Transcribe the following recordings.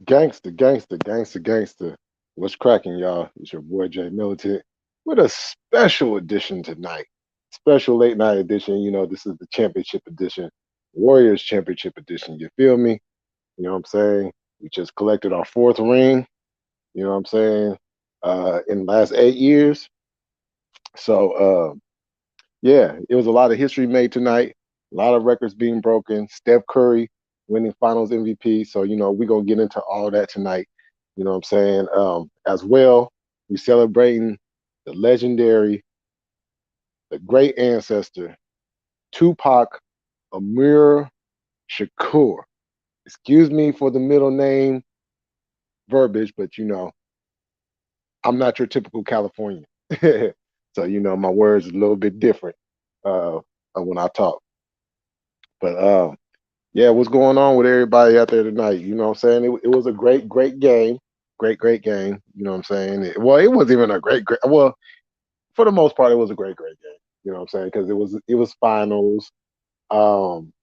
Gangster, gangster, gangster, gangster. What's cracking, y'all? It's your boy Jay Militant with a special edition tonight. Special late night edition. This is the championship edition, Warriors championship edition. You feel me? You know what I'm saying? We just collected our fourth ring, you know what I'm saying, in the last 8 years. So, yeah, it was a lot of history made tonight, a lot of records being broken. Steph Curry winning finals MVP. So, we're going to get into all that tonight. You know what I'm saying? As well, we're celebrating the legendary, the great ancestor, Tupac Amir Shakur. Excuse me for the middle name verbiage, but I'm not your typical Californian. So, my words are a little bit different when I talk. But yeah, what's going on with everybody out there tonight? You know what I'm saying? It was a great, great game. Great game. You know what I'm saying? Well, it wasn't even a great. Well, for the most part, it was a great game. You know what I'm saying? Because it was finals. Um,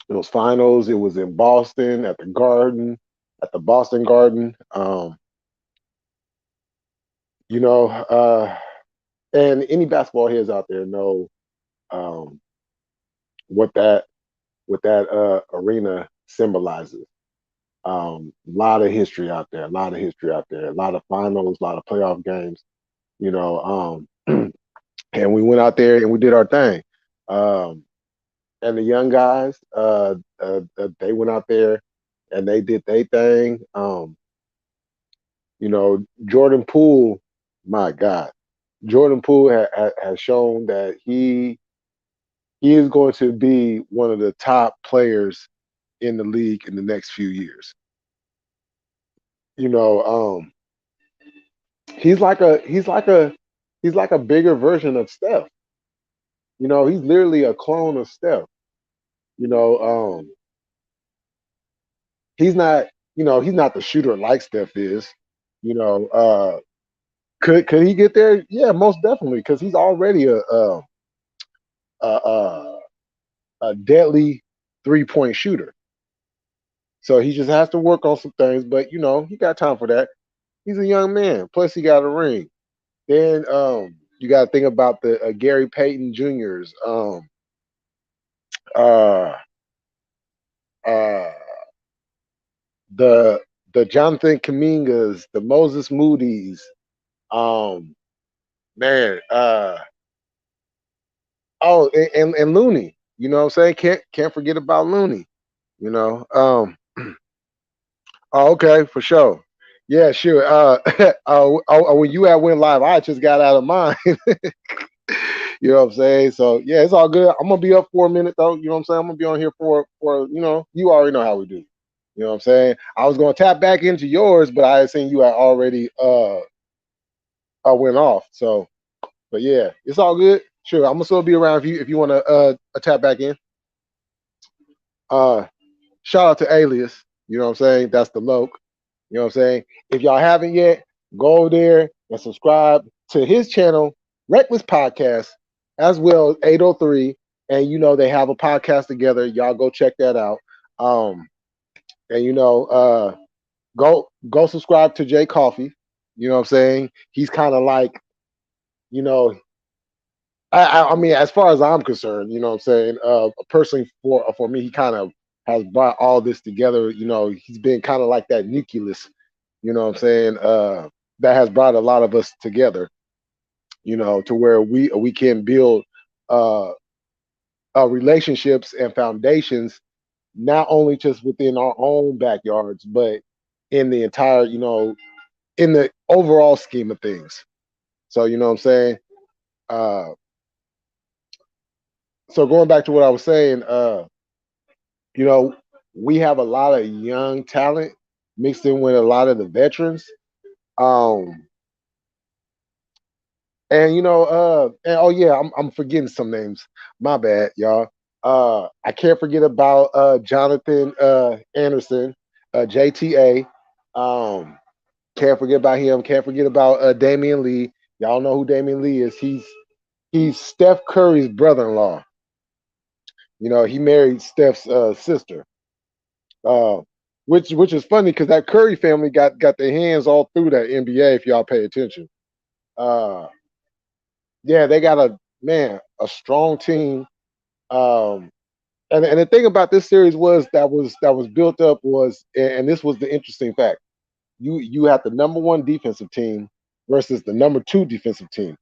it was finals. It was in Boston at the Garden, at the Boston Garden. You know, and any basketball heads out there know um, what that arena symbolizes. A lot of history out there, a lot of history out there, a lot of finals, a lot of playoff games, you know. And we went out there and we did our thing. Um, and the young guys, they went out there and they did their thing. Jordan Poole, my God, Jordan Poole has shown that he is going to be one of the top players in the league in the next few years. You know, he's like a bigger version of Steph. He's literally a clone of Steph. You know, he's not the shooter like Steph is. You know, could he get there? Yeah, most definitely, because he's already a a deadly 3-point shooter. So he just has to work on some things, but he got time for that. He's a young man. Plus, he got a ring. Then you got to think about the Gary Payton Juniors. Uh, uh, the Jonathan Kamingas, the Moses Moody's, um, man, and Looney. You know what I'm saying? Can't forget about Looney. You know. Oh, okay, for sure. Yeah, sure. When you at Win Live, I just got out of mine. You know what I'm saying? So yeah, it's all good. I'm gonna be up for a minute though. You know what I'm saying? I'm gonna be on here for you already know how we do. You know what I'm saying? I was gonna tap back into yours, but I had seen you had already went off. So, but yeah, it's all good. Sure, I'm gonna still be around if you want to tap back in. Uh, Shout out to Alias. You know what I'm saying? That's the Loke. You know what I'm saying? If y'all haven't yet, go there and subscribe to his channel, Reckless Podcast, as well as 803. And they have a podcast together. Y'all go check that out. Um, and go subscribe to Jay Coffee. You know what I'm saying? He's kind of like, you know, I mean, as far as I'm concerned, you know what I'm saying? Personally, for me, he kind of has brought all this together. He's been kind of like that nucleus, you know what I'm saying? That has brought a lot of us together, to where we can build uh, relationships and foundations, not only just within our own backyards, but in the entire, in the overall scheme of things. So, you know what I'm saying? Uh, so going back to what I was saying, you know, we have a lot of young talent mixed in with a lot of the veterans. Um, and oh yeah, I'm forgetting some names. My bad, y'all. I can't forget about Jonathan Anderson, JTA. Um, can't forget about him. Can't forget about Damian Lee. Y'all know who Damian Lee is. He's Steph Curry's brother-in-law. He married Steph's sister. Uh, which is funny because that Curry family got their hands all through that NBA. If y'all pay attention, uh, yeah, they got a strong team. Um, and the thing about this series was built up was, and this was the interesting fact. You had the number one defensive team versus the number two defensive team,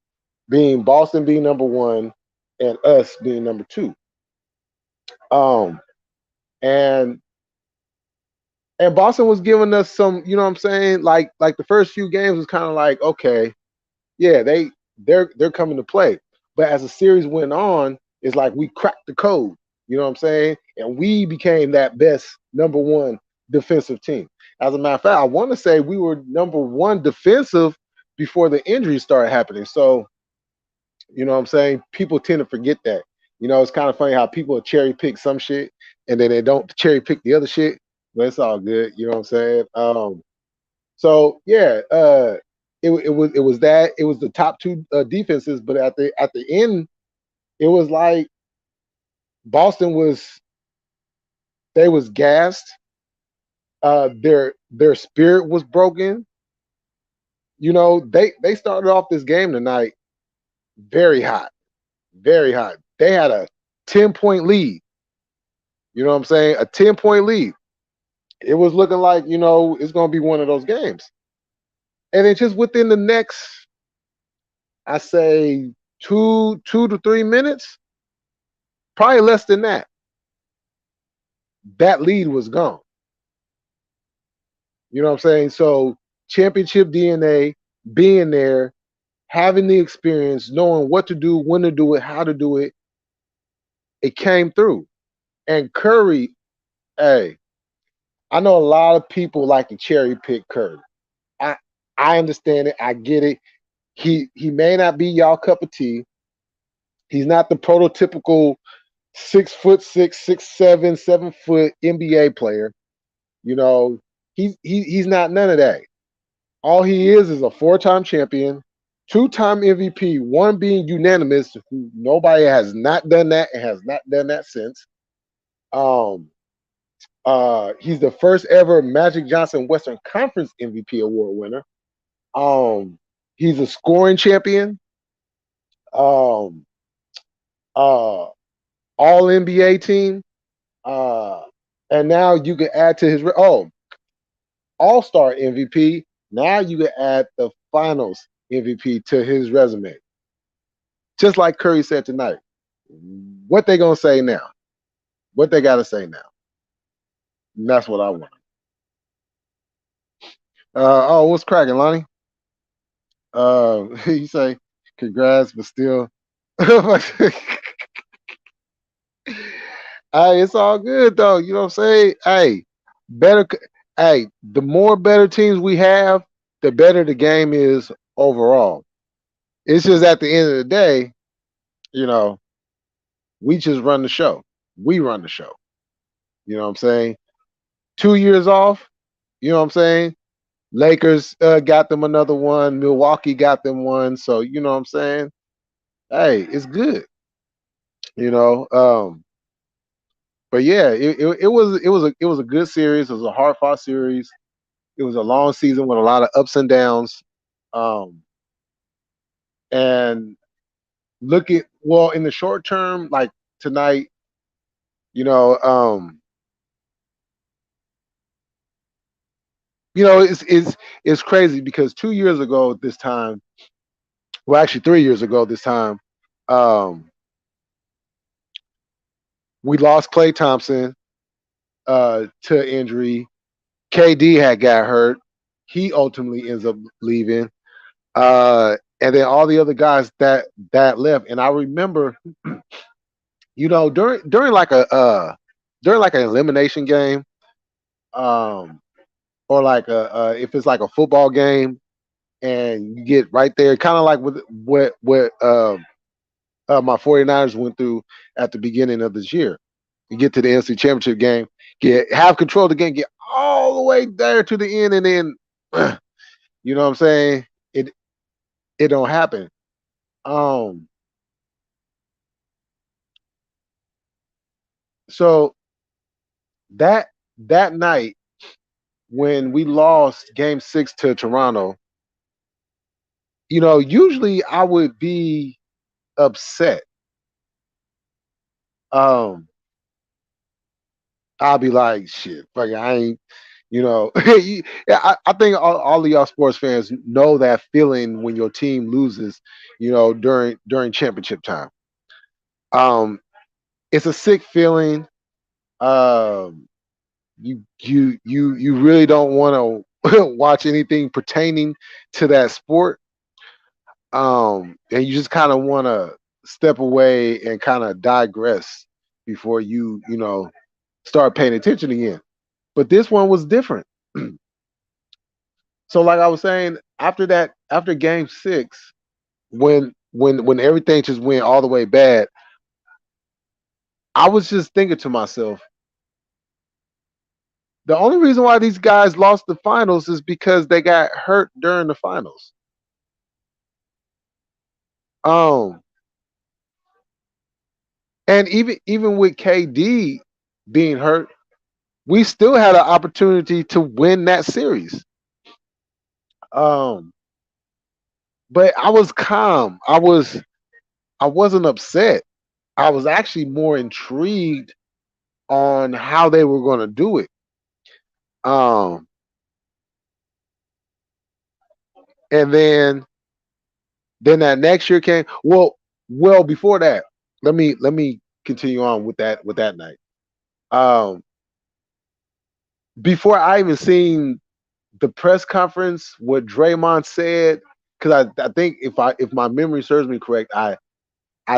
being Boston being number one and us being number two. Um, and and Boston was giving us some, you know what I'm saying? Like the first few games was kind of like, okay, yeah, they're coming to play. But as the series went on, it's like we cracked the code. You know what I'm saying? And we became that best number one defensive team. As a matter of fact, I want to say we were number one defensive before the injuries started happening. So, you know what I'm saying? People tend to forget that. You know, it's kind of funny how people cherry pick some shit and then they don't cherry pick the other shit, but it's all good. You know what I'm saying? So yeah, it was the top two defenses, but at the end, it was like Boston was they was gassed. Their spirit was broken. You know, they started off this game tonight very hot, very hot. They had a 10-point lead. You know what I'm saying? A 10-point lead. It was looking like, you know, it's gonna be one of those games. And then just within the next, I say 2 to 3 minutes, probably less than that, that lead was gone. You know what I'm saying? So championship DNA, being there, having the experience, knowing what to do, when to do it, how to do it, it came through. And Curry, hey, I know a lot of people like to cherry pick Curry. I I understand it. I get it. He may not be y'all cup of tea. He's not the prototypical 6 foot 6, 6'7", 7 foot NBA player. You know, he's not none of that. All he is a four-time champion, two-time MVP, one being unanimous. Who nobody has not done that and has not done that since. Um, he's the first ever Magic Johnson Western Conference MVP award winner. Um, he's a scoring champion. Um, uh, All NBA team. Uh, and now you can add to his All Star MVP. Now you can add the Finals MVP to his resume. Just like Curry said tonight. What they gonna say now? What they gotta say now? And that's what I want. What's cracking, Lonnie? You say congrats, but still, hey, it's all good though. You know what I'm saying? Hey, better. Hey, the more better teams we have, the better the game is overall. It's just at the end of the day, you know, we just run the show. We run the show. You know what I'm saying? 2 years off. You know what I'm saying? Lakers got them another one. Milwaukee got them one. So you know what I'm saying? Hey, it's good. You know. But yeah, it was a good series. It was a hard fought series. It was a long season with a lot of ups and downs. Um, and look at well in the short term, like tonight, you know, it's crazy because 2 years ago this time, well actually 3 years ago this time, um, we lost Clay Thompson to injury. KD had got hurt. He ultimately ends up leaving. And then all the other guys that left. And I remember, you know, during like an elimination game, um, or like if it's like a football game, and you get right there, kind of like with what my 49ers went through at the beginning of this year. You get to the NFC Championship game, have control of the game, get all the way there to the end, and then you know what I'm saying? It don't happen. Um, so that night, when we lost Game 6 to Toronto, usually I would be upset. Um, I'll be like, shit, fuck it, I ain't, yeah, I think all of y'all sports fans know that feeling when your team loses, during championship time. Um, it's a sick feeling. Um, you really don't want to watch anything pertaining to that sport. And you just kind of want to step away and kind of digress before you start paying attention again. But this one was different. So like I was saying, after game 6, when everything just went all the way bad, I was just thinking to myself, the only reason why these guys lost the finals is because they got hurt during the finals. Um, and even with KD being hurt, we still had an opportunity to win that series. Um, but I was calm. I wasn't upset. I was actually more intrigued on how they were going to do it. Um, and then that next year came. Well, before that, let me continue on with that night. Um, before I even seen the press conference, what Draymond said, because I think if my memory serves me correct, I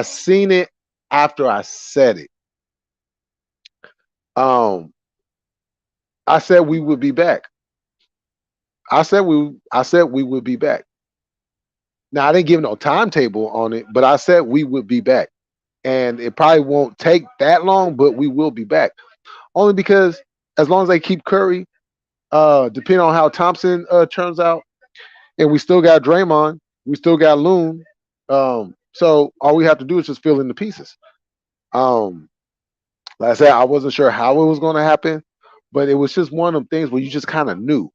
seen it after I said it. Um, I said we would be back. I said we would be back. Now I didn't give no timetable on it, but I said we would be back, and it probably won't take that long, but we will be back. Only because as long as they keep Curry, depending on how Thompson turns out, and we still got Draymond, we still got Loon. So all we have to do is just fill in the pieces. Um, like I said, I wasn't sure how it was going to happen, but it was just one of them things where you just kind of knew.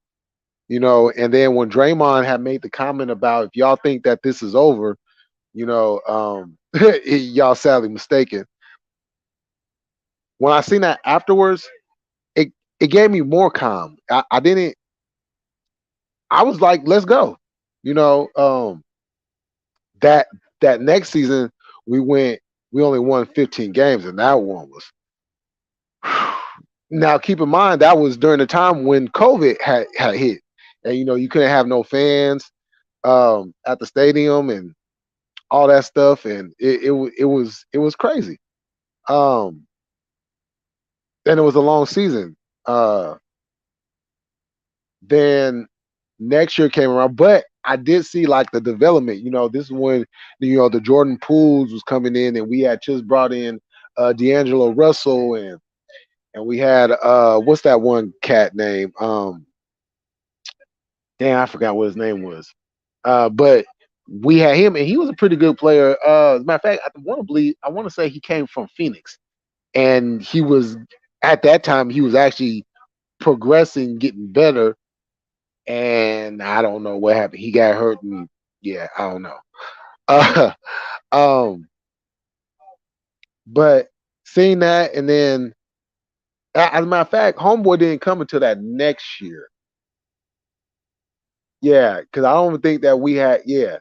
And then when Draymond had made the comment about if y'all think that this is over, y'all sadly mistaken. When I seen that afterwards, it it gave me more calm. I didn't. I was like, let's go. You know, that that next season we went. We only won 15 games, and that one was. Now, keep in mind that was during the time when COVID had hit, and you couldn't have no fans at the stadium and all that stuff, and it was crazy. Um, and it was a long season. Then next year came around, but I did see like the development. This is when the Jordan Pools was coming in, and we had just brought in D'Angelo Russell, and we had what's that one cat name? Damn, I forgot what his name was. But we had him, and he was a pretty good player. As a matter of fact, I want to say he came from Phoenix, and he was at that time he was actually progressing, getting better. And I don't know what happened. He got hurt, and yeah, I don't know. Uh, um, but seeing that, and then as a matter of fact, Homeboy didn't come until that next year. Yeah, because I don't think that we had. Yeah,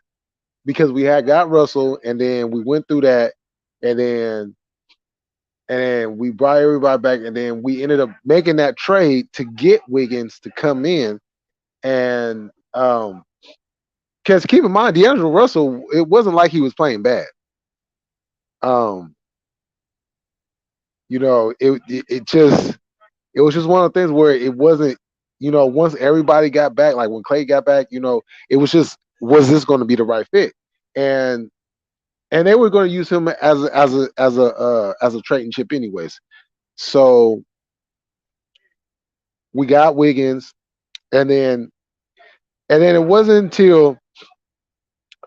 because we had got Russell, and then we went through that, and then we brought everybody back, and then we ended up making that trade to get Wiggins to come in, and because keep in mind, D'Angelo Russell, it wasn't like he was playing bad. Um, it was just one of the things where it wasn't, once everybody got back, like when Clay got back, it was just, was this going to be the right fit? And they were going to use him as a trading chip anyways. So we got Wiggins, and then it wasn't until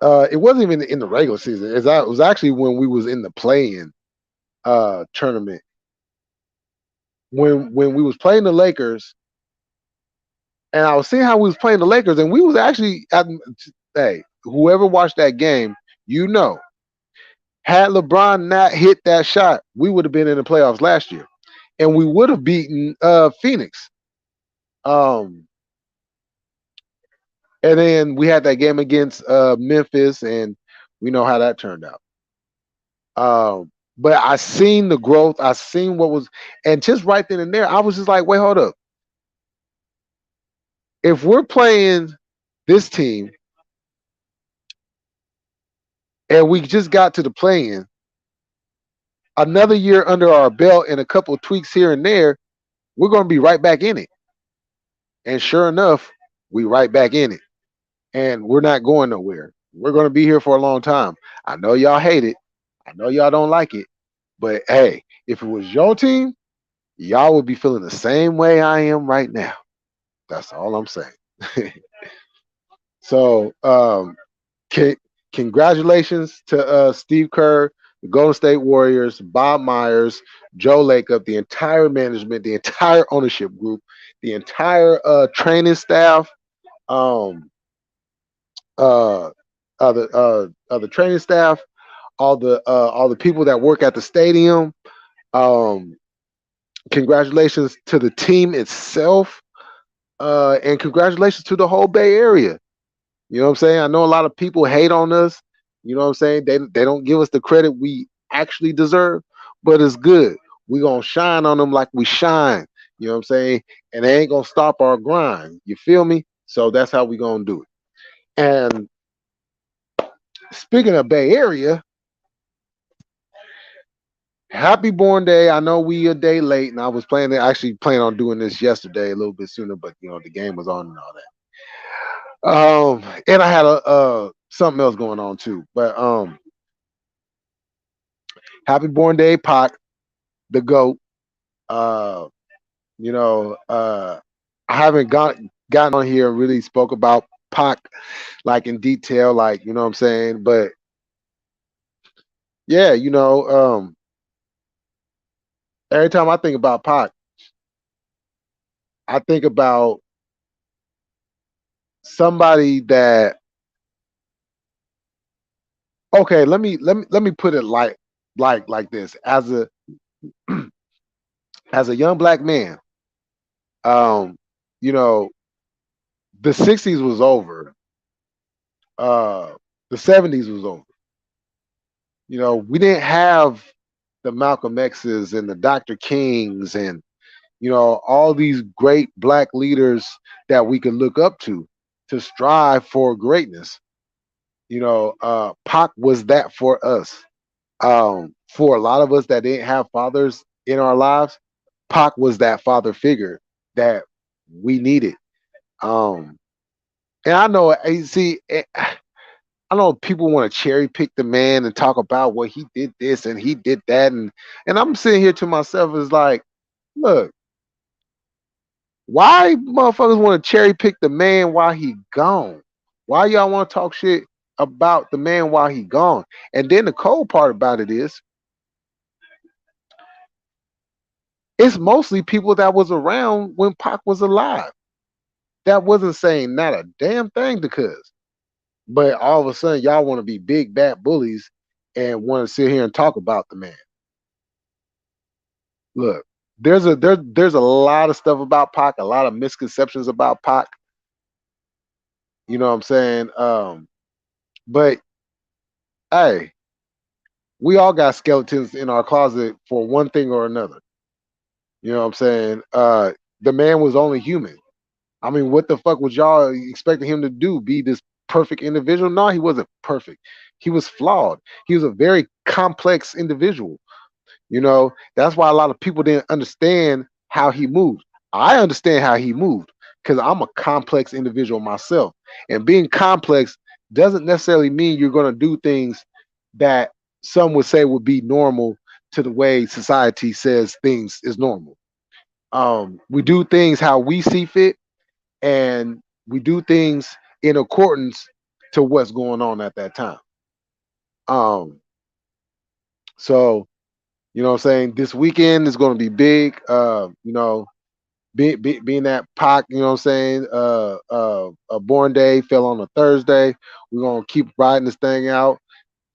it wasn't even in the regular season. It was actually when we was in the play-in tournament when we was playing the Lakers. And I was seeing how we was playing the Lakers, and we was actually hey, whoever watched that game, you know, had LeBron not hit that shot, we would have been in the playoffs last year, and we would have beaten Phoenix. Um, and then we had that game against Memphis, and we know how that turned out. But I seen the growth. I seen what was, and just right then and there, I was just like, wait, hold up. If we're playing this team and we just got to the play-in, another year under our belt and a couple of tweaks here and there, we're going to be right back in it. And sure enough, we right back in it. And we're not going nowhere. We're going to be here for a long time. I know y'all hate it. I know y'all don't like it. But hey, if it was your team, y'all would be feeling the same way I am right now. That's all I'm saying. So, c- congratulations to Steve Kerr, the Golden State Warriors, Bob Myers, Joe Lacob, the entire management, the entire ownership group, the entire training staff, um, the training staff, all the people that work at the stadium. Um, Congratulations to the team itself, and congratulations to the whole Bay Area. You know what I'm saying? I know a lot of people hate on us. You know what I'm saying? They don't give us the credit we actually deserve, but it's good. We gonna shine on them like we shine. You know what I'm saying? And they ain't gonna stop our grind. You feel me? So that's how we gonna do it. And speaking of Bay Area, happy born day. I know we a day late, and I was actually planning on doing this yesterday a little bit sooner, but you know the game was on and all that. And I had a something else going on too. But happy born day, Pac, the GOAT. Uh, you know, I haven't gotten on here and really spoke about Pac like in detail, like you know what I'm saying. But yeah, every time I think about Pac, I think about somebody that okay, let me put it like this. As a young black man, um, you know, the 60s was over. Uh the 70s was over. You know, we didn't have the Malcolm X's and the Dr. Kings and you know all these great black leaders that we could look up to strive for greatness. You know, Pac was that for us. For a lot of us that didn't have fathers in our lives, Pac was that father figure that we needed. Um, and I know, see, I know people want to cherry pick the man and talk about well he did this and he did that and I'm sitting here to myself is like, look, why motherfuckers want to cherry pick the man while he gone? Why y'all want to talk shit about the man while he gone? And then the cold part about it is it's mostly people that was around when Pac was alive. That wasn't saying not a damn thing to cuz. But all of a sudden y'all want to be big bad bullies and want to sit here and talk about the man. Look, there's a lot of stuff about Pac, a lot of misconceptions about Pac. You know what I'm saying? But hey, we all got skeletons in our closet for one thing or another. You know what I'm saying? The man was only human. I mean, what the fuck was y'all expecting him to do? Be this perfect individual? No, he wasn't perfect. He was flawed. He was a very complex individual. You know, that's why a lot of people didn't understand how he moved. I understand how he moved because I'm a complex individual myself. And being complex doesn't necessarily mean you're going to do things that some would say would be normal to the way society says things is normal. We do things how we see fit, and we do things in accordance to what's going on at that time. Um, so you know what I'm saying? This weekend is going to be big. You know, being that Pac, you know what I'm saying, a born day fell on a Thursday. We're gonna keep riding this thing out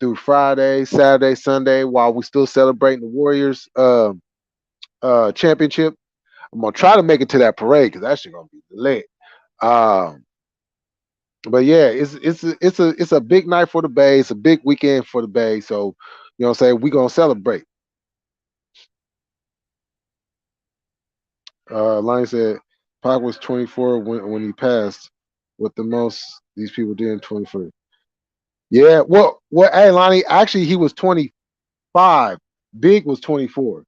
through Friday, Saturday, Sunday, while we still celebrating the Warriors championship. I'm gonna try to make it to that parade because that shit gonna be lit. Um, but yeah, it's a big night for the Bay. It's a big weekend for the Bay. So you know what I'm saying, we gonna celebrate. Lion said Pac was 24 when he passed. What the most these people did in 24. Yeah, well, hey, Lonnie, actually he was 25. Big was 24.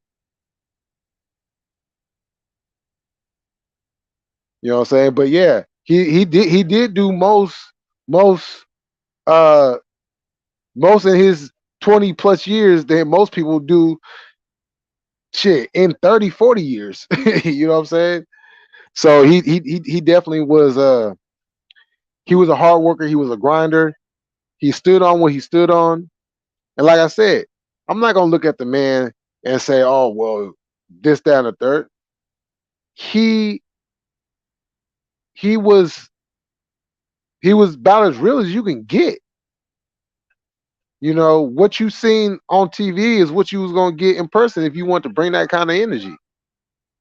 You know what I'm saying? But yeah, he did do most uh most in his 20 plus years than most people do shit in 30, 40 years. You know what I'm saying? So he definitely was he was a hard worker, he was a grinder. He stood on what he stood on. And like I said, I'm not gonna look at the man and say, oh well, this, that, and the third. He he was he was about as real as you can get. You know, what you seen on TV is what you was gonna get in person if you want to bring that kind of energy.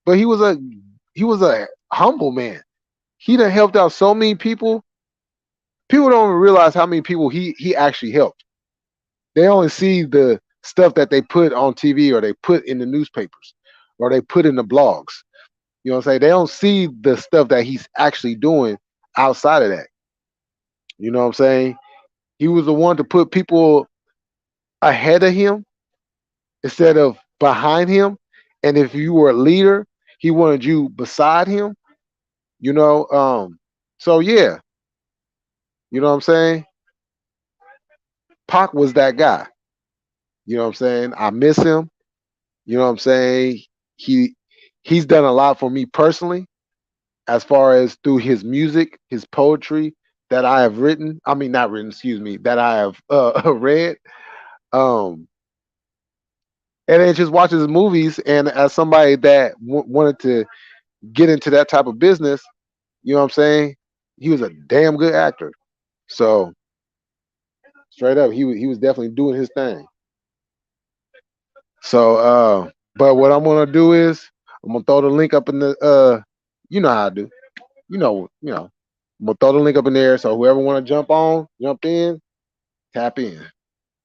But he was a humble man. He done helped out so many people. People don't even realize how many people he actually helped. They only see the stuff that they put on TV or they put in the newspapers or they put in the blogs. You know what I'm saying? They don't see the stuff that he's actually doing outside of that. You know what I'm saying? He was the one to put people ahead of him instead of behind him. And if you were a leader, he wanted you beside him. You know, so yeah, you know what I'm saying? Pac was that guy. You know what I'm saying? I miss him. You know what I'm saying? He he's done a lot for me personally, as far as through his music, his poetry that I have written. I mean, not written, excuse me, that I have read. Um, and then just watch his movies. And as somebody that wanted to get into that type of business, you know what I'm saying? He was a damn good actor. So straight up, he was definitely doing his thing. So, but what I'm gonna do is I'm gonna throw the link up in the you know how I do. You know. I'm gonna throw the link up in there. So whoever wanna jump on, jump in, tap in.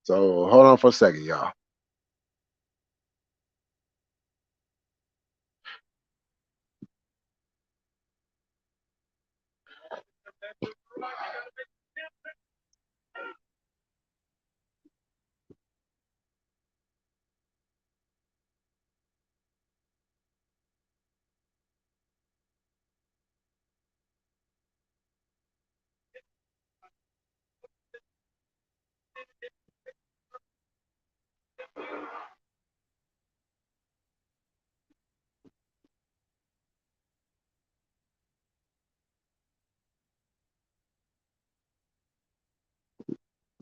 So hold on for a second, y'all.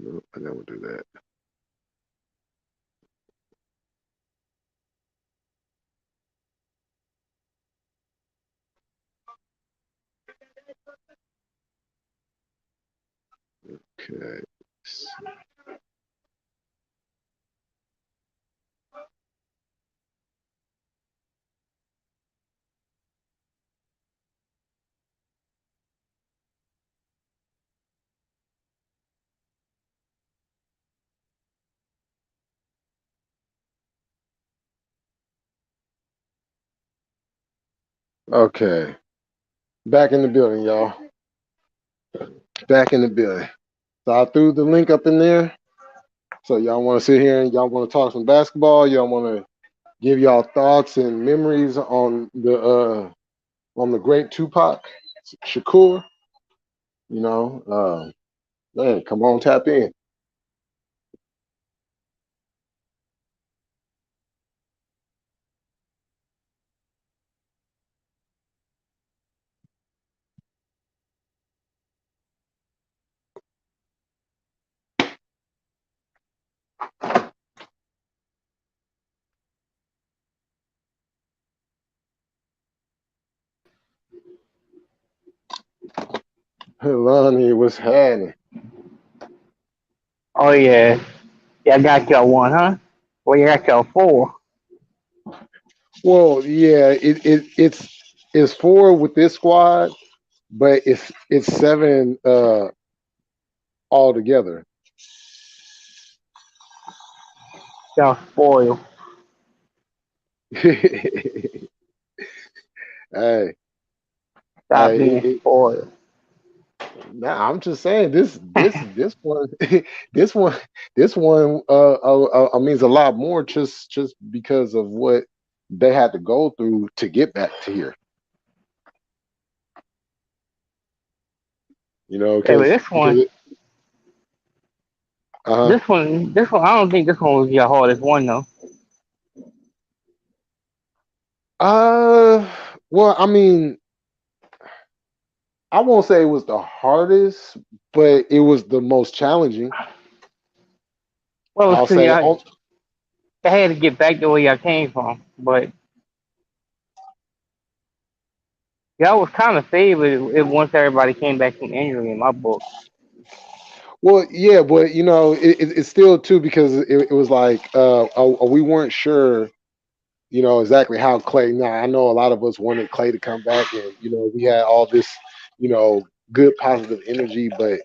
I never do that. Okay. Okay. Back in the building, y'all. Back in the building. So I threw the link up in there. So y'all want to sit here and y'all want to talk some basketball. Y'all want to give y'all thoughts and memories on the great Tupac Shakur. You know, man, come on, tap in. Lonnie, what's happening? Oh yeah, yeah, I got y'all one, huh? Well, you got y'all four. Well, yeah, it's four with this squad, but it's seven all together. Y'all spoiled. Hey, hey, Stop being spoiled. nah, I'm just saying this one this one this one means a lot more just because of what they had to go through to get back to here. You know, Yeah, but because uh this one, I don't think this one was your hardest one though. uh well, I mean, I won't say it was the hardest, but it was the most challenging. Well, I'll it's 'cause say y'all, on I had to get back to where y'all came from, but y'all was kind of favored if once everybody came back from injury in my book. well, yeah, but you know, it's still too because it was like we weren't sure, you know, exactly how Clay. Now I know a lot of us wanted Clay to come back, and you know, we had all this, you know, good positive energy, but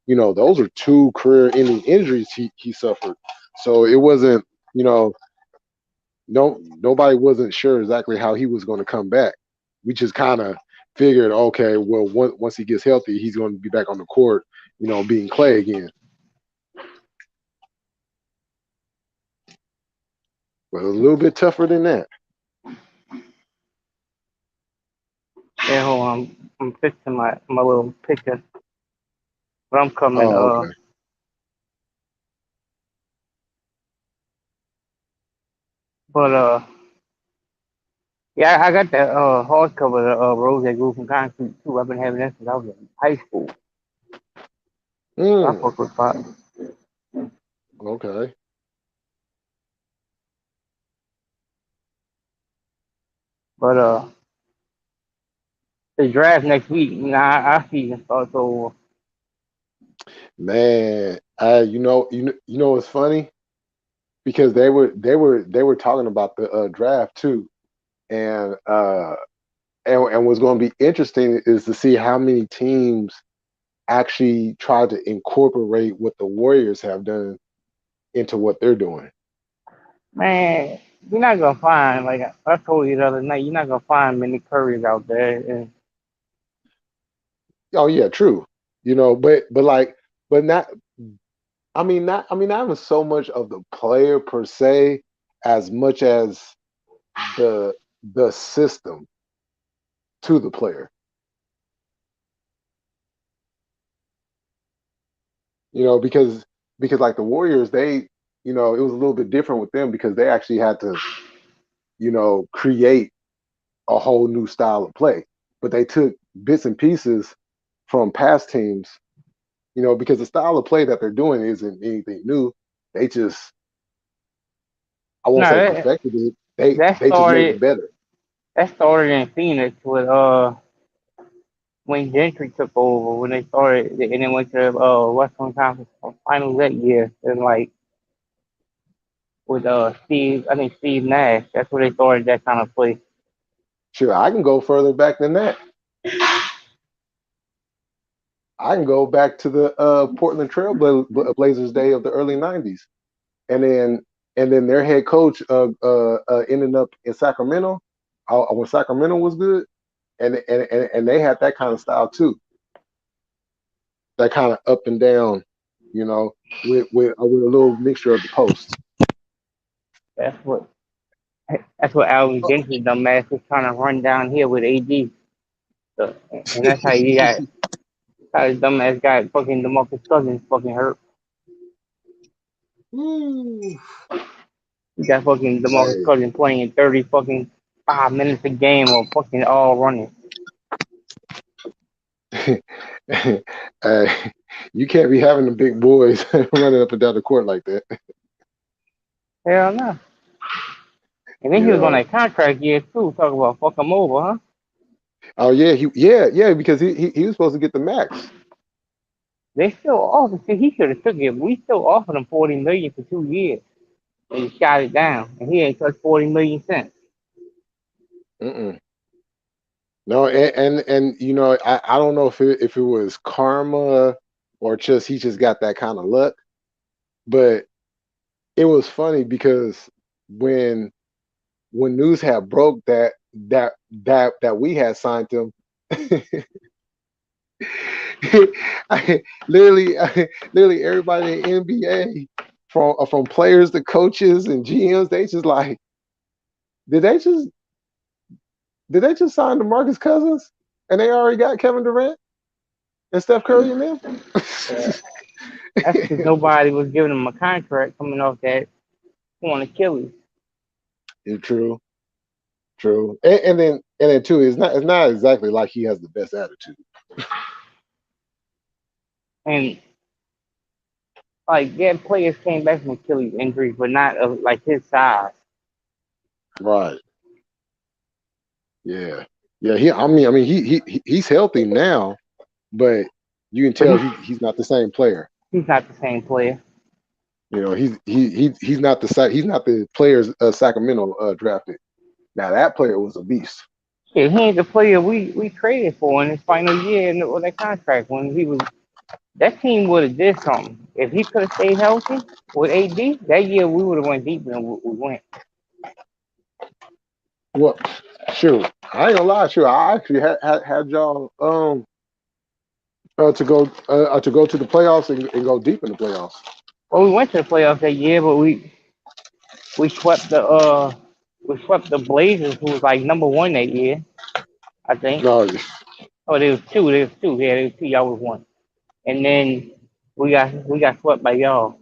you know, those are two career-ending injuries he suffered. So it wasn't, you know, nobody wasn't sure exactly how he was going to come back. We just kind of figured, okay, well, once he gets healthy, he's going to be back on the court, you know, being Clay again. But a little bit tougher than that. Yeah, hold on, I'm fixing my little picture, but I'm coming. Oh, okay. But yeah, I got that hardcover, the Rose that grew from concrete too. I've been having that since I was in high school. So I Mm, fuck with Pop. okay. But the draft next week. You know, our season starts over. Man, you know what's funny? Because they were talking about the draft too, and and what's going to be interesting is to see how many teams actually try to incorporate what the Warriors have done into what they're doing. Man, you're not gonna find like I told you the other night. You're not gonna find many Currys out there. And Oh yeah, true. You know, but like, but not. I mean, not even so much of the player per se, as much as the the system to the player. You know, because like the Warriors, they, you know, it was a little bit different with them because they actually had to, you know, create a whole new style of play. But they took bits and pieces from past teams, you know, because the style of play that they're doing isn't anything new. They just, I won't no, say perfected it. They that they just made it started better. that started in Phoenix with when Gentry took over when they started and then went to Western Conference Finals that year and like with Steve I think Steve Nash. That's where they started that kind of play. Sure, I can go further back than that. I can go back to the Portland Trail Blazers day of the early '90s, and then their head coach ended up in Sacramento when Sacramento was good, and they had that kind of style too, that kind of up and down, you know, with a little mixture of the post. That's what that's what Alvin Gentry dumbass was trying to run down here with AD. So, and that's how you got how his dumbass got fucking DeMarcus Cousins fucking hurt. Ooh, You got fucking DeMarcus hey, Cousins playing 30 fucking 5 minutes a game or fucking all running. hey, you can't be having the big boys running up and down the court like that. Hell no. And then You he was on know, that contract year too. Talk about fuck him over, huh? Oh yeah, yeah, because he was supposed to get the max. They still offer. See, he should have took it. We still offered him 40 million for 2 years, and he shot it down, and he ain't touched 40 million since. Mm-mm. No, and you know, I don't know if it was karma or just he just got that kind of luck, but it was funny because when news had broke that we had signed him, literally everybody in the NBA from players to coaches and GMs, they just like, did they just sign DeMarcus Cousins and they already got Kevin Durant and Steph Curry in them? Yeah, that's because nobody was giving him a contract coming off that torn Achilles. It's true, true, and then too, it's not exactly like he has the best attitude. And like, yeah, players came back from Achilles injuries, but not of like his size. Right. Yeah. Yeah. I mean, he's healthy now, but you can But tell he's not the same player. he's not the same player. You know, he's not he's not the players Sacramento drafted. Now that player was a beast. Yeah, he ain't the player we traded for in his final year with that contract when he was. That team would have did something if he could have stayed healthy with AD. That year we would have went deeper than we went. Well, sure. I ain't gonna lie, sure. I actually had y'all to go to the playoffs and go deep in the playoffs. Well, we went to the playoffs that year, but we swept the Blazers, who was like number one that year, I think. No, Oh, there was two. There was two. Yeah, there was two. Y'all was one. And then we got swept by y'all.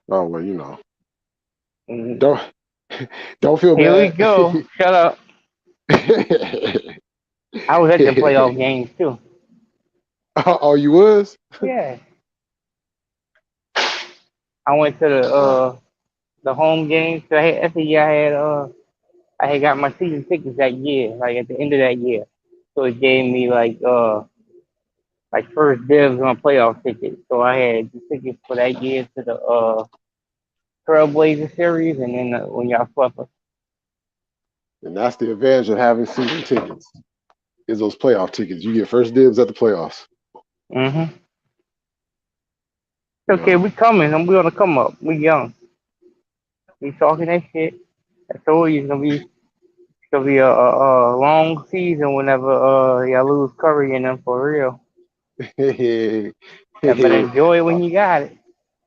oh well, you know, And don't don't feel here we bad. go. Shut up. I was at the playoff games too. Oh, you was? Yeah, I went to Uh, the home games. So that's the year I had got my season tickets that year, like at the end of that year. So it gave me like first dibs on playoff tickets. So I had the tickets for that year to the Trailblazer series, and then when y'all swept us. and that's the advantage of having season tickets is those playoff tickets. You get first dibs at the playoffs. Mhm. You Okay, know. we coming, and we gonna come up. We young. We talking that shit. I told you it's gonna be a long season whenever y'all lose Curry and them for real. Y'all better enjoy it when you got it.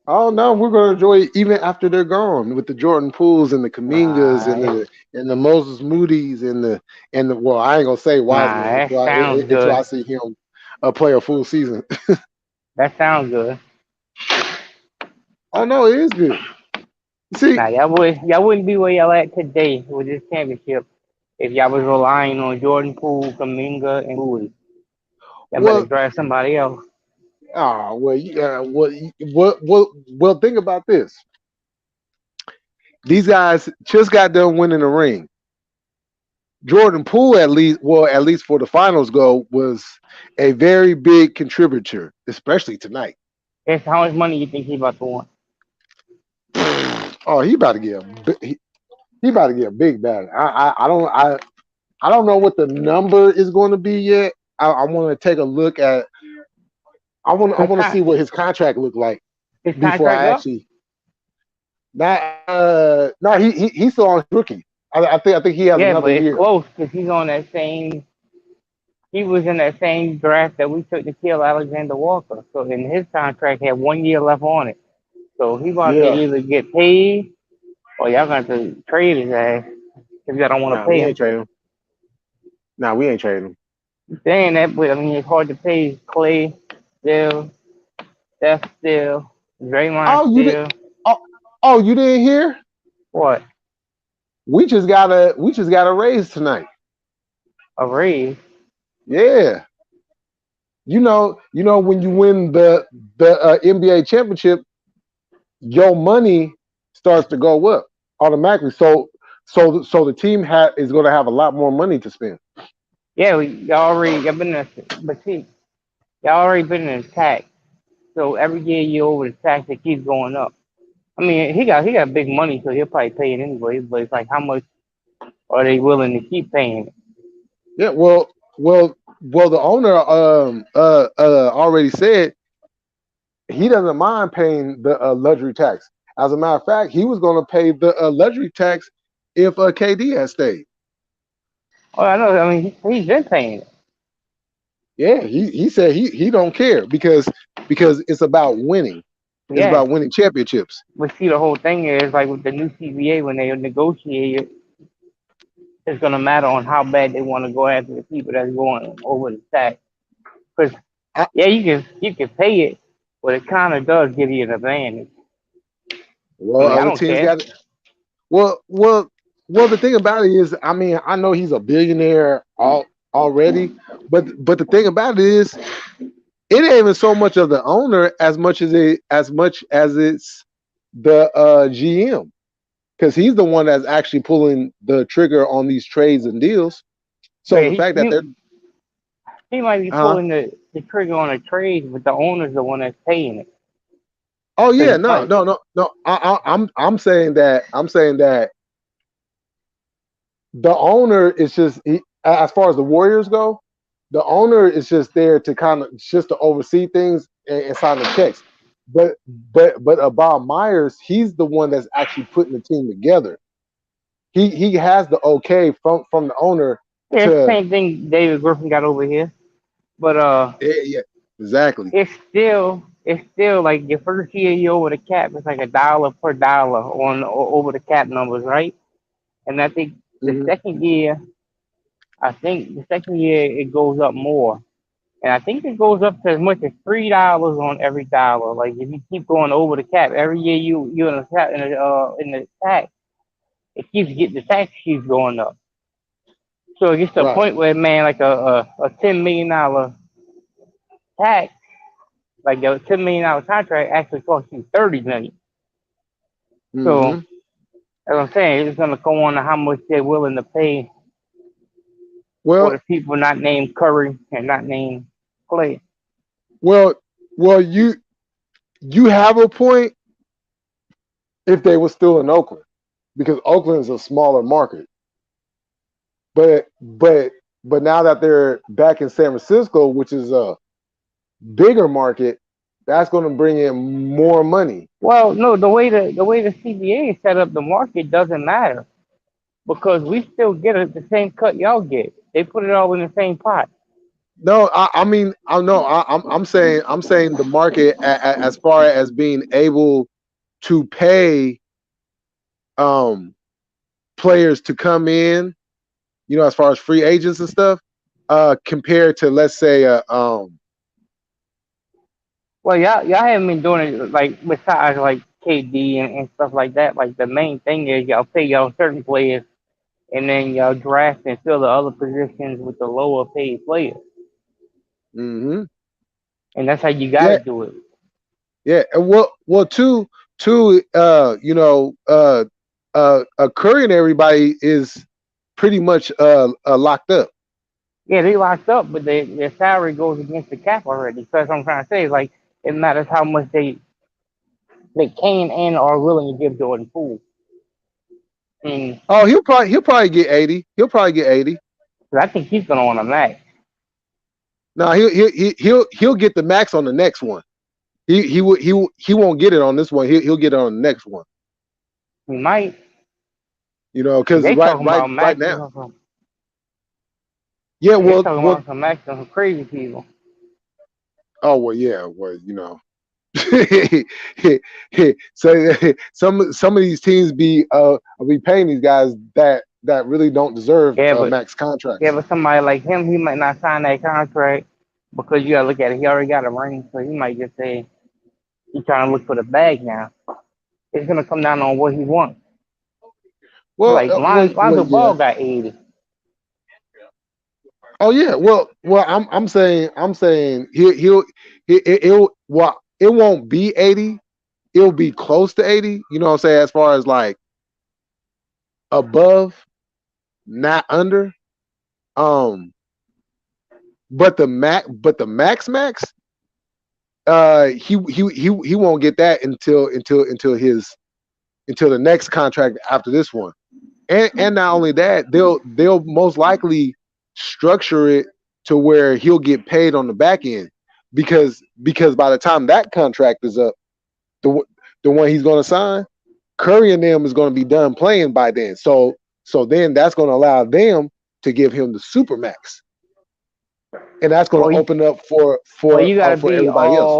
Oh no, we're gonna enjoy it even after they're gone with the Jordan Pools and the Kamingas and Nah, the Moses Moody's and the well, I ain't gonna say nah, Wiseman that until sounds until good. I see him play a full season. That sounds good. Oh no, it is good. See, Nah, y'all wouldn't be where y'all at today with this championship if y'all was relying on Jordan Poole, Kaminga, and Moody. Y'all better well, draft somebody else. well, yeah, well, think about this. These guys just got done winning the ring. Jordan Poole, at least for the finals go, was a very big contributor, especially tonight. Guess how much money you think he about to want? Oh, he about to get a big bag. I don't know what the number is going to be yet. I want to take a look at. I His, want to con- see what his contract looked like his before contract I up? actually. Not no, he's still on rookie. I think he has Yeah, another but it's year. close because he's on that same. He was in that same draft that we took to kill Alexander Walker. So, and his contract had 1 year left on it. So he about to Yeah. either get paid or y'all gonna have to trade his ass if y'all don't want to Nah, pay we him. ain't trading him. Nah, we ain't trading him. Saying that, but I mean it's hard to pay Clay still, Steph still, Draymond Oh, you did. still. Oh, you didn't hear? What? We just got a raise tonight. A raise? Yeah. When you win the NBA championship, your money starts to go up automatically. So the team is going to have a lot more money to spend. Yeah, y'all been in, but see, y'all already been in tax. So every year you over the tax, it keeps going up. I mean, he got big money, so he'll probably pay it anyway. But it's like, how much are they willing to keep paying it? Yeah, well. The owner already said he doesn't mind paying the luxury tax. As a matter of fact, he was going to pay the luxury tax if KD had stayed. Oh, I know. I mean, he's been paying it. Yeah, he said he don't care because it's about winning. It's Yeah. about winning championships. But see, the whole thing is like with the new CBA when they negotiate it, it's gonna matter on how bad they want to go after the people that's going over the tax. Because I, yeah, you can pay it, but it kind of does give you an advantage. I well, mean, I other don't teams care. got well, well, well. The thing about it is, I mean, I know he's a billionaire already, but the thing about it is, it ain't even so much of the owner as it's the GM because he's the one that's actually pulling the trigger on these trades and deals. So But the he fact that they're he, he might be uh pulling the trigger on a trade, but the owner's the one that's paying it. oh Cause yeah, no, like no, no, no. I'm saying that the owner is as far as the Warriors go, the owner is just there to kind of just to oversee things and sign the checks. But Bob Myers, he's the one that's actually putting the team together. He has the okay from the owner yeah, it's the to same thing David Griffin got over here. But yeah, yeah, exactly. it's still like your first year you over the cap. It's like a dollar per dollar on over the cap numbers, right? And the Hmm. second year, I think the second year it goes up more, and I think it goes up to as much as $3 on every dollar. Like if you keep going over the cap every year, you in the cap in the tax, it keeps getting the tax keeps going up. So it gets to a Right. point where man, like a $10 million tax, like a $10 million contract actually costs you 30 million. So Hmm. as I'm saying, it's gonna go on to how much they're willing to pay for Well, the people not named Curry and not named Clay. well, well. You have a point if they were still in Oakland because Oakland is a smaller market. But but but now that they're back in San Francisco, which is a bigger market, that's going to bring in more money. Well, no, the way the CBA is set up, the market doesn't matter because we still get the same cut y'all get. They put it all in the same pot. No, I mean, I know. I'm saying the market as far as being able to pay um players to come in, as far as free agents and stuff, compared to let's say Well, y'all haven't been doing it like besides like KD and stuff like that. Like the main thing is y'all pay y'all certain players and then y'all draft and fill the other positions with the lower paid players, hmm. and that's how you got to Yeah, do it. yeah. And well, two, Curry and everybody is pretty much locked up. Yeah, they locked up, but their salary goes against the cap already. So that's what I'm trying to say. Like it matters how much they can and are willing to give Jordan Poole. And Oh, he'll probably get 80. He'll probably get 80. I think he's gonna want a max. No, he'll get the max on the next one. He won't get it on this one. He'll get it on the next one. He might. Because They talking right about right max. now, yeah. They Well, talking about some max on some crazy people. oh well, yeah. Well, so some of these teams be paying these guys that really don't deserve Yeah, but max yeah, contracts. but somebody like him, he might not sign that contract because you gotta look at it. He already got a ring, so he might just say he's trying to look for the bag now. It's gonna come down on what he wants. Well, Like well, Lonzo yeah. Ball got 80. Oh yeah. Well, I'm saying he'll well, it won't be 80. It'll be close to 80. You know what I'm saying? As far as like above, not under. Um, but the max, he won't get that until the next contract after this one. And not only that, they'll most likely structure it to where he'll get paid on the back end, because by the time that contract is up, the the one he's going to sign, Curry and them is going to be done playing by then. So then that's going to allow them to give him the super max, and that's going Well, to open up for well, for uh, for everybody else.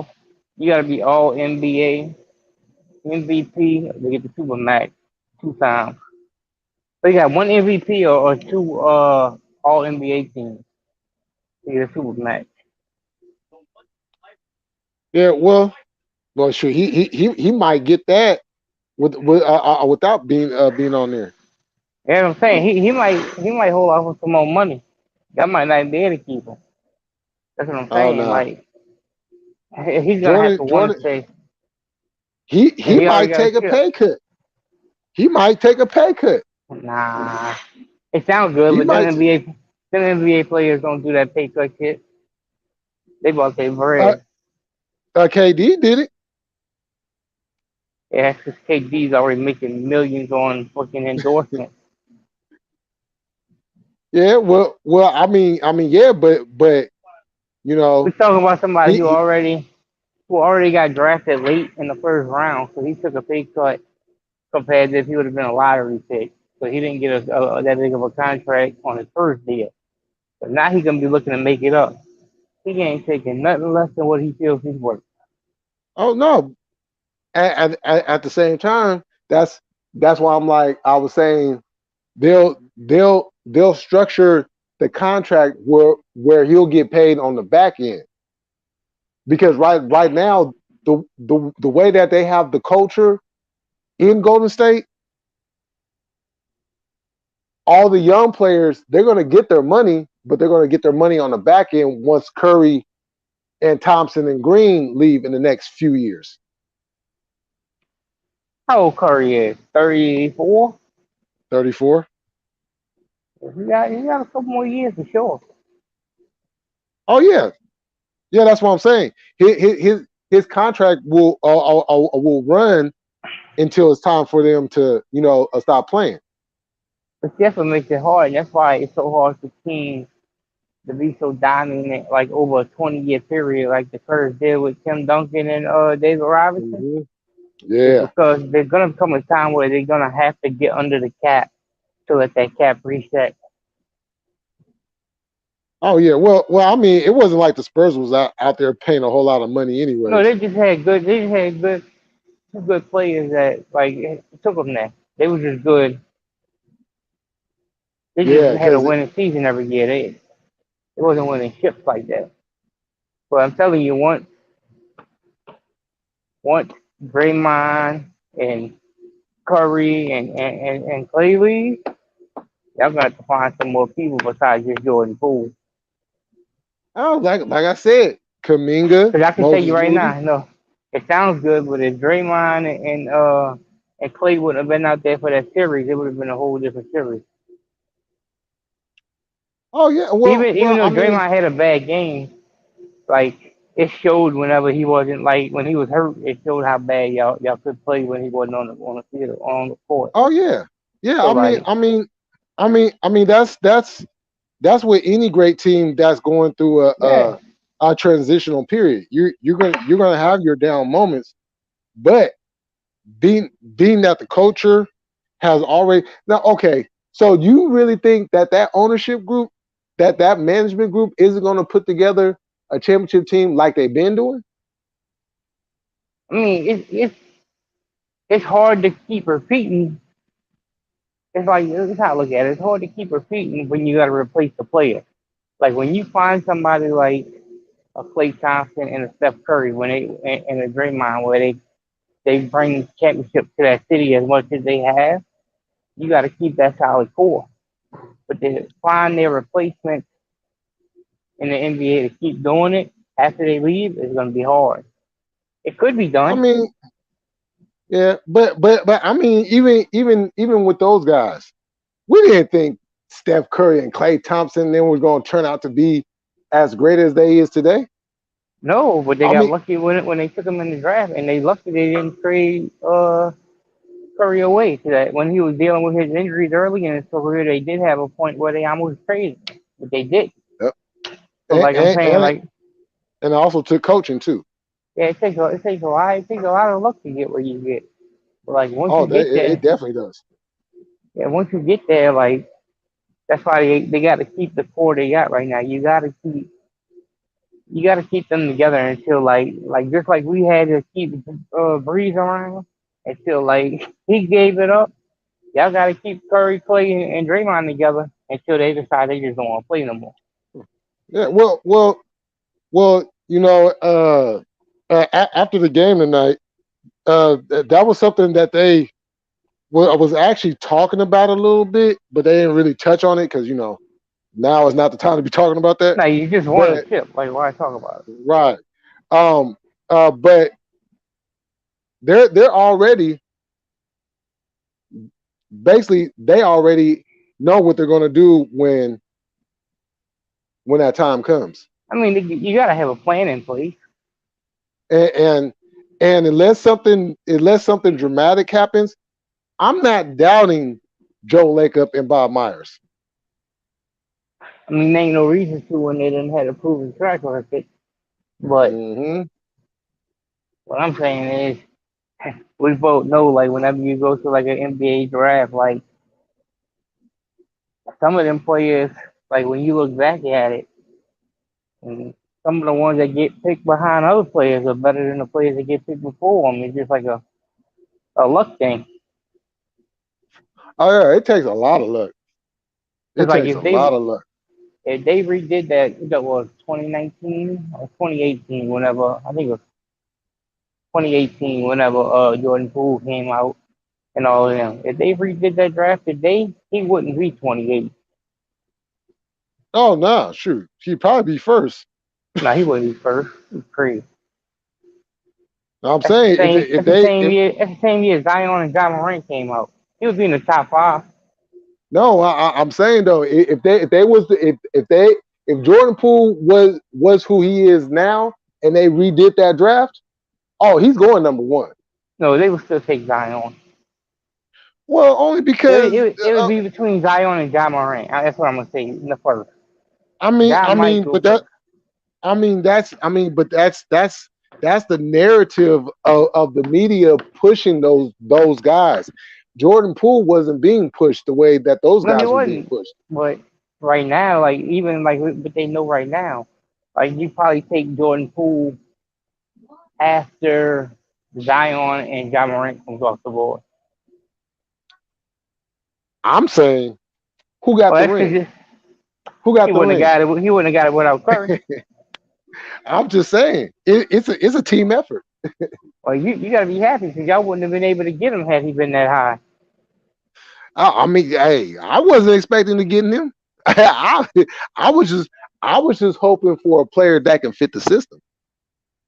you gotta be all NBA, MVP to get the super max 2 times. So you got one MVP or two all NBA teams to get a super max. Yeah, well, sure, he might get that without being on there. You know what I'm saying? He might hold off for some more money. That might not be able to keep him. That's what I'm Oh saying. no, Like he's gonna have to Jordan, want Jordan, to stay, he and he already might got a take a chip. pay cut. He might take a pay cut. Nah, it sounds good, He but them might. NBA players don't do that pay cut shit. They about their Uh, bread. KD did it. Yeah, because KD's already making millions on fucking endorsements. Yeah. Well. Yeah. But you We're know, talking about somebody he, he who already got drafted late in the first round, so he took a pay cut compared to if he would have been a lottery pick. So he didn't get that big of a contract on his first deal. But now he's gonna be looking to make it up. He ain't taking nothing less than what he feels he's worth. oh no. At the same time, that's why I'm like I was saying, they'll structure the contract where he'll get paid on the back end, because right now the way that they have the culture in Golden State, all the young players, they're going to get their money, but they're going to get their money on the back end once Curry and Thompson and Green leave in the next few years. How old Curry is? 34. 34. He got a couple more years for sure. Oh yeah, yeah. That's what I'm saying. His contract will run until it's time for them to stop playing. But definitely makes it hard. And that's why it's so hard for teams to be so dominant, like over a 20-year period, like the Curse did with Tim Duncan and David Robinson. Hmm. It's Yeah. because there's gonna come a time where they're gonna have to get under the cap to let that cap reset. Oh yeah. Well. I mean, it wasn't like the Spurs was out there paying a whole lot of money, No, anyways. they just had good. They just had good players that like it took them there. They were just good. They just Yeah, had a because winning season every year. They wasn't winning ships like that. But I'm telling you, once Draymond and Curry and Clay leave, y'all gonna have to find some more people besides just Jordan Poole. like I said, Kaminga, Because I can tell you Moses right Moody. now, no, it sounds good, but if Draymond and Clay wouldn't have been out there for that series, it would have been a whole different series. Oh yeah. Even Well. though I mean, Draymond had a bad game, like it showed whenever he wasn't like when he was hurt, it showed how bad y'all could play when he wasn't on the field on the court. oh yeah, yeah. So I mean, like, that's with any great team that's going through yeah, a transitional period. You're gonna have your down moments, but being that the culture has already now. Okay, so you really think that ownership group, that management group, isn't going to put together a championship team like they've been doing? I mean it's hard to keep repeating. It's like this is how I look at it. It's hard to keep repeating when you got to replace the player. Like when you find somebody like a Klay Thompson and a Steph Curry when they and a Draymond where they bring championship to that city as much as they have, you got to keep that solid core. But to find their replacement in the NBA to keep doing it after they leave is going to be hard. It could be I done. mean, yeah, but I mean, even with those guys, we didn't think Steph Curry and Klay Thompson then was going to turn out to be as great as they is today? No, but they I got mean, lucky when they took him in the draft, and they lucky they didn't trade Curry away. To that when he was dealing with his injuries early in his career, they did have a point where they almost traded him, but they did. yep. So like I'm saying, And like and also took coaching too. yeah, it takes a lot of luck to get where you get. But like once Oh, you get it there, definitely does. yeah, once you get there, like that's why they got to keep the core they got right now. You got to keep them together until like just like we had to keep Breeze around until like he gave it up. Y'all got to keep Curry, Clay, and Draymond together until they decide they just don't want to play no more. Yeah. Well. After the game tonight, that was something that they was actually talking about a little bit, but they didn't really touch on it because now is not the time to be talking about that. Now you just want But a chip. Like why talk about it? right, um, but they're already basically they already know what they're going to do when that time comes, I mean, you got to have a plan in place. and unless something dramatic happens, I'm not doubting Joe Lacob and Bob Myers. I mean, there ain't no reason to when they didn't have a proven track record. But Hmm. what I'm saying is, we both know like whenever you go to like an NBA draft, like some of them players, like when you look back at it, and some of the ones that get picked behind other players are better than the players that get picked before them. It's just like a luck thing. Oh yeah, it takes a lot of luck. It's It like takes a lot of luck. if they redid that was 2019 or 2018, whenever I think it was 2018, whenever Jordan Poole came out and all of them. If they redid that draft today, he wouldn't be 28. Oh no, shoot, he'd probably be first. No, he wouldn't be first. He's crazy. I'm That's the saying if same. if That's the they same if year. That's the same year Zion and John Morant came out. He would be in the top five. no, I'm saying though, if they was if Jordan Poole was who he is now, and they redid that draft, oh, he's going number one. No, they would still take Zion. Well, only because It would be between Zion and John Morant. That's what I'm gonna say in the first. I mean, John might go but that first. but that's the narrative of the media pushing those guys. Jordan Poole wasn't being pushed the way that those No, he guys were being wasn't. pushed. But right now, like even like what they know right now, like you probably take Jordan Poole after Zion and John Morant comes off the board. I'm saying, who got Well, the that's ring? because Who got the ring? He wouldn't have got it without Curry. I'm just saying, it's a team effort. Well, you got to be happy because y'all wouldn't have been able to get him had he been that high. I mean, hey, I wasn't expecting to get him. I was just hoping for a player that can fit the system.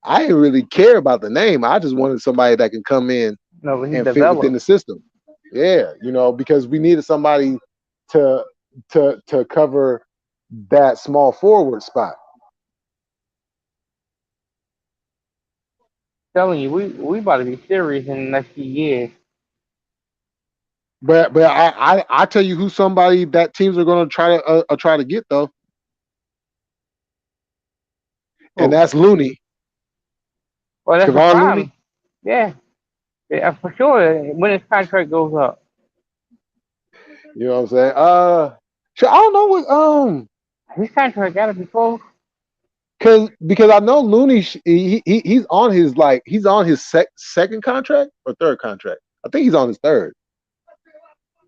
I didn't really care about the name. I just wanted somebody that can come in No, but he and fit within developed. the system. Yeah, because we needed somebody to to cover that small forward spot. Telling you, we about to be serious in the next few years. But I tell you who somebody that teams are going to try to get though, and Oh, that's Looney, well, that's a Kevon Looney. problem. Yeah, yeah, for sure. When his contract goes up, You know what I'm saying? So I don't know what his contract got to be close. because I know Looney he's on his second contract or third contract. I think he's on his third.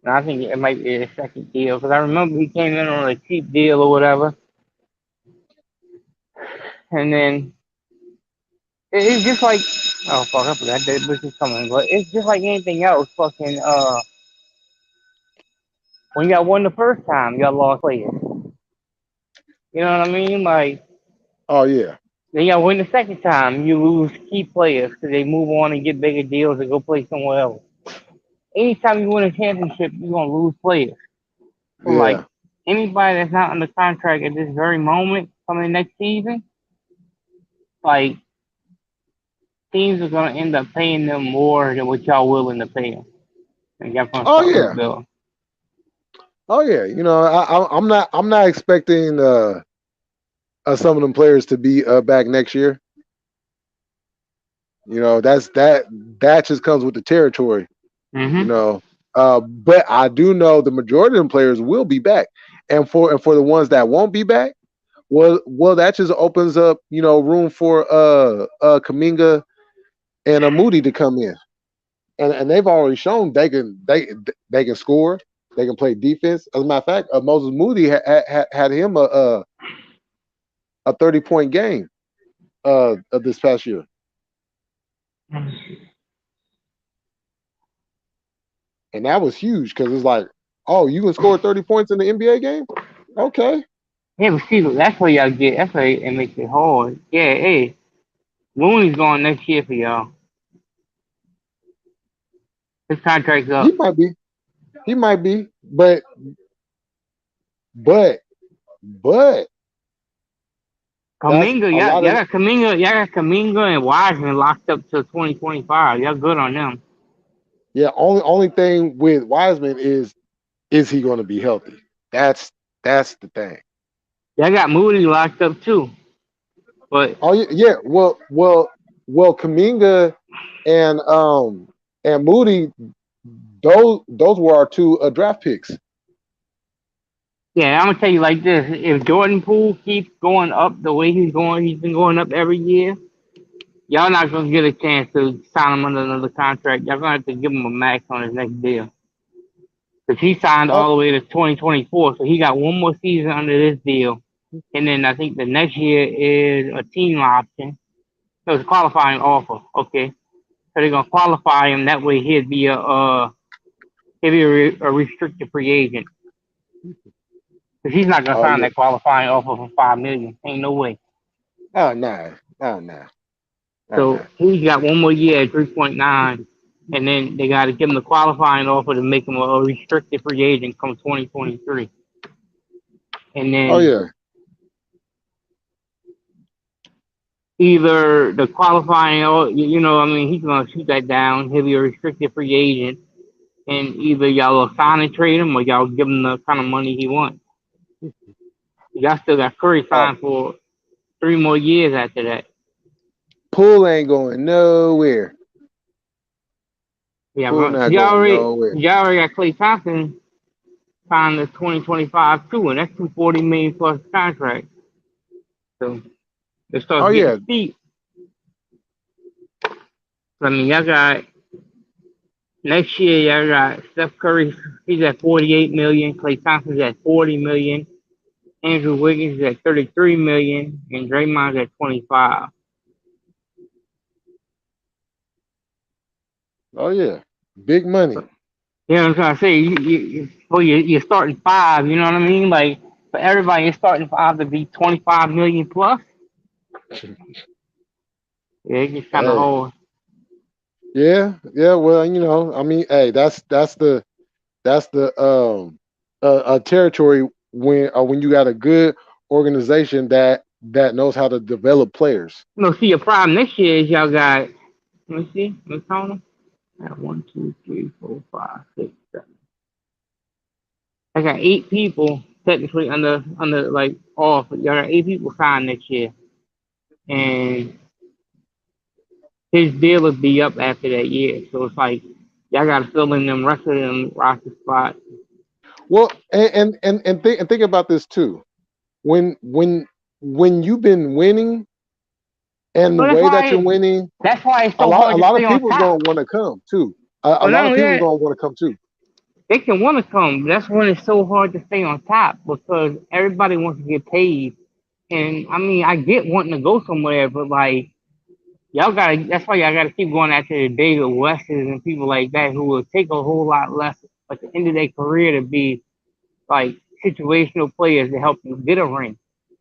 And I think it might be a second deal because I remember he came in on a cheap deal or whatever, and then it's just like oh fuck, I forgot that bitch is coming, but it's just like anything else. Fucking when you got won the first time, you got lost players. You know what I mean? Like Oh yeah, then you got win the second time, you lose key players because they move on and get bigger deals and go play somewhere else. Anytime you win a championship, you're gonna lose players. So like yeah. anybody that's not under contract at this very moment, coming next season, like teams are gonna end up paying them more than what y'all willing to pay them, and y'all gonna Oh start yeah, rebuilding. oh yeah. I'm not expecting some of them players to be back next year. That just comes with the territory. You Mm-hmm. know, but I do know the majority of them players will be back, and for the ones that won't be back, well, that just opens up room for Kaminga and Moody to come in, and they've already shown they can score, they can play defense. As a matter of fact, Moses Moody had him a 30-point game of this past year, and that was huge because it's like, oh, you can score 30 points in the NBA game, okay. Yeah, but see, that's where y'all get. That's where it makes it hard. Yeah, hey, Looney's going next year for y'all. His contract's He up. might be, he might be, but but that's Kaminga, a lot of. y'all got Kaminga and Wiseman locked up till 2025. Y'all good on them. Yeah, only thing with Wiseman is he going to be healthy? That's the thing. Y'all got Moody locked up too. But Oh yeah, yeah. Well, Kaminga and Moody, those were our two draft picks. yeah, I'm gonna tell you like this: if Jordan Poole keeps going up the way he's been going up every year. Y'all not gonna get a chance to sign him under another contract. Y'all gonna have to give him a max on his next deal. Because he signed Oh, all the way to 2024, so he got one more season under this deal. And then I think the next year is a team option. So it's a qualifying offer. Okay, so they're gonna qualify him. That way he'll be a restricted free agent. Because he's not gonna oh sign yeah. that qualifying offer for 5 million. Ain't no way. Oh no, oh no, oh So no. he's got one more year at 3.9, and then they got to give him the qualifying offer to make him a restricted free agent come 2023. And Oh then yeah. either the qualifying, or I mean, he's gonna shoot that down. He'll be a restricted free agent, and either y'all will sign and trade him, or y'all give him the kind of money he wants. Y'all still got Curry Oh, signed for 3 more years after that. Poole ain't going nowhere. Yeah, Poole bro. not going nowhere. Y'all already got Clay Thompson signed the 2025 too, and that's 240 million plus contract. So it Oh starts getting yeah. steep. I mean, y'all got next year. Y'all got Steph Curry. He's at 48 million. Clay Thompson's at 40 million. Andrew Wiggins is at 33 million, and Draymond's at 25. Oh yeah. Big money. You know what I'm trying to say? You're starting five. You know what I mean? Like for everybody, you're starting five to be 25 million plus. Yeah, it gets kind of Hey. hard. Yeah. Yeah. Well, I mean, hey, that's the territory when you got a good organization that knows how to develop players. See, your problem next year is y'all got. Let me see. Let's count them. I got 1, 2, 3, 4, 5, 6, 7. I got 8 people technically under like off. Y'all got 8 people signed next year, and his deal would be up after that year. So it's like y'all got to fill in them rest of them roster spots. Well, and think about this too. When you've been winning and the So way that you're winning, that's why it's a so lot hard a to lot stay of on people's gonna top. want to come too. A But lot not of only people's that, gonna want to come too. they can want to come. That's when it's so hard to stay on top because everybody wants to get paid. And I mean, I get wanting to go somewhere, but like y'all gotta. That's why y'all gotta keep going after the David Wests and people like that who will take a whole lot less at the end of their career to be like situational players to help you get a ring.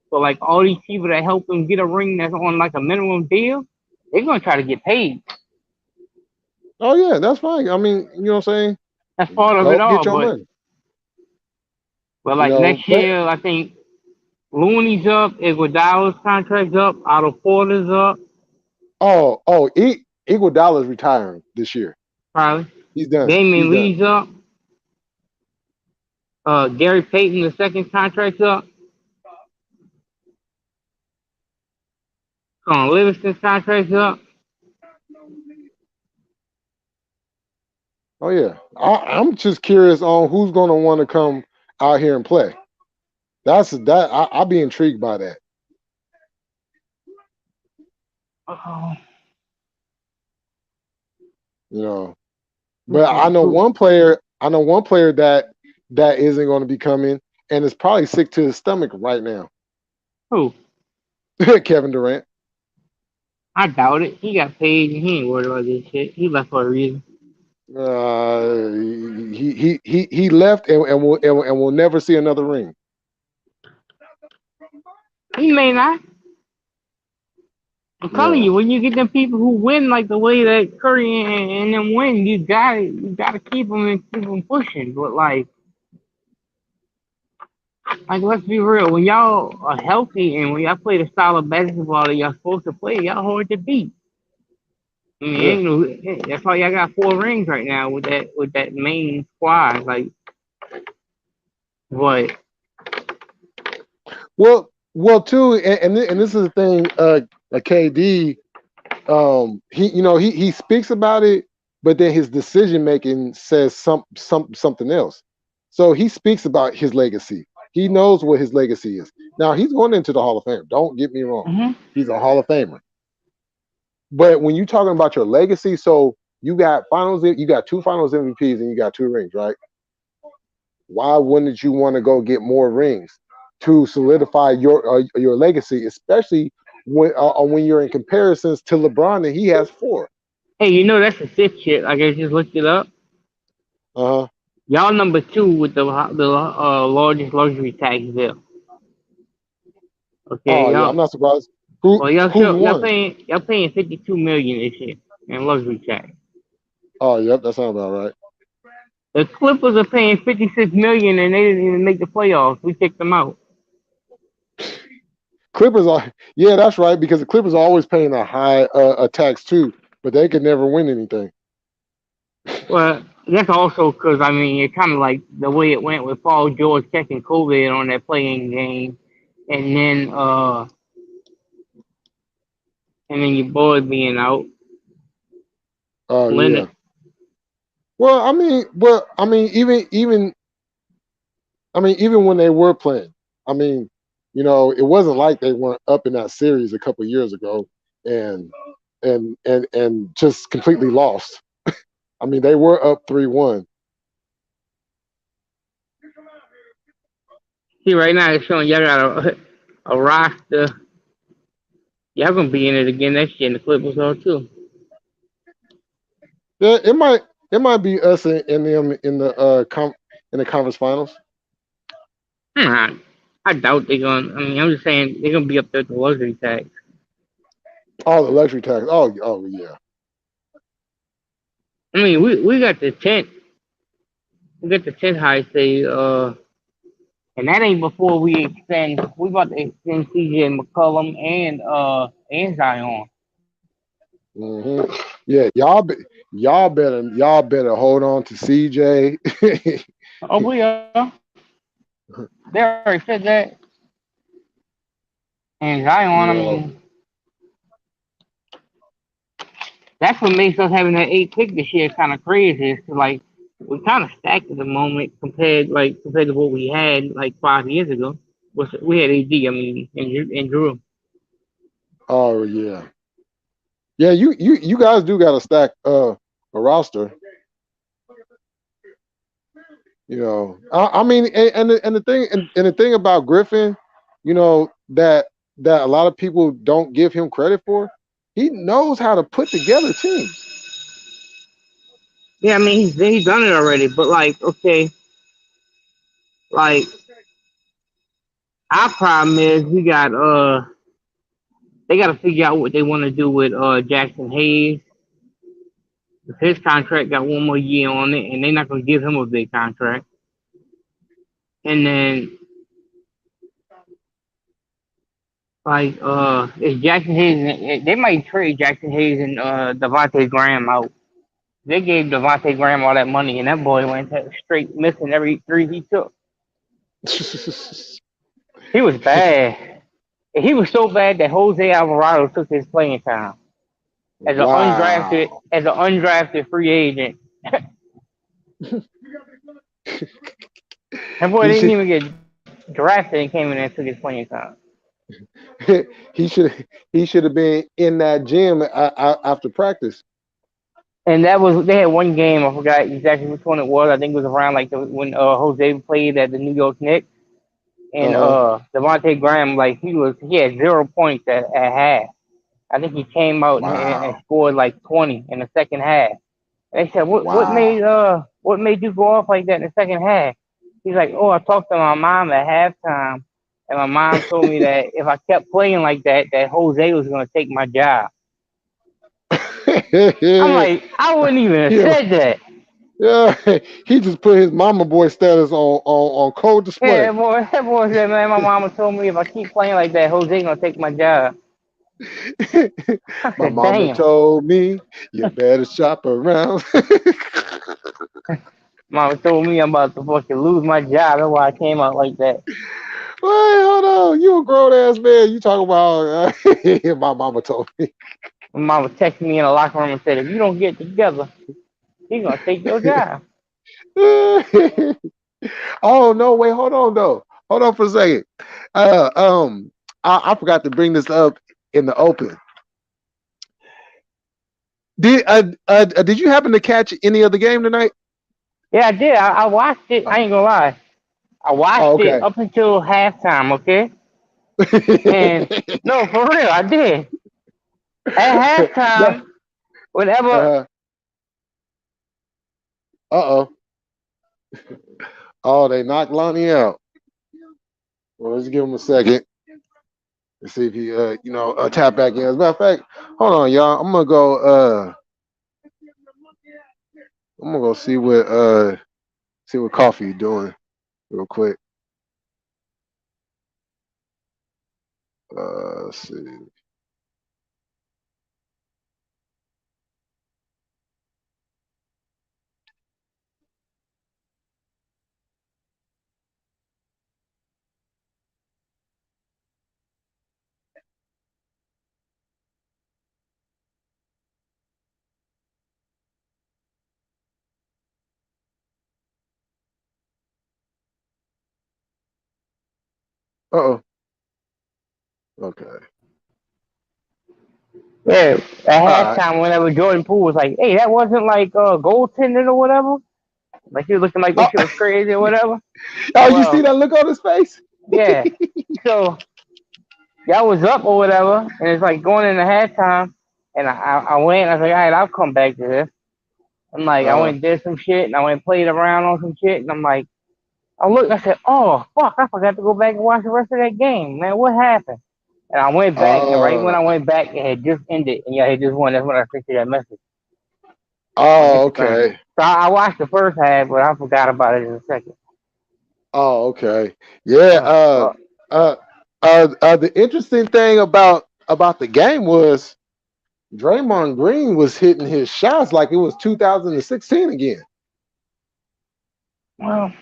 So like all these people that help them get a ring that's on like a minimum deal, they're gonna try to get paid. Oh yeah, that's fine. I mean, you know what I'm That's saying? part of it Go all. get your But money. like next But year, I think Looney's up, Iguodala's contract's up, Otto Porter's up, Iguodala's retiring this year. probably. He's done. He's Damian done. Lee's up. Gary Payton, the second contract's up. Livingston's contract's up. Oh yeah. I'm just curious on who's going to want to come out here and play. I'll be intrigued by that. Oh, You know, but okay, I know who? one player. I know one player that isn't going to be coming, and is probably sick to his stomach right now. Who? Kevin Durant. I doubt it. He got paid and he ain't worried about this shit. He left for a reason. He left and will never see another ring. He may not. I'm telling Yeah, you, when you get them people who win like the way that Curry and them win, you gotta keep them and keep them pushing. But like let's be real, when y'all are healthy and when y'all play the style of basketball that y'all supposed to play, y'all hard to beat. I mean, yeah. ain't no, that's why y'all got 4 rings right now with that main squad. Like, but Too, and this is the thing. KD, he speaks about it, but then his decision making says something else. So he speaks about his legacy. He knows what his legacy is. Now he's going into the Hall of Fame. Don't get me wrong. mhm. He's a Hall of Famer. But when you're talking about your legacy, so you got 2 Finals MVPs and you got 2 rings, right? Why wouldn't you want to go get more rings to solidify your legacy, especially when you're in comparisons to LeBron and he has 4? Hey, you know that's a sick shit. Like I just looked it up. Uh huh. Y'all number 2 with the largest luxury tax bill. Okay, Oh yeah, I'm y'all. not surprised. Who Well, y'all who's sure won? y'all paying 52 million this year in luxury tax. Oh yep, that sounds about right. The Clippers are paying 56 million and they didn't even make the playoffs. We kicked them out. Clippers are yeah, that's right because the Clippers are always paying a high a tax too, but they could never win anything. Well, that's also because I mean it's kind of like the way it went with Paul George catching COVID on that playing game, and then your boy being out. Oh Leonard. yeah. Even when they were playing, I mean, it wasn't like they weren't up in that series a couple years ago and just completely lost. I mean, they were up 3-1. See, right now it's showing y'all got a roster. Y'all gonna be in it again next year, and the Clippers are too. Yeah, it might be us and them in the conference finals. Hmm, I doubt they're gonna. I mean, I'm just saying they're gonna be up there with the luxury tax. Oh, the luxury tax. Oh yeah. I mean, we got the 10th. We got the 10th highest say. And that ain't before we extend. We about to extend CJ McCollum and Zion. hmm Yeah, y'all better hold on to CJ. Oh, we are. They already said that. And Zion, I you know, mean, that's what makes us having that 8 pick this year kind of crazy. Is 'cause, like we kind of stacked at the moment compared to what we had like 5 years ago. We had AD, I mean, and Drew. oh yeah. Yeah, you guys do got to stack a roster. I mean, and the thing about Griffin, that a lot of people don't give him credit for, he knows how to put together teams. Yeah, I mean he's done it already. But like, okay, like our problem is we got they got to figure out what they want to do with Jackson Hayes. His contract got 1 more year on it, and they're not going to give him a big contract. And then Like is Jackson Hayes? They might trade Jackson Hayes and Devontae Graham out. They gave Devontae Graham all that money, and that boy went straight missing every three he took. He was bad. He was so bad that Jose Alvarado took his playing time Wow. as an undrafted free agent. That boy He didn't should even get drafted and came in and took his playing time. he should he should have been in that gym after practice. And that was they had one game. I forgot exactly which one it was. I think it was around like when Jose played at the New York Knicks. And Uh-huh. Devontae Graham, like he had 0 points at half. I think he came out and Wow. scored like 20 in the second half. And they said, Wow. what made you go off like that in the second half? He's like, oh, I talked to my mom at halftime, and my mom told me that if I kept playing like that, that Jose was gonna take my job. I'm like, I wouldn't even have yeah, said that. yeah. He just put his mama boy status on cold Yeah, display. that boy said, man, my mama told me if I keep playing like that, Jose gonna take my job. I My said, mama damn. told me you better shop around. Mama told me I'm about to fucking lose my job. That's why I came out like that. Wait, hold on. You a grown ass man. You talking about my mama told me. My mama texted me in the locker room and said, if you don't get together, he's gonna take your job. Oh no, wait, hold on though. Hold on for a second. Uh um I forgot to bring this up in the open. Did you happen to catch any of the game tonight? Yeah, I did. I watched it. I Oh, ain't gonna lie. I oh watched it okay. up until halftime, okay? And no, for real, I did. At No, halftime, whenever uh oh. Oh, they knocked Lonnie out. Well, let's give him a second and see if he tap back in. As a matter of fact, hold on, y'all. I'm gonna go see what Coffee doing real quick. Let's see. Uh oh. Okay. yeah, All at right. halftime, whenever Jordan Poole was like, "Hey, that wasn't like goaltending or whatever," like he was looking like Oh, this shit was crazy or whatever. oh, you see Well, that look on his face? yeah. So y'all was up or whatever, and it's like going into halftime, and I went. I was like, all right, I'll come back to this. I'm like, I Uh went and did some shit, and I went and played around on some shit, and I'm like, I looked, and I said, oh fuck, I forgot to go back and watch the rest of that game, man. What happened? And I went back, and right when uh I went back, it had just ended, and yeah, it just won. That's when I sent you that message on oh, Instagram. okay. So I watched the first half, but I forgot about it in a second. Oh, okay. Yeah. Fuck. Uh. The interesting thing about the game was Draymond Green was hitting his shots like it was 2016 again. Well,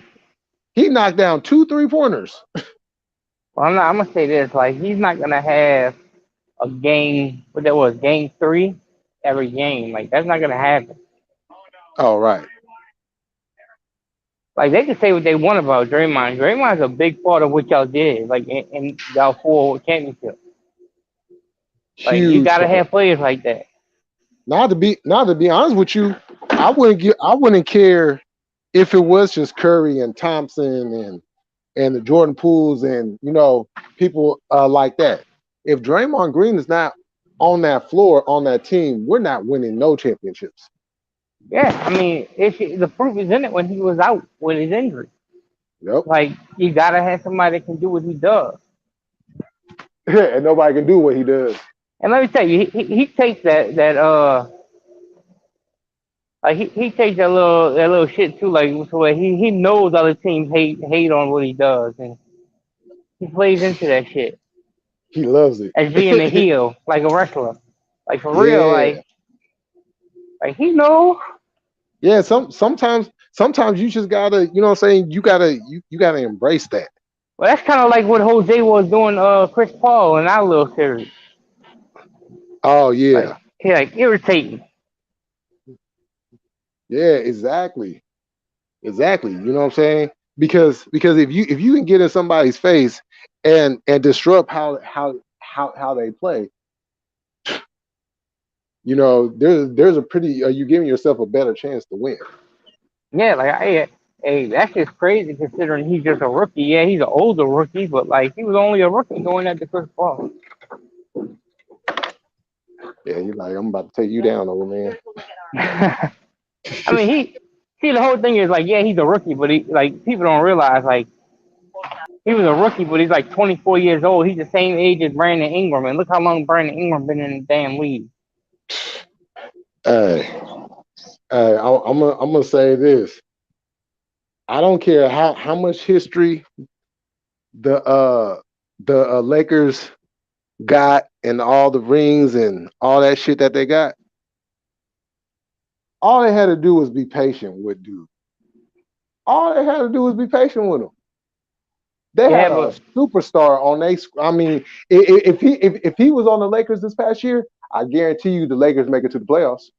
He knocked down two three pointers. I'm gonna say this: like, he's not gonna have a game, what that was, game three every game. Like that's not gonna happen. Oh, right. Like they can say what they want about Draymond. Draymond's a big part of what y'all did, like in y'all four championship. Like you Huge gotta part. have players like that. Not to be honest with you, I wouldn't care if it was just Curry and Thompson and the Jordan Pools and people like that. If Draymond Green is not on that floor on that team, we're not winning no championships. Yeah, I mean, the proof is in it when he was out with his injury. Yep. Like you gotta have somebody that can do what he does. And nobody can do what he does. And let me tell you, he takes that like he takes that little shit too. Like so where he knows other teams hate on what he does, and he plays into that shit. He loves it. as being a heel, like a wrestler. Like for real, Yeah. like he know. Yeah, sometimes you just gotta, you know what I'm saying? You gotta embrace that. Well, that's kind of like what Jose was doing, Chris Paul in our little series. Oh Like yeah. he like irritating. Yeah, exactly. Exactly. You know what I'm saying? Because if you can get in somebody's face and disrupt how they play, you know, there's a pretty you giving yourself a better chance to win. Yeah, like hey, that's just crazy considering he's just a rookie. Yeah, he's an older rookie, but like he was only a rookie going at the Chris Paul. Yeah, you're like, I'm about to take you down, old man. I mean, he see the whole thing is like, yeah, he's a rookie, but he like people don't realize like he was a rookie, but he's like 24 years old. He's the same age as Brandon Ingram, and look how long Brandon Ingram been in the damn league. Hey, I'm gonna say this. I don't care how much history the Lakers got and all the rings and all that shit that they got. All they had to do was be patient with dude. All they had to do was be patient with him. They Yeah, had a but superstar on they. I mean, if he was on the Lakers this past year, I guarantee you the Lakers make it to the playoffs.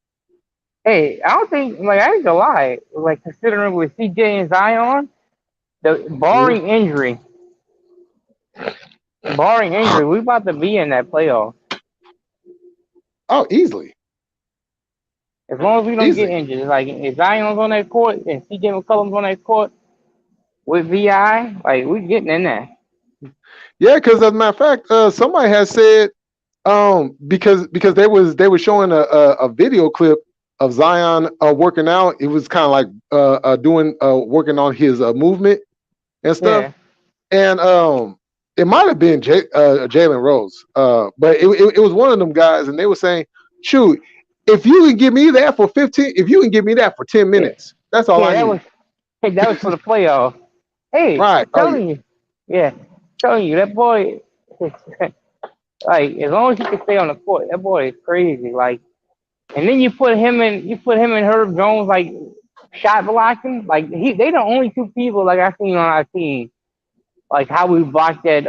hey, I don't think like I ain't gonna lie. Like considering with CJ and Zion, the Mhm. barring injury, we about to be in that playoff. Oh, easily, As long as we don't get easily. injured, it's like if Zion's on that court and CJ McCollum's on that court with Vi, like we getting in there. Yeah, because as a matter of fact, somebody has said because they were showing a video clip of Zion working out. It was kind of like doing working on his movement and stuff. Yeah, And it might have been Jalen Rose, but it was one of them guys, and they were saying, "Shoot, if you can give me that for 15, if you can give me that for 10 yeah, minutes, that's all yeah. I need." That was for the playoff. Hey, Right? I'm Oh yeah. telling you, yeah, telling you that boy. Like as long as he can stay on the court, that boy is crazy. Like, and then you put him and Herb Jones like shot blocking. Like they the only two people like I seen on our team. Like how we blocked that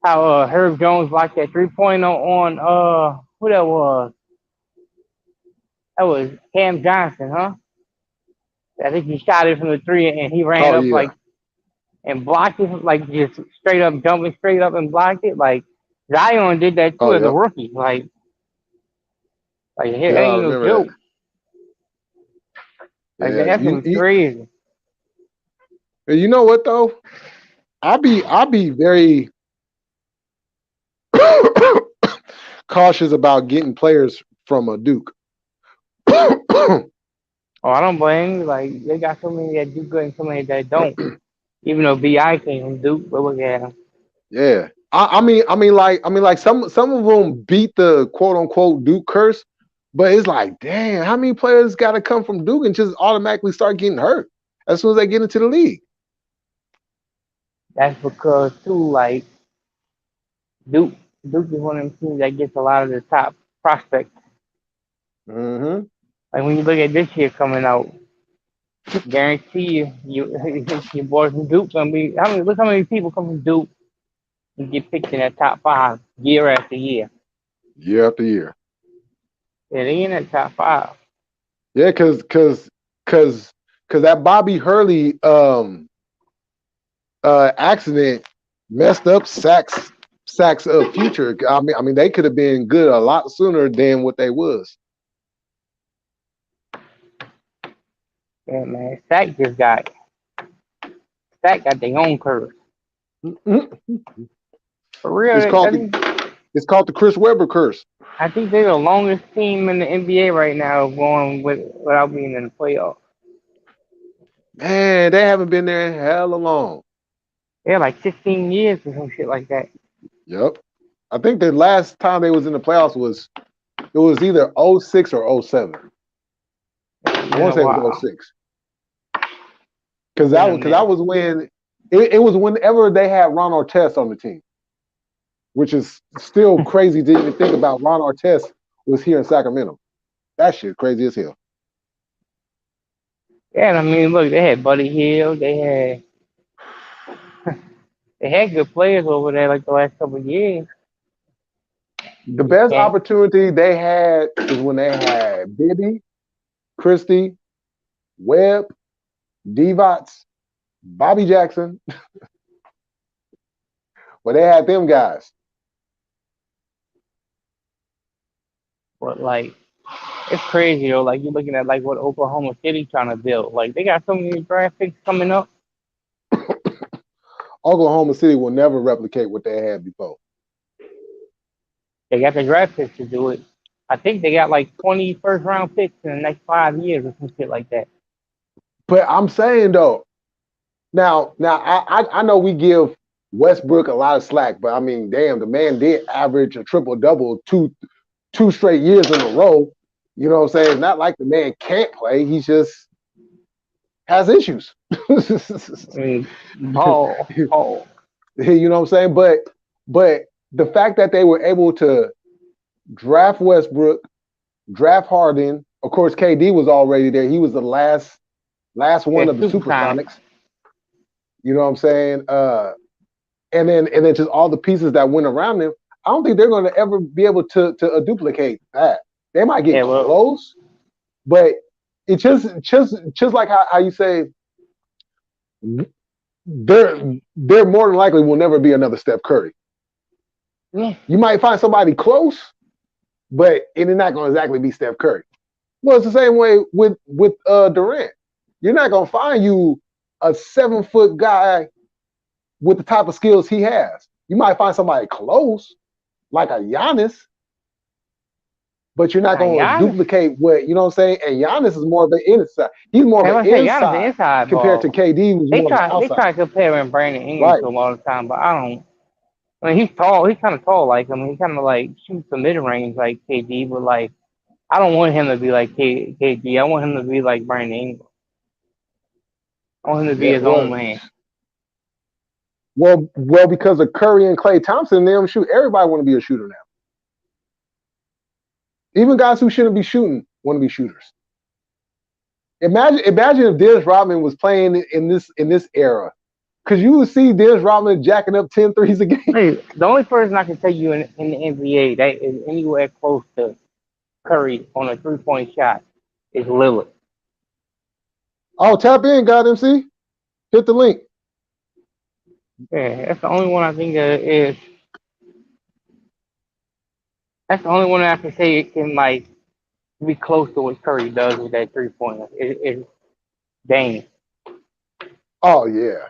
how Herb Jones blocked that 3-point on who that was? That was Cam Johnson, huh? I think he shot it from the three and he ran Oh up yeah. like and blocked it like just straight up jumping straight up and blocked it. Like Zion did that Oh too as a yep. rookie. Like it Yeah, I ain't no remember that. joke. Like Yeah. that was crazy. You know what though? I'll be very cautious about getting players from a Duke. Oh, I don't blame you. Like they got so many that do good and so many that don't. Even though Bi came from Duke, but look at him. Yeah. I mean, like some of them beat the quote unquote Duke curse, but it's like, damn, how many players got to come from Duke and just automatically start getting hurt as soon as they get into the league? That's because too, like Duke, Duke is one of them teams that gets a lot of the top prospects. Mm-hmm. Like when you look at this year coming out, guarantee your boys from Duke gonna be. How many? Look how many people come from Duke and get picked in that top five year after year. Year after year. Yeah, they in that top five. Yeah, cause that Bobby Hurley accident messed up Sacks future. I mean they could have been good a lot sooner than what they was. Yeah, man. Stack got their own curse. Mm-hmm. For real, It's called the it's called the Chris Webber curse. I think they're the longest team in the NBA right now going without being in the playoffs. Man, they haven't been there in hella long. Yeah, like 15 years or some shit like that. Yep. I think the last time they was in the playoffs was it was either '06 or '07. It's I been want a to say it was while. '06 It's been a because that minute. was when it was whenever they had Ron Artest on the team. which is still crazy to even think about. Ron Artest was here in Sacramento. That shit crazy as hell. Yeah, and I mean, look, they had Buddy Hield, they had good players over there like the last couple of years. The You just best can't. opportunity they had is when they had Bibby, Christie, Webb, Divac, Bobby Jackson, but they had them guys. But like, it's crazy though. Like you're looking at like what Oklahoma City trying to build. Like they got so many draft picks coming up. Oklahoma City will never replicate what they had before. They got the draft picks to do it. I think they got like 20 first round picks in the next 5 years or some shit like that. But I'm saying though, now I know we give Westbrook a lot of slack, but I mean, damn, the man did average a triple double two straight years in a row. You know what I'm saying? It's not like the man can't play. He just has issues. I mean, ball. You know what I'm saying? But the fact that they were able to draft Westbrook, draft Harden, of course KD was already there. He was the last one Yeah, of the Supersonics. Supersonics. You know what I'm saying? And then just all the pieces that went around them. I don't think they're going to ever be able to duplicate that. They might get Yeah, well, close, but it just like how you say there more than likely will never be another Steph Curry. yeah, You might find somebody close, but it's not going to exactly be Steph Curry. Well, it's the same way with Durant. You're not going to find you a 7-foot guy with the type of skills he has. You might find somebody close, like a Giannis, but you're not now going to Giannis. duplicate what, you know what I'm saying? And Giannis is more of the inside. He's more of I an was say Giannis the inside inside compared to ball. KD, who's They more of an try they outside. try comparing Brandon Ingram Right. to him all the time, but I don't. I mean, he's tall. He's kind of tall like him. He kind of like shoots the mid range like KD, but like I don't want him to be like KD. I want him to be like Brandon Ingram. I want him to be Yeah. his own man. Well, because of Curry and Klay Thompson, they don't shoot. Everybody want to be a shooter now. Even guys who shouldn't be shooting want to be shooters. Imagine if Dennis Rodman was playing in this era, because you would see Dennis Rodman jacking up 10 threes a game. Hey, the only person I can tell you in the NBA that is anywhere close to Curry on a 3-point shot is Lillard. Oh, tap in, God MC. Hit the link. Yeah, that's the only one I think that is. That's the only one I can say it can like be close to what Curry does with that 3-pointer. It's Dame. Oh yeah.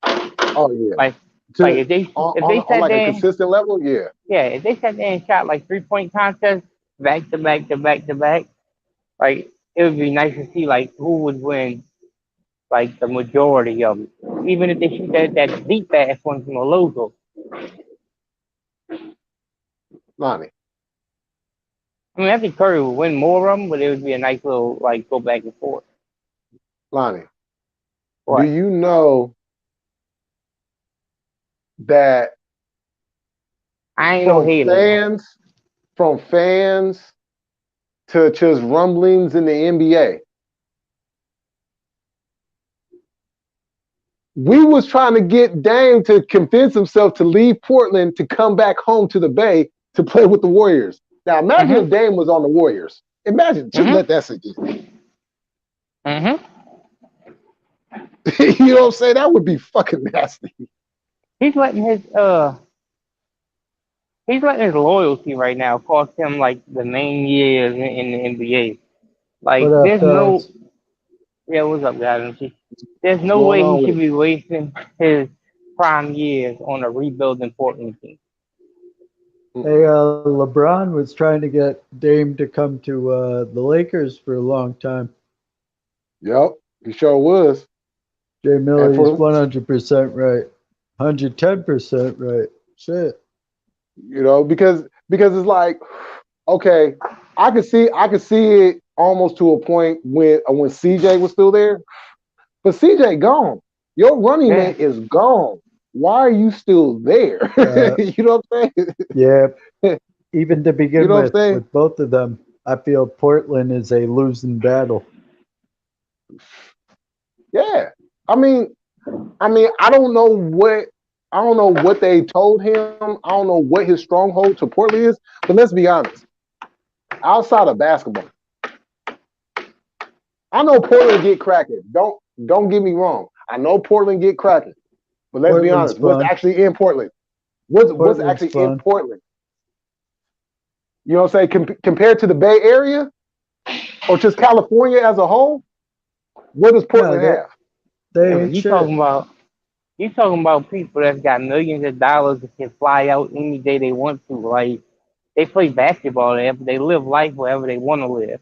Oh yeah. Like like To if they on sat like a there, consistent level, yeah. yeah, if they sat there and shot like 3-point contests back to back to back to back, like it would be nice to see like who would win like the majority of it. Even if they shoot that deep ass one from the logo. Lonnie. I mean, I think Curry would win more of them, but it would be a nice little like go back and forth. Lonnie. Do What? you know that I ain't no from hater though. fans from fans to just rumblings in the NBA, we was trying to get Dame to convince himself to leave Portland to come back home to the Bay to play with the Warriors. Now imagine if Dame was on the Warriors. Imagine, just let that sink in. You know what I'm saying? That would be fucking nasty. He's letting his he's letting his loyalty right now cost him like the main years in the NBA. Like What up, there's no fellas? yeah, what's up guys? There's What's no going way on he with should it? be wasting his prime years on a rebuilding Portland team. Hey, LeBron was trying to get Dame to come to the Lakers for a long time. Yep, he sure was. Jay And Miller, he's for 100% right. 110% right. Shit. because it's like, okay, I could see it almost to a point when CJ was still there, but CJ gone. Your running Yeah. mate is gone. why are you still there? You know what I'm Yeah, even to You begin know what I'm saying? with both of them, I feel Portland is a losing battle. Yeah. I mean, I don't know what they told him. I don't know what his stronghold to Portland is. But let's be honest. Outside of basketball, I know Portland get cracking. Don't get me wrong. I know Portland get cracking. But let's be Portland's honest. What's fun. actually in Portland? What's Portland's actually in fun. Portland? You know what I'm saying? Compared to the Bay Area or just California as a whole, what does No, Portland have? they Yeah, but ain't shit. you talking about people that's got millions of dollars that can fly out any day they want to. Like they play basketball there, but they live life wherever they want to live.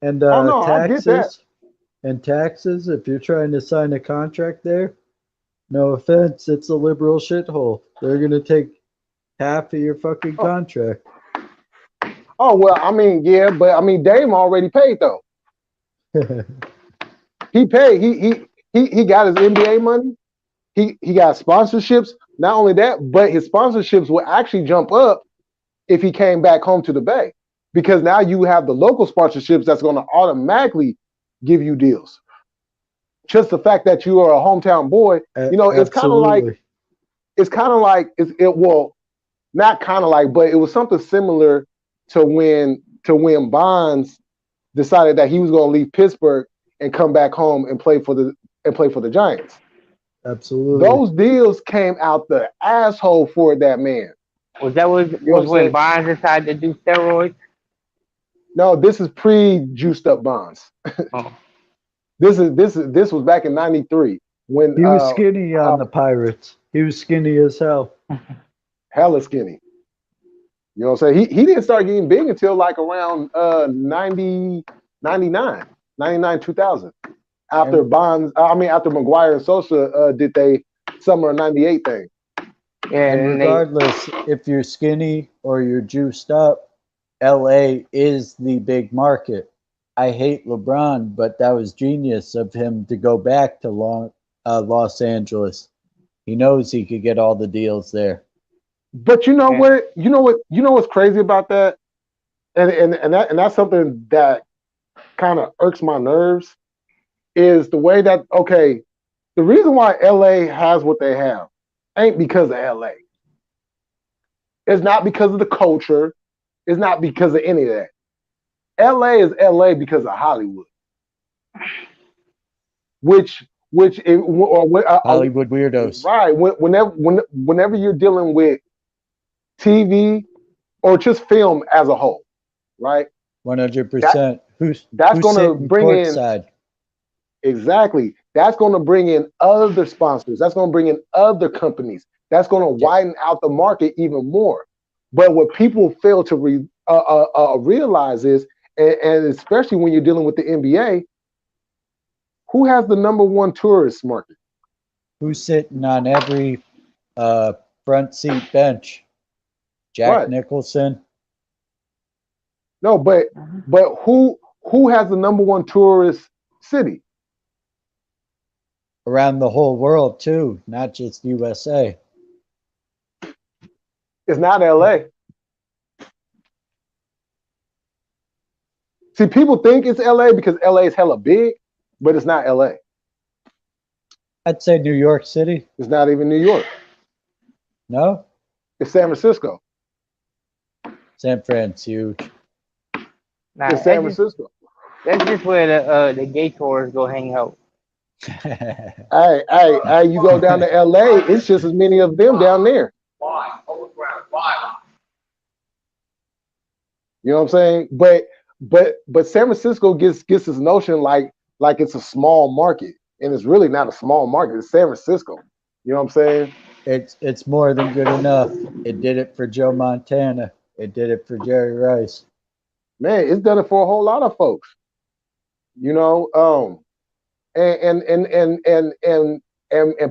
And Oh no, I get that. taxes, if you're trying to sign a contract there, no offense, it's a liberal shithole. They're gonna take half of your fucking Oh, contract. oh well, yeah, but Dame already paid though. He paid. He got his NBA money. He got sponsorships. Not only that, but his sponsorships will actually jump up if he came back home to the Bay, because now you have the local sponsorships that's going to automatically give you deals. Just the fact that you are a hometown boy, Absolutely. it's kind of like it well, not kind of like, but it was something similar to when Bonds decided that he was going to leave Pittsburgh and come back home and play for the Giants. Absolutely. Those deals came out the asshole for that man. Was that You know what was I'm when saying? Bonds decided to do steroids? No, this is pre juiced up Bonds. Oh, This was back in '93 when He was skinny on uh the Pirates. He was skinny as hell. hella skinny. You know what I'm saying? He didn't start getting big until like around 90, 99, 2000. After And Bonds, after McGuire and Sosa did they summer of '98 thing. yeah, and and they regardless if you're skinny or you're juiced up, LA is the big market. I hate LeBron, but that was genius of him to go back to Los Angeles. He knows he could get all the deals there. But you know yeah, what? You know what's crazy about that? And that's something that kind of irks my nerves is the way that the reason why LA has what they have ain't because of LA. It's not because of the culture. It's not because of any of that. LA is LA because of Hollywood, which Hollywood weirdos. right whenever you're dealing with TV or just film as a whole, right? That 100%. that's Who's going to sitting bring in courtside? exactly. That's going to bring in other sponsors. That's going to bring in other companies. That's going to Yeah, widen out the market even more. But what people fail to realize is, and especially when you're dealing with the NBA, who has the number one tourist market? who's sitting on every uh, front seat bench? Jack Right. Nicholson. No, but who has the number one tourist city? Around the whole world too, not just USA. It's not LA. See, people think it's LA because LA is hella big, but it's not LA. I'd say New York City. It's not even New York. No, It's San Francisco. San Fran's huge. nah, It's San Francisco. that's just where the gay tourists go hang out. Hey, you go down to LA, it's just as many of them down there. You know what I'm saying? But San Francisco gets this notion like it's a small market, and it's really not a small market. It's San Francisco. You know what I'm saying? It's more than good enough. It did it for Joe Montana. It did it for Jerry Rice. Man, it's done it for a whole lot of folks. You know, and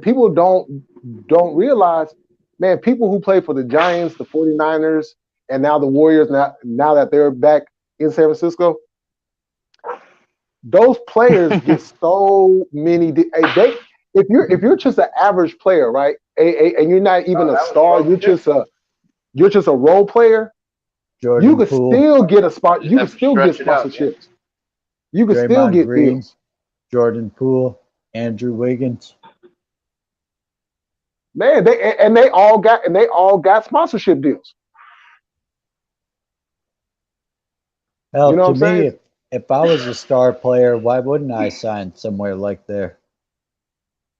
people don't realize, man, people who play for the Giants, the 49ers, and now the Warriors, now that they're back in San Francisco, those players get so many. if you're just an average player, right, and you're not even a star, you're just a role player. You Jordan could Poole, still get a spot. You You just could have to still get stretch it out. Yeah. sponsorships. You could still Draymond get Green, deals. Jordan Poole, Andrew Wiggins. Man, they all got sponsorship deals. You Hell, know what to I'm me, saying? if I was a star player, why wouldn't I sign somewhere like there?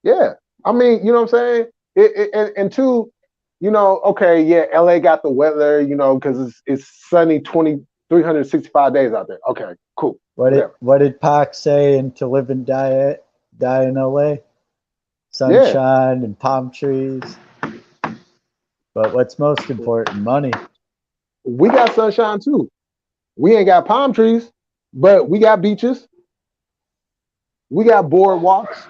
Yeah. I mean, you know what I'm saying? And two, okay, yeah, LA got the weather, because it's sunny 365 days out there. Okay, cool. Whatever. What did Pac say in To Live and Die in LA? Yeah. Sunshine and palm trees. But what's most important? Money. We got sunshine too. We ain't got palm trees, but we got beaches. We got boardwalks.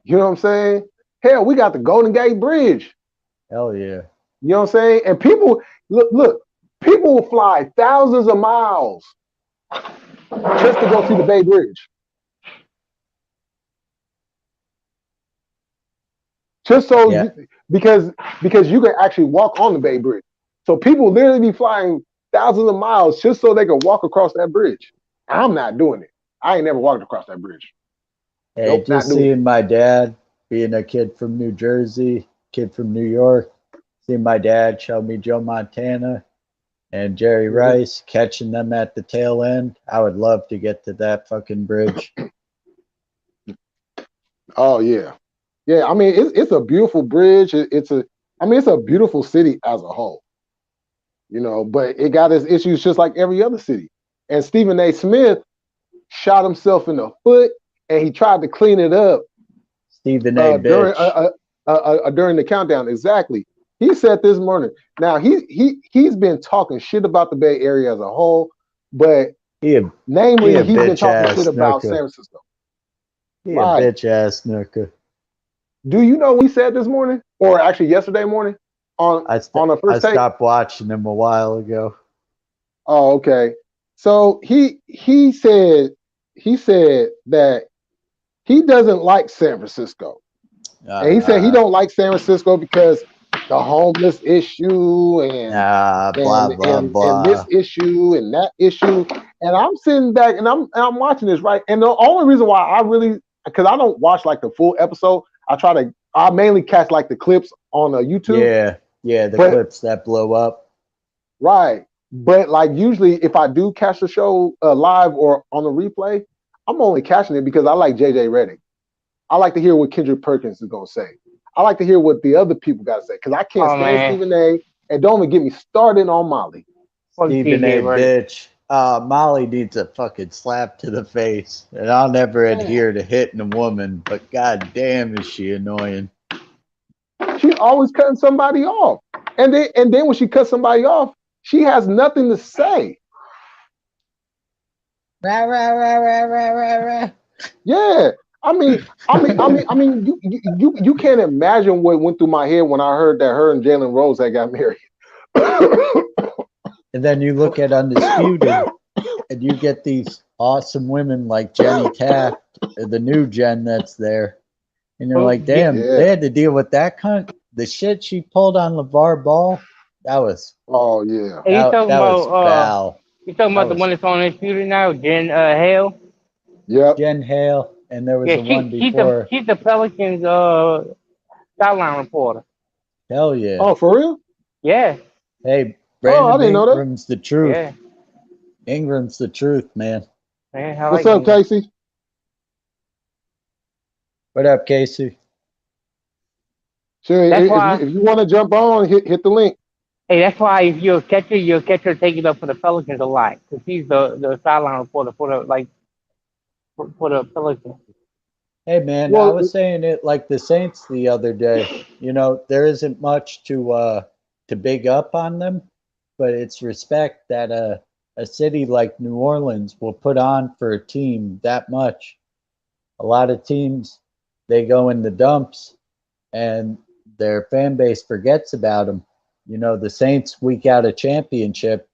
You know what I'm saying? Hell, we got the Golden Gate Bridge. Hell yeah. You know what I'm saying? And people, look, people will fly thousands of miles just to go see the Bay Bridge. Just so Yeah. because you can actually walk on the Bay Bridge. So people literally be flying thousands of miles just so they can walk across that bridge. I'm not doing it. I ain't never walked across that bridge. Hey, Nope, not just doing it. seeing my dad being a kid from New Jersey, kid from New York, seeing my dad show me Joe Montana and Jerry Rice, catching them at the tail end. I would love to get to that fucking bridge. Oh yeah, yeah. I mean, it's a beautiful bridge. It's a beautiful city as a whole. But it got its issues just like every other city. And Stephen A. Smith shot himself in the foot, and he tried to clean it up Stephen A. Bitch. during the countdown. Exactly. He said this morning. Now he's been talking shit about the Bay Area as a whole, but namely he's been talking shit about San Francisco. He a bitch ass snooker. Do you know what he said this morning, or actually yesterday morning on the first take? I stopped watching him a while ago. Oh, okay. So he said that he doesn't like San Francisco. And he said he don't like San Francisco because the homeless issue and and this issue and that issue. And I'm sitting back and I'm watching this, right? And the only reason why because I don't watch like the full episode, I mainly catch like the clips on YouTube. Yeah, the clips that blow up. Right. But like usually if I do catch the show live or on the replay, I'm only catching it because I like JJ Redick. I like to hear what Kendrick Perkins is gonna say. I like to hear what the other people got to say because I can't stand Stephen A. And don't even get me started on Molly. Stephen A. Bitch. Molly needs a fucking slap to the face, and I'll never adhere to hitting a woman, but god damn is she annoying. She's always cutting somebody off, and then when she cuts somebody off, she has nothing to say. Rah, rah, rah, rah, rah, rah, rah. Yeah. I mean, you can't imagine what went through my head when I heard that her and Jalen Rose had got married. And then you look at Undisputed, and you get these awesome women like Jenny Taft, the new Jen that's there, and you're like, damn, they had to deal with that cunt. The shit she pulled on LeVar Ball, that was. Oh yeah. Hey, that was foul. You talking about the one that's on Undisputed now, Jen Hale? Yep. Jen Hale, and there was one before. She's the Pelicans sideline reporter. Hell yeah. Oh, for real? Yeah. Hey, Brandon I didn't know that. Ingram's the truth. Yeah. Ingram's the truth, man. What's up, Casey? What up, Casey? Sure. If you want to jump on, hit the link. Hey, that's why if you're a catcher taking up for the Pelicans a lot, because he's the sideline reporter for the Pelicans. Hey man, I was saying it like the Saints the other day. There isn't much to big up on them, but it's respect that a city like New Orleans will put on for a team that much. A lot of teams, they go in the dumps and their fan base forgets about them. The Saints week out a championship,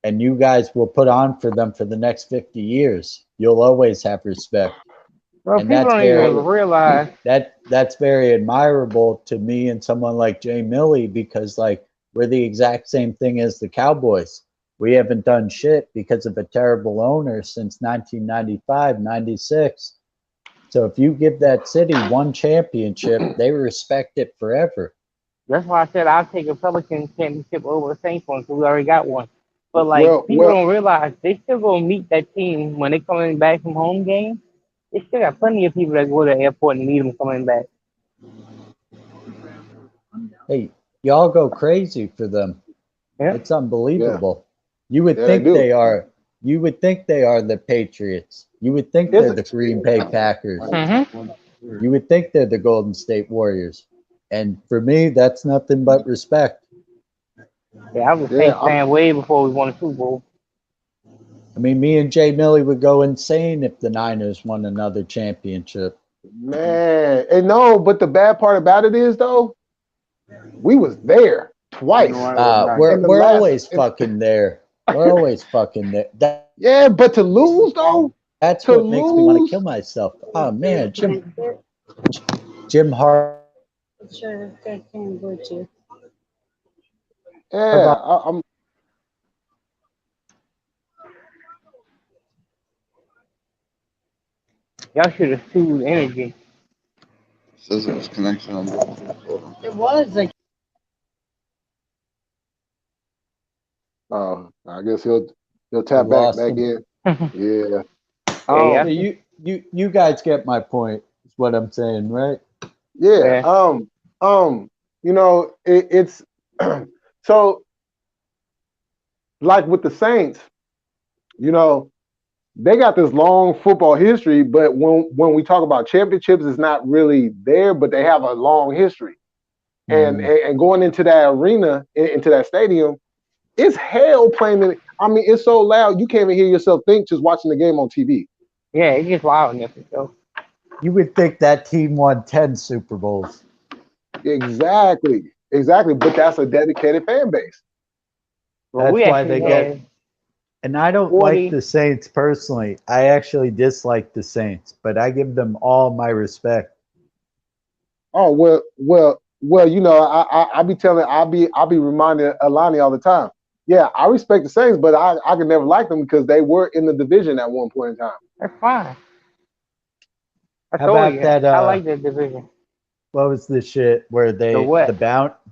and you guys will put on for them for the next 50 years. You'll always have respect. Well, and people that's don't even very realize. that's very admirable to me and someone like Jay Millie because like we're the exact same thing as the Cowboys. We haven't done shit because of a terrible owner since 1995, 96. So if you give that city one championship, they respect it forever. That's why I said I'll take a Pelican championship over a Saints one because we already got one. But like Well, people well, don't realize they still gonna meet that team when they coming back from home game. They still got plenty of people that go to the airport and meet them coming back. Hey, y'all go crazy for them. Yeah. It's yeah, unbelievable. You would yeah, they think do. they are. You would think they are the Patriots. You would think It's they're the Green Bay Packers. Mm-hmm. You would think they're the Golden State Warriors. And for me, that's nothing but respect. Yeah, I was a yeah, Saints fan way before we won the Super Bowl. I mean, me and Jay Millie would go insane if the Niners won another championship. man. And no, but the bad part about it is though, we was there twice. We're In the we're last, always fucking there. We're always fucking there. yeah, but to lose though, That's to what makes me want to kill lose, myself. Oh man, Jim yeah, Harbaugh I'm Y'all should have sued Energy. Says it was connection on Bluetooth. I guess he'll we tap back lost back him. in. Yeah. Yeah, So Um, you guys get my point. Is what I'm saying, right? yeah. yeah. It's so like with the Saints, you know, they got this long football history, but when we talk about championships, it's not really there, but they have a long history. And Mm. and going into that arena, into that stadium, it's hell playing in it. I mean, it's so loud you can't even hear yourself think just watching the game on TV. Yeah, it gets wild in there for sure. You would think that team won 10 Super Bowls. Exactly. Exactly. But that's a dedicated fan base. But we That's why actually they get. had And I don't like 40. the Saints personally. I actually dislike the Saints, but I give them all my respect. Oh well. I be telling I'll be reminding Alani all the time. Yeah, I respect the Saints, but I could never like them because they were in the division at one point in time. That's fine. I How told about you, that? I like that division. What was the shit where The they West.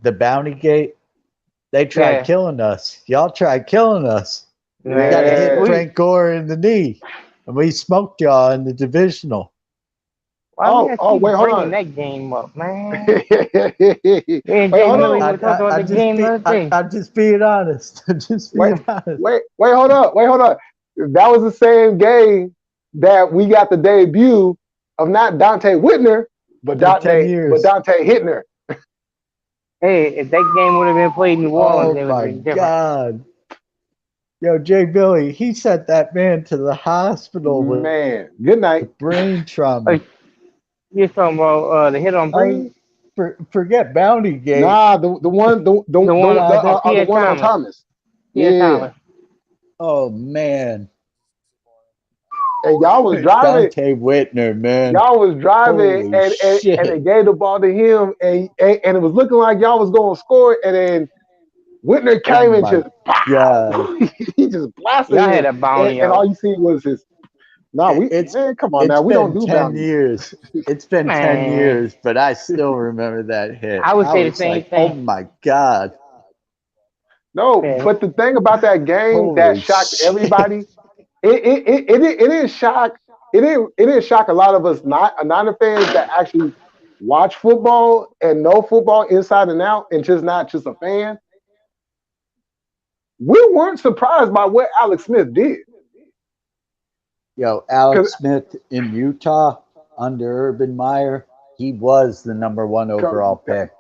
the bounty gate? They tried Yeah. killing us. Y'all tried killing us. We got to Man, hit Yeah. Frank Gore in the knee, and we smoked y'all in the divisional. why we gotta Oh keep wait, hold bringing on. that game up, man? Wait, Me and Jay hold Millie on. were talking about the game the other day. I'm just being honest. I'm just Wait, being honest. hold up. Wait, hold up. That was the same game that we got the debut of not Dante Whitner, but In 10 years. Dante Hittner. Hey, if that game would have been played in New Orleans, Oh it would have my been different. God. Yo, Jay Billy, he sent that man to the hospital with Man, good night. brain trauma. Hey, you're talking about the hit on I Breeze? forget Bounty Gate. Nah, the one The one, the Pierre one on Thomas. Thomas. Pierre Yeah, Thomas. Oh man. and y'all was driving. Dante Whitner, man. Y'all was driving, Holy and they shit. gave the ball to him, and it was looking like y'all was going to score, and then Whitner Oh came and my just pow, God. he just blasted Y'all had him, a bounty and out. all you see was his. No, It, we it's man, come on it's now, we don't been do 10 bounties. years. It's been 10 Man, years, but I still remember that hit. I would I say the was same like, oh thing. my God. No, Okay. but the thing about that game that Holy shocked shit. everybody, it didn't shock it didn't shock a lot of us not Niner fans that actually watch football and know football inside and out and just not just a fan. We weren't surprised by what Alex Smith did. Yo, Cause, Alex Smith in Utah under Urban Meyer, he was the number one 'cause- overall pick.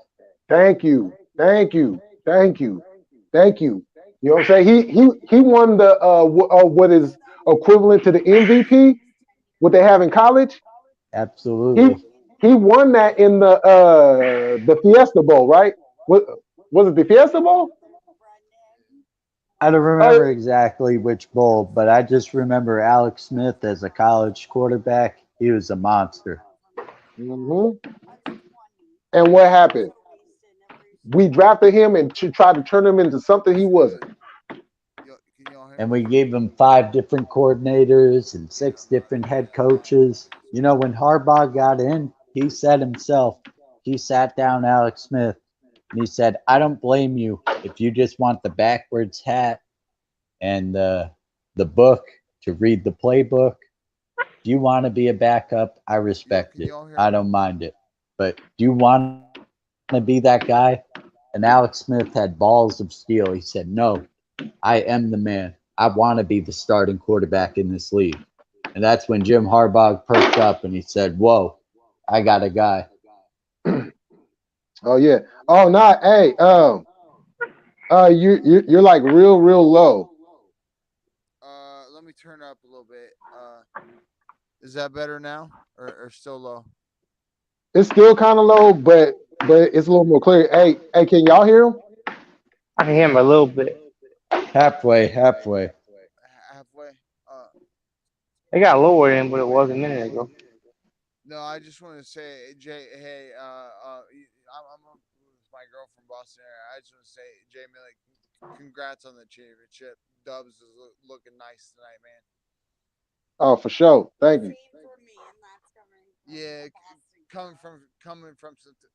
thank you, thank you, thank you, thank you. You know what I'm saying? He won the what is equivalent to the MVP, what they have in college. He Absolutely. he won that in the Fiesta Bowl, right? What was it, the Fiesta Bowl? I don't Uh, remember exactly which bowl, but I just remember Alex Smith as a college quarterback. He was a monster. Hmm. And what happened? We drafted him and tried to turn him into something he What's wasn't. good? Can y'all hear And me? we gave him 5 different coordinators and 6 different head coaches. You know, when Harbaugh got in, he said himself, he sat down Alex Smith and he said, I don't blame you if you just want the backwards hat and the book to read the playbook. If you want to be a backup, I respect Can it. y'all hear I me? don't mind it. But do you want to be that guy? And Alex Smith had balls of steel. He said, no, I am the man. I want to be the starting quarterback in this league. And that's when Jim Harbaugh perked up and he said, whoa, I got a guy. Oh yeah. Oh no. Hey. You're like real low. Let me turn up a little bit. Is that better now, or still low? It's still kind of low, but it's a little more clear. Hey, can y'all hear him? I can hear him a Yeah, little bit. Halfway, halfway. halfway. It got lower than what it was a minute ago. No, I just want to say, Jay. Hey, I'm with my girl from Boston area. I just want to say, Jay Millick, congrats on the championship. Dubs is looking nice tonight, man. Oh, for sure. Thank you. Yeah, coming from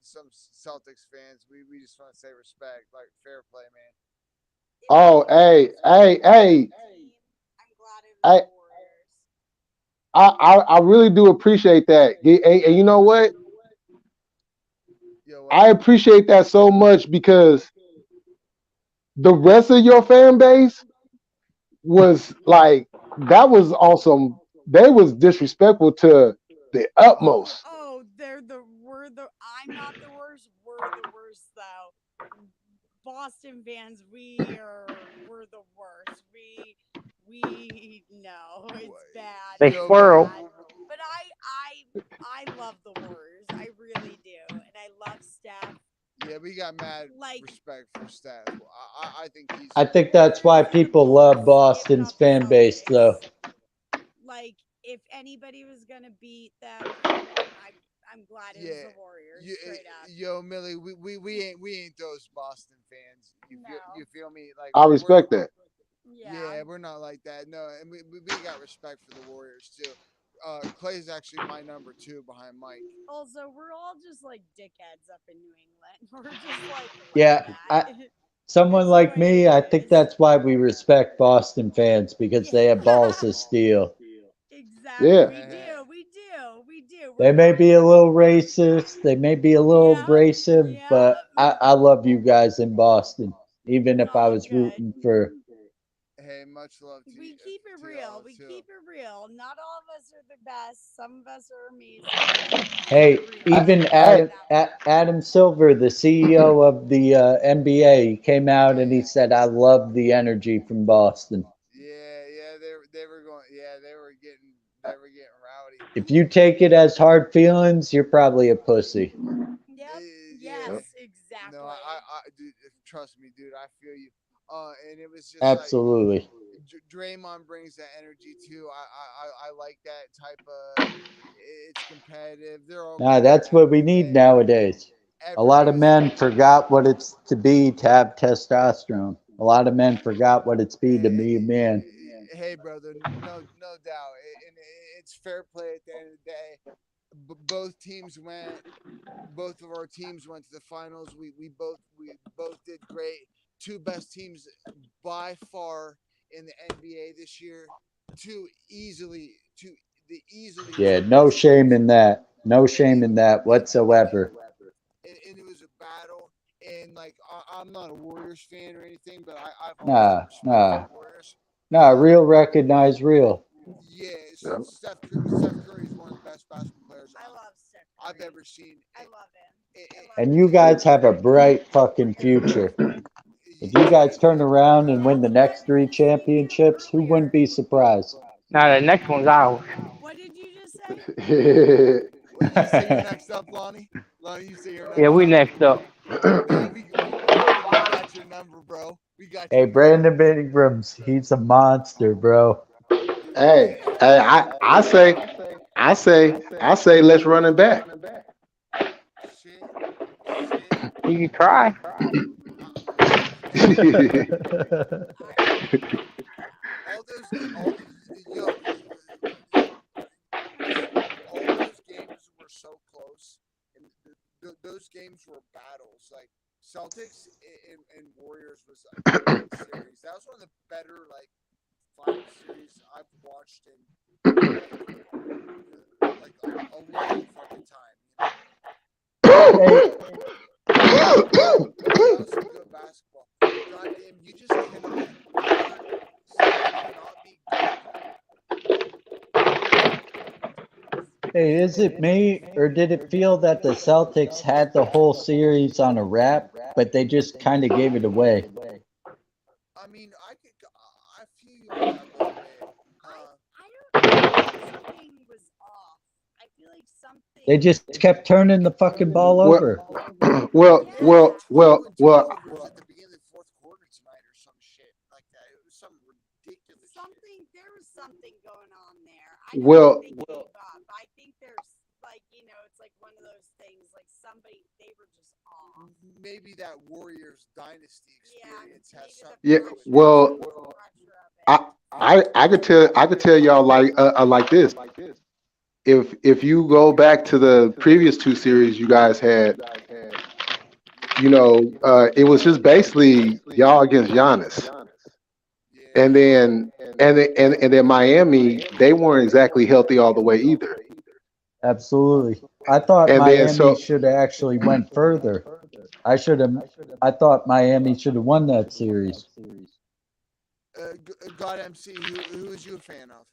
some Celtics fans, we just want to say respect, like fair play, man. Oh, I I really do appreciate that. And you know what? Yo, I what? appreciate that so much because the rest of your fan base was like that was awesome. They was disrespectful to the utmost. Oh, I'm not the worst. We're the worst though. Boston fans, we're the worst. We no, it's bad. They It's Yo, but squirrel. bad. But I love the Warriors. I really do, and I love Steph. yeah, we got mad Like respect for Steph. I think I he's think the that's why Warriors are the people love boss, if Boston's not the fan base, though. Celtics. Like if anybody was gonna beat them, I'm glad it was yeah. the Warriors. You, Straight up. yo, Millie, we ain't those Boston fans. You No. feel me? Like I we're respect that. Yeah. yeah, we're not like that. No, and we got respect for the Warriors too. Clay's actually my number two behind Mike. Also, we're all just like dickheads up in New England. We're just like Yeah, that. someone It's the like way it me, I think is. that's why we respect Boston fans because Yeah. they have balls of steel. Exactly. Yeah. We do. We do. We do. We're They may not. be a little racist, they may be a little Yeah. abrasive, Yeah. but I love you guys in Boston, even if I Oh, was good. rooting for. Hey, much love We keep it to real. y'all We too. keep it real. Not all of us are the best. Some of us are amazing. We keep Hey, it real. I, even I Adam Silver, the CEO of the NBA, he came out and he said, "I love the energy from Boston." Yeah, they were going. Yeah, they were getting rowdy. If you take it as hard feelings, you're probably a pussy. Yep. Yeah, Yes, no, exactly. dude, trust me, dude, I feel you. And it was just like Absolutely. Draymond brings that energy too. I like that type of. It's competitive. They're all Nah, going that's at what we need nowadays. A lot of everybody's. men forgot what it's to be to have testosterone. A lot of men forgot what it's be to be a man. Hey, brother, no doubt, and it's fair play at the end of the day. Both teams went. Both of our teams went to the finals. We both did great. Two best teams by far in the NBA this year. Two easily Yeah, two no best shame teams. in that. No And shame in that and it, whatsoever. and it was a battle. And like I'm not a Warriors fan or anything, but I've always had Nah, respect for nah, the Warriors. nah. Real recognize real. Yeah, yeah. Steph Curry is one of the best basketball players I love Steph I've Curry. ever seen. I love him. I love And him you so guys much. have a bright fucking future. If you guys turn around and win That's the what next we three were saying championships, who wouldn't earlier. be surprised? Now the next one's ours. What did you just say? Well, you say you're next up, Lonnie. Lonnie, you say you're Yeah, next we up. next up. Man, we got your number, bro. We got Hey, your number. Brandon Abrams, he's a monster, bro. Dude, Hey, I I say let's run it back. Shit, shit. You can try. All those, yo, all those games were so close, and those games were battles. Like Celtics and Warriors was a great series. That was one of the better like final series I've watched in like a long fucking time. Hey, That was some good basketball. Goddamn, you just cannot be hey, is it me, or did it feel that the Celtics had the whole series on a wrap, but they just kind of gave it away? I mean, I feel you on that a little bit. I don't know. Something was off. I feel like something. They just kept turning the fucking ball Well, over. well, Yeah, well, well, well. turnovers at the beginning of the fourth quarter tonight or some shit like that. It was some ridiculous shit. Something. There was something going on there. I Well, don't think they gave up. I think there's like it's like one of those things. Like somebody, they were just off. Maybe that Warriors dynasty Yeah, experience has maybe the something yeah. to do with it. Well, pressure of it. I could tell y'all like this. If you go back to the previous two series you guys had, it was just basically y'all against Giannis, and Yeah. then Miami, they weren't exactly healthy all the way either, Absolutely. I thought and then Miami so should have actually went further. I thought Miami should have won that series. God MC, who is you a fan of?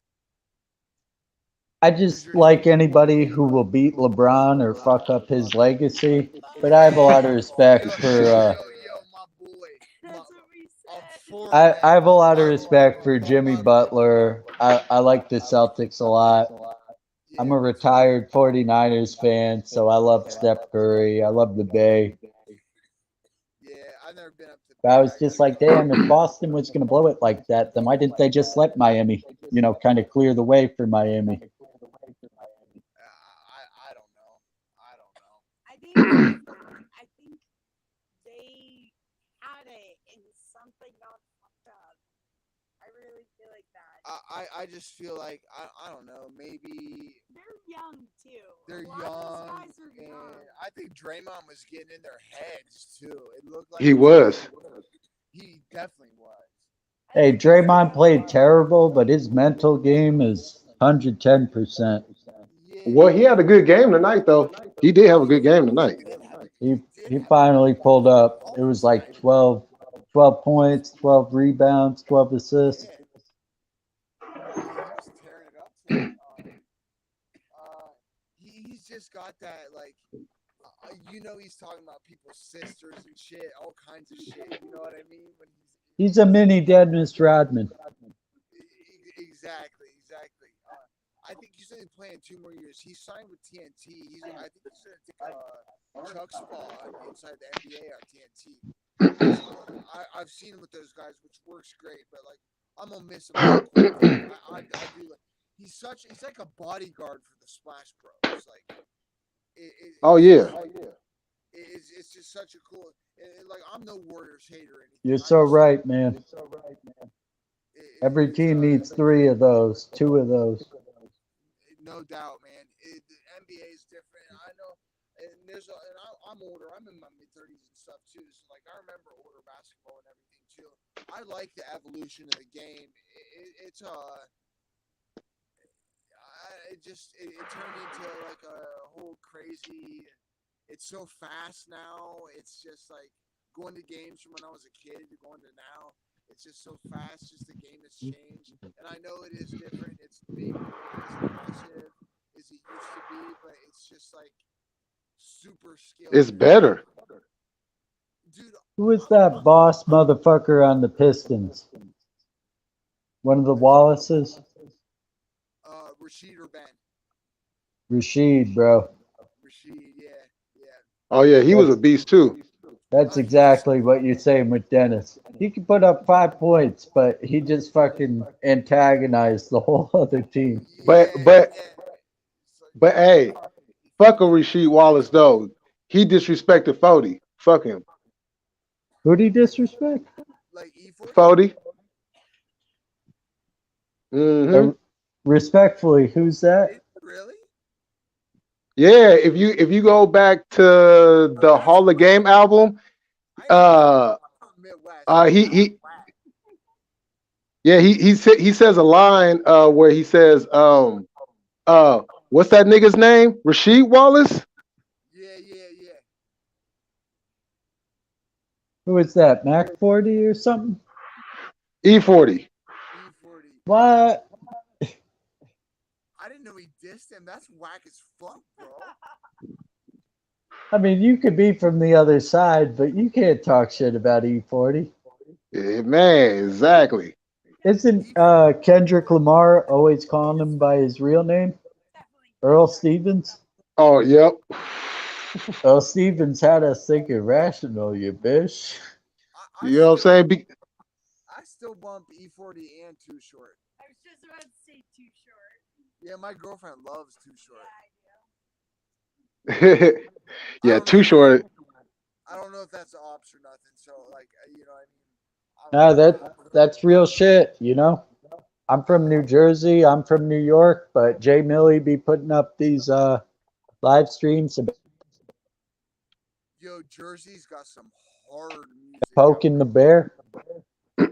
I Who's just your like anybody who will beat LeBron or fuck up his legacy. But I have a yeah? lot of respect for My boy. That's what we I'm said. for I, it, I man. have a lot of I respect for Jimmy Butler. I like the Celtics a lot. I'm yeah, a me too. retired 49ers fan, so I love Steph Curry. I love the Bay. Yeah, I've never been up to the But I Bay. was I just gotta like, go. damn, if Boston was going to blow it like that, then why didn't they just let Miami, kind of clear the way for Miami? I don't know. I don't know. I think I think they had it and something got fucked up. I really feel like that. I just feel like I don't know. Maybe They're young too. they're A lot of those young, guys are and young. I think Draymond was getting in their heads too. It looked like he he was. was. He definitely was. I Hey, think it's Draymond played terrible, but his mental game is 110%. Well, he Yeah, had a good game tonight, though. He did have a good game he tonight. did have a He he did he have a finally pulled up. It was moments like tonight. 12 points, 12 rebounds, 12 assists. Yeah, yeah, he was tearing it up tonight. He's just got that like, he's talking about people's sisters and shit, all kinds of shit. You know what I mean? When He's a mini Dennis Rodman. exactly, exactly. I think he's only playing 2 more years. He's signed with TNT. I think he's gonna take Chuck's spot inside the NBA on TNT. I've seen him with those guys, which works great. But like, I'm gonna miss him on the court. I do like. He's like a bodyguard for the Splash Bros. Like, Oh it's yeah. it's just such a cool. Like, I'm no Warriors hater or anything. You're so right, man. Every It's team needs 3 of those, 2 of those. no doubt, man. The NBA is different. I know, and I'm older. I'm in my mid-30s and stuff too. So like, I remember older basketball and everything too. I like the evolution of the game. It turned into like a whole crazy. It's so fast now. It's just like going to games from when I was a kid to going to now. It's just so fast. Just the game has changed, and I know it is different. It's maybe not as impressive as it used to be, but it's just like super skilled It's and everything. better. Dude, Who is that boss motherfucker on the Pistons? One of the Wallaces? Rashid or Ben? Rashid, bro. Rashid, yeah, yeah. Oh yeah, he was That's a beast too. that's He was exactly what you're saying with Dennis. He can put up 5 points, but he just fucking antagonized the whole other team. But yeah, but yeah. But hey, fuck a Rasheed Wallace though. He disrespected 40. Fuck him. Who'd he disrespect? Like E40. 40. Mm-hmm. Uh, respectfully, who's that? Really? Yeah, if you go back to the That's Hall of whack. Game album, I ain't uh from Midwest. That's he whack. yeah, he says a line where he says what's that nigga's name? Rasheed Wallace? Yeah. Who is that? Mac 40 or something? E40. E40. What? I didn't know he dissed him. That's whack as fuck, bro. I mean, you could be from the other side, but you can't talk shit about E40. Yeah, man, exactly. Isn't Kendrick Lamar always calling him by his real name? Earl Stevens? Oh, yep. Earl Stevens had us thinking rational, you bitch. I You know what I'm still saying? I still bump E40 and Too Short. I was just about to say Too Short. Yeah, my girlfriend loves Too Short. I Yeah, don't Too know. Short. I don't know if that's ops or nothing. So like, you know what I mean? Nah, that's real shit, you know? I'm from New Jersey, I'm from New York, but Jay Millie be putting up these live streams about Yo, Jersey's got some hard music out poking the right bear. now.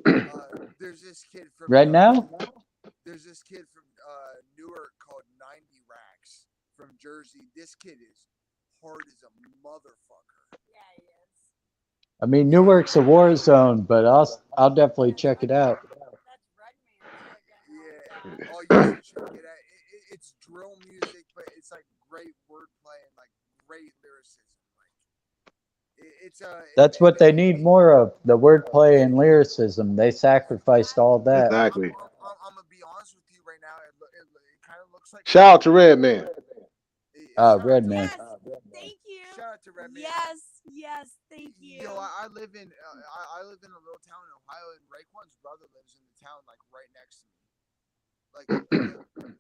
There's this kid from Right now? Newark called 90 Racks from Jersey. This kid is hard as a motherfucker. Yeah, he is. I mean, Newark's a war zone, but I'll definitely check it out. That's Redman again. Yeah. Oh, you should check it out. It's drill music, but it's like great wordplay and like great lyricism. Like That's what they need more of, the wordplay and lyricism. They sacrificed all that. Exactly. I'm gonna be honest with you right now. It kind of looks like Shout out to Redman. shout out to Redman. Yes, thank you. shout out to Redman. Yes, thank you. Yo, I live in I live in a little town in Ohio, and Raekwon's brother lives in the town like right next to me. Like,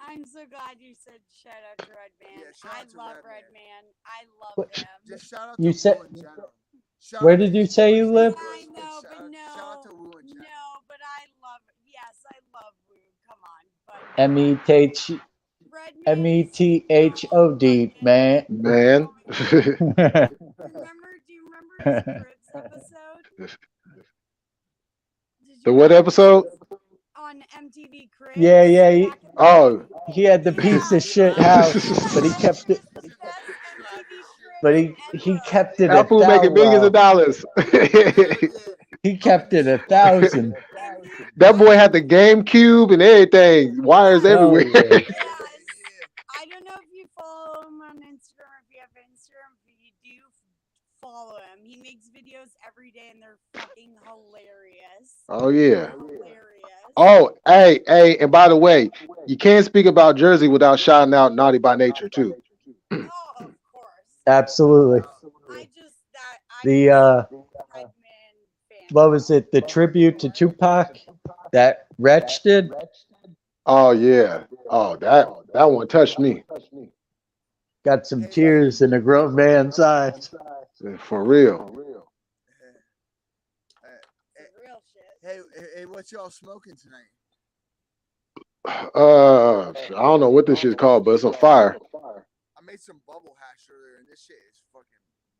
I'm so glad you said shout out to Redman. Yeah, shout I out to love Redman. Redman. I love What- him. just shout out You to said- Wu in general. Shout Where out did to you say you live? I know, but Shout out to Wu in general. no, but I love. Yes, I love Woo. Come on, but METH Redman is METHOD, man. Man. Remember? Do you remember his Cribs episode? Did The you what watch episode? on MTV Cribs? Yeah, back in the Oh. day? He had the piece of shit house, but he kept it. The best MTV But Cribs he ever. kept it That fool making millions of dollars. He kept it 1,000. That boy had the GameCube and everything. Wires Yes. everywhere. Oh, yeah. Yes. I don't know if you follow him on Instagram, if you have Instagram, but you do follow him. He makes videos every day and they're fucking hilarious. Oh yeah. Hilarious. Oh, hey, and by the way, you can't speak about Jersey without shouting out Naughty by Nature too. Oh, of course. Absolutely. I just that I The Redman fan. what was it? The tribute to Tupac that Wretch did. Oh yeah. Oh, that one touched me. Got some tears in a grown man's eyes. For real. Real shit. Hey, what y'all smoking tonight? I don't know what this shit's called, but it's on fire. I made some bubble hash earlier, and this shit is fucking.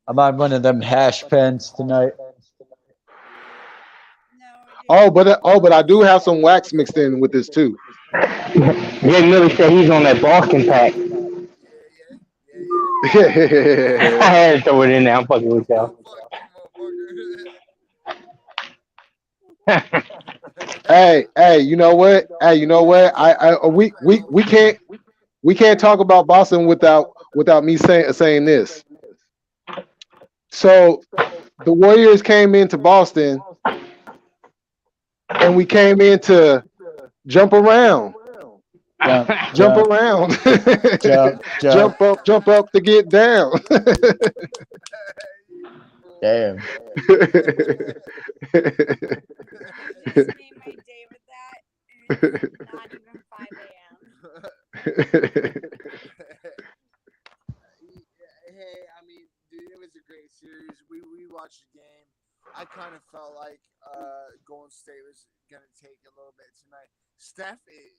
I'm on one of them hash pens tonight. No. But I do have some wax mixed in with this too. Jay Millie said he's on that Boston pack. Yeah. I had to throw it in there. I'm fucking with y'all. Hey, you know what? We can't talk about Boston without me saying this. So the Warriors came into Boston, and we came in to jump around. Jump around. Jump up to get down. Damn. You just made my day with that. And it's not even 5 a.m. watched the game. I kind of felt like Golden State was gonna take a little bit tonight. Steph is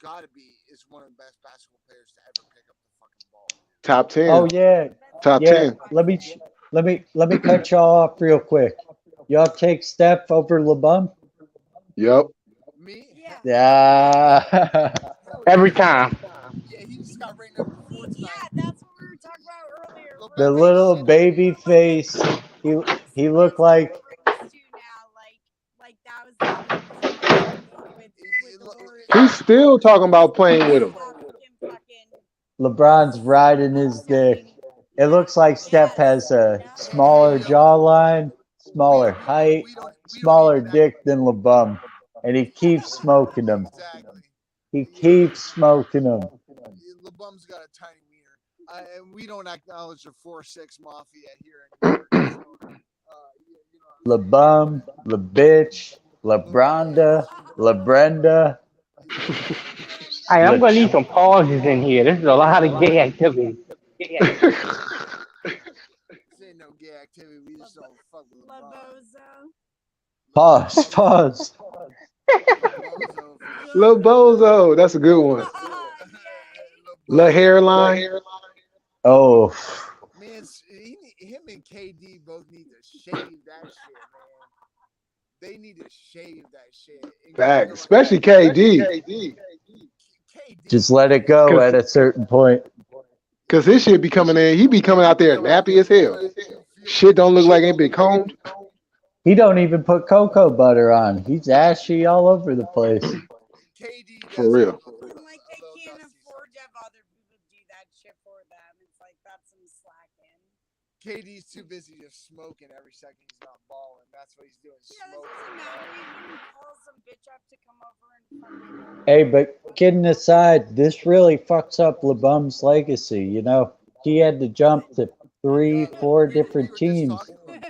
gotta be is one of the best basketball players to ever pick up the fucking ball. Top Oh 10. yeah, Top yeah. 10. Let me cut y'all off real quick. Y'all take Steph over LeBum? Yep. Me? Yeah. Yeah. Hell Every yeah. time. Yeah, he just got ranked number 4 Yeah, tonight. that's what we were talking about earlier. The LeBum We're ain't little shit. baby face. He looked like used to now, like that was the other conspiracy with the Warriors. He's still talking about playing with him. Fucking LeBron's riding his dick. It looks like Steph has a smaller jawline, smaller height, smaller dick than LeBum, and he keeps smoking them. Exactly. He keeps smoking them. LeBum's got a tiny wiener, and we don't acknowledge the 4-6 mafia here anymore. So, you know what I'm LeBum, LeBitch, LeBronda, LeBrenda. Hey, I'm Le gonna need some pauses in here. This is a lot of gay activity. saying? This ain't no gay activity. We just don't fuck with LeBron. Labozo. Pause. Bozo. Lil Bozo. That's a good one. Lil hairline. Oh, Man, him and KD both need to shave that shit, man. They need to shave that shit. Fact. Especially KD. KD. just let it go at a certain point. Because his shit be coming in. He be coming out there nappy as hell. Shit don't look like ain't been combed. He don't even put cocoa butter on. He's ashy all over the place. KD For does real. look a little- Like a they little can't dusty afford to have other people do that shit for them. It's like that's some slacking. KD's too busy just smoking every second he's not balling. That's what he's doing. Yeah, that Smoking. doesn't matter. You can call some bitch up to come over and fucking. Hey, but kidding aside, this really fucks up LeBum's legacy. You know, he had to jump to 3, 4 different teams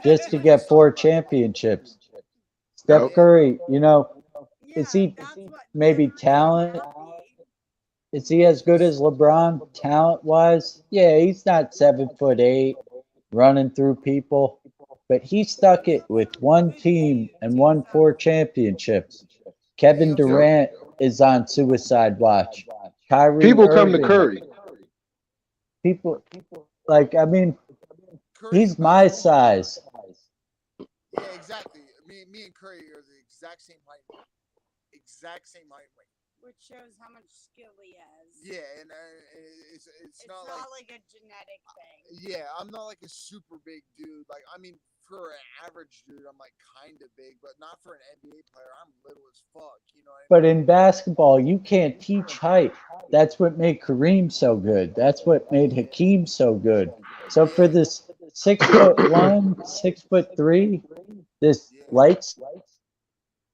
just to get 4 championships. Steph Yep. Curry, you know, is Yeah, he that's what maybe talent? Is he as good as LeBron talent wise? Yeah, he's not 7'8", running through people, but he stuck it with one team and won 4 championships. Kevin Yep. Durant is on suicide watch. Kyrie People come to Irving, Curry. people like I mean, Curry's he's the my best. size. Yeah, exactly. Me and Curry are the exact same height. Exact same height. which shows how much skill he has. Yeah, and it's It's not like a genetic thing. yeah, I'm not like a super big dude. Like, I mean, for an average dude, I'm like kind of big, but not for an NBA player. I'm little as fuck. You know what I But mean? in basketball, you can't teach height. That's what made Kareem so good. That's what made Hakeem so good. So for this 6'1", 6'3", this Yeah, light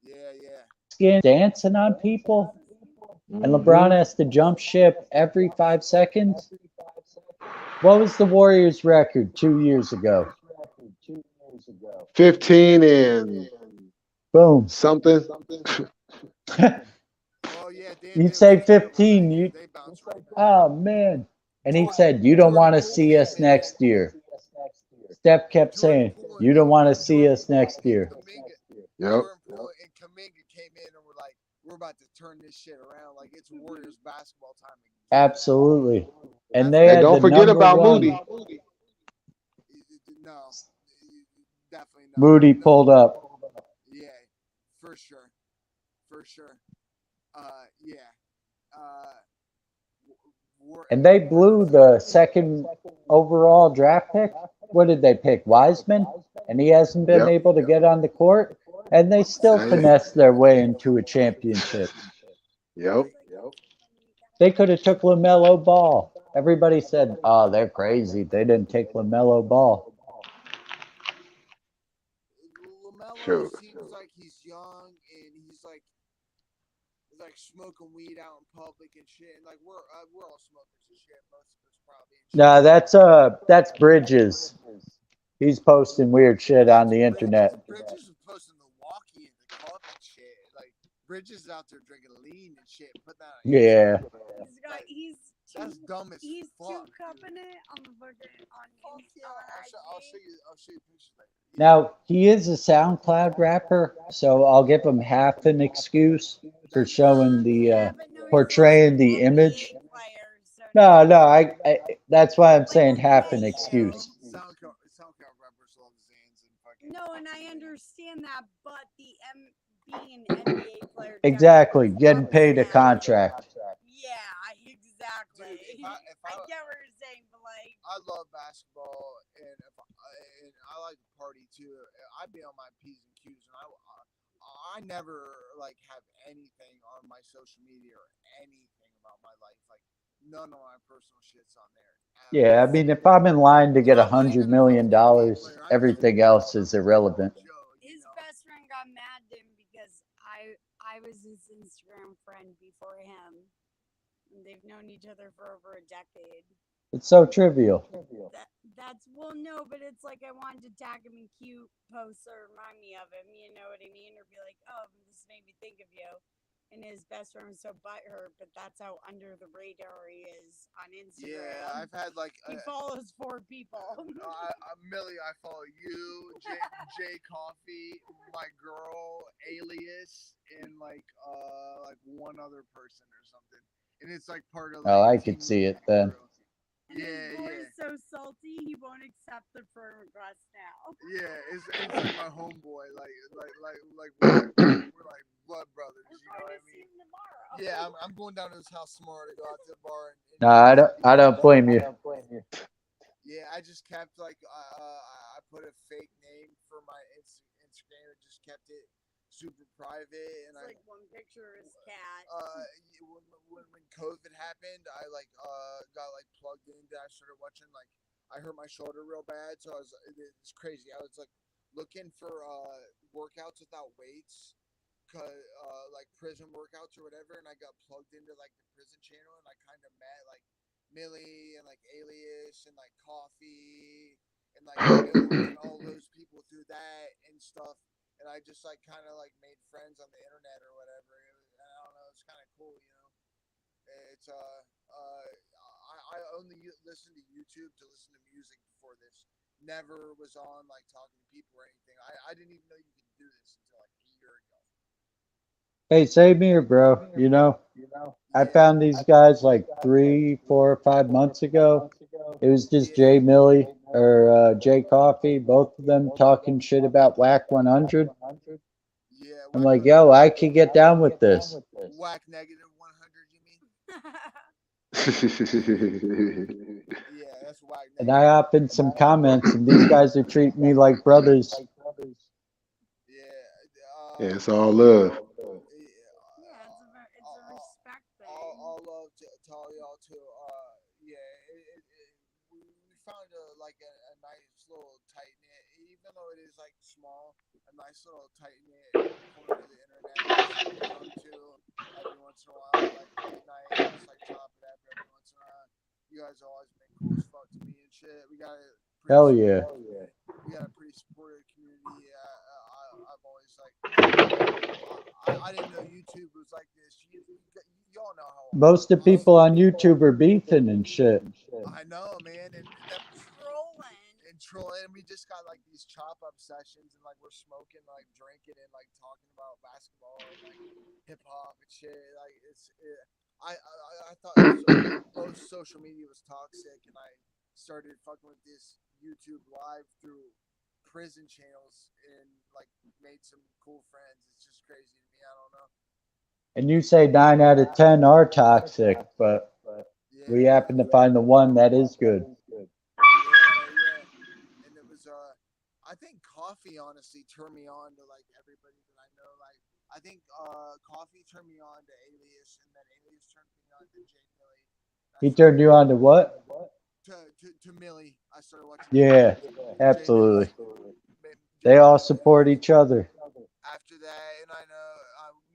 yeah. skin dancing on people, and LeBron has to jump ship every 5 seconds. What was the Warriors' record 2 years ago? 15 and Boom. something. Oh yeah, You'd say 15. Yeah, You, they bounce right back. oh man. And he said, "You don't want to see us next year." Steph kept saying, "You don't want to see us next year." Yep. Jordan Poole and Kaminga came in and were like, "We're about to turn this shit around. Like it's Warriors basketball time again." Absolutely. And they Hey, had don't the forget number about one. Moody. No, definitely not. Moody No. pulled up. Yeah, for sure, for sure. Yeah. Uh, And they blew the second overall draft pick. What did they pick? Wiseman? And he hasn't been Yep. able to get on the court. And they still Not yet. finessed their way into a championship. Yep. They could have took LaMelo Ball. Everybody said, "Oh, they're crazy. They didn't take LaMelo Ball." LaMelo Sure. seems like he's young and he's like smoking weed out in public and shit. And like we're all smokers and shit. Most of us probably. And shit. No, that's Bridges. He's posting weird shit on the internet. Bridges was posting the walkie in the cup and shit. Like Bridges is out there drinking lean and shit, putting that on Yeah. He's That's dumb as He's fuck, too dude. cupping it on the fucking Fuck yeah! I'll show IG. you. I'll show you pictures later. Yeah. Now, he is a SoundCloud rapper, so I'll give him half an excuse for showing the Yeah, but no, he's also portraying an the image. NBA player, so No, no. no, I that's why I'm But saying half okay, an so excuse. SoundCloud rappers love Zans and fucking. no, and I understand that, but being an NBA player definitely Exactly, getting ups paid a that. contract. Yeah, Dude, exactly. if I I get what you're saying, but like, I love basketball and I like to party too. I'd be on my p's and q's, and I never like have anything on my social media or anything about my life. Like none of my personal shit's on there at Yeah, I all. mean, if I'm in line to And get I'm not $100 even a fucking million, NBA player. I just everything else is I'm a irrelevant. Joe, you his know. best friend got mad at him because I was his Instagram friend before him. And they've known each other for over a decade. It's so trivial. That's well, no, but it's like I wanted to tag him in cute posts or remind me of him. You know what I mean? Or be like, oh, this made me think of you. And his best friend was so butthurt, but that's how under the radar he is on Instagram. Yeah, I've had like he follows 4 people. Millie, I follow you, Jay Coffee, my girl, Alias, and like one other person or something. And it's like part of like Oh, I Team could see it Militant then. crew. And his boy is so salty he won't accept the friend request now. Yeah, it's like my homeboy, we're like blood brothers. We're You know going what to I see mean? him tomorrow. Yeah, I'm going down to his house tomorrow to go out to the bar No, I don't blame you. Yeah, I just kept like I put a fake name for my Instagram and just kept it super private. And it's like one picture of his cat. When COVID happened, I like got like plugged in. I started watching like I hurt my shoulder real bad, so it's crazy. I was like looking for workouts without weights, like prison workouts or whatever, and I got plugged into like the prison channel, and I kind of met like Millie and like Alias and like Coffee and like and all those people through that and stuff. And I just like kind of like made friends on the internet or whatever. I don't know. It's kind of cool, you know. It's I only listened to YouTube to listen to music before this. Never was on like talking to people or anything. I didn't even know you could do this until like a year ago. Hey, same here, bro. I Yeah. found these guys like 3, 4, 5 months ago. It was just Jay Yeah. Millie or Jay Coffee, both of them talking shit about Whack 100. Yeah. I'm like, yo, I can get down with this. Whack negative 100. You mean? Yeah, that's whack And I negative. hop in some comments, and these guys are treating me like brothers. Yeah. Yeah, it's all love. Yeah, it's a respect thing. All love to all y'all too. Yeah, we found a nice little tight knit, even though it is like small, a nice little tight knit corner of the internet to come to every once in a while, like late night, and just like chop it up every once in a while. You guys always been cool as fuck to me and shit. We got a pretty Hell yeah. we got a pretty supportive community. I've always like I didn't know YouTube was like this. Y'all know how Most of the awesome. people on YouTube are beefing and shit. I know, man, and them Trolling. and trolling. We just got like these chop up sessions, and like we're smoking, like drinking, and like talking about basketball and like hip hop and shit. Like I thought most social media was toxic, and I started fucking with this YouTube live through prison channels and like made some cool friends. It's just crazy to me. I don't know. And you say 9 out of 10 are toxic, but we Yeah, happen to find the one that is good. yeah. And it was I think coffee honestly turned me on to like everybody that I know. Like I think coffee turned me on to Alias, and then Alias turned me on to Jay Millie. He turned you on to what? To Millie. I started watching Yeah, Jay Millie. absolutely. They all support each other. After that, and I know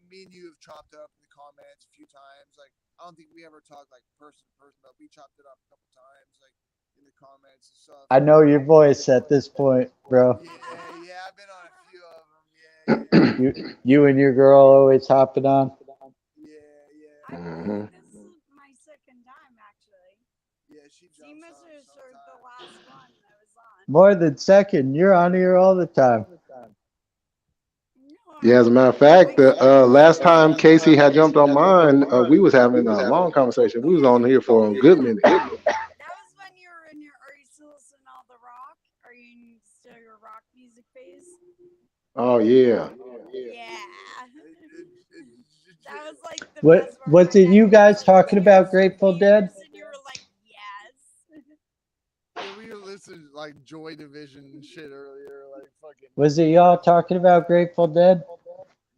me and you have chopped it up in the comments a few times. Like I don't think we ever talked like person to person, but we chopped it up a couple times, like in the comments and stuff. I know your voice at this point, bro. Yeah, I've been on a few of them. Yeah. You and your girl always hopping on. Yeah. I Hmm. this is my second time actually. More than second. You're on here all the time. No, Yeah, as a matter of fact, the last time Casey had jumped on mine, we was having a long conversation. We was on here for a good minute. that was when you were in your. Are you still listening to all the rock? Are you still your rock music phase? Oh yeah. Yeah. That was like the What best part of was my it? night. You We guys were talking about Tears for Grateful Dead? Fears, and you were like, yes. Yeah, we listened like Joy Division and shit earlier, like fucking. Was it y'all talking about Grateful Dead?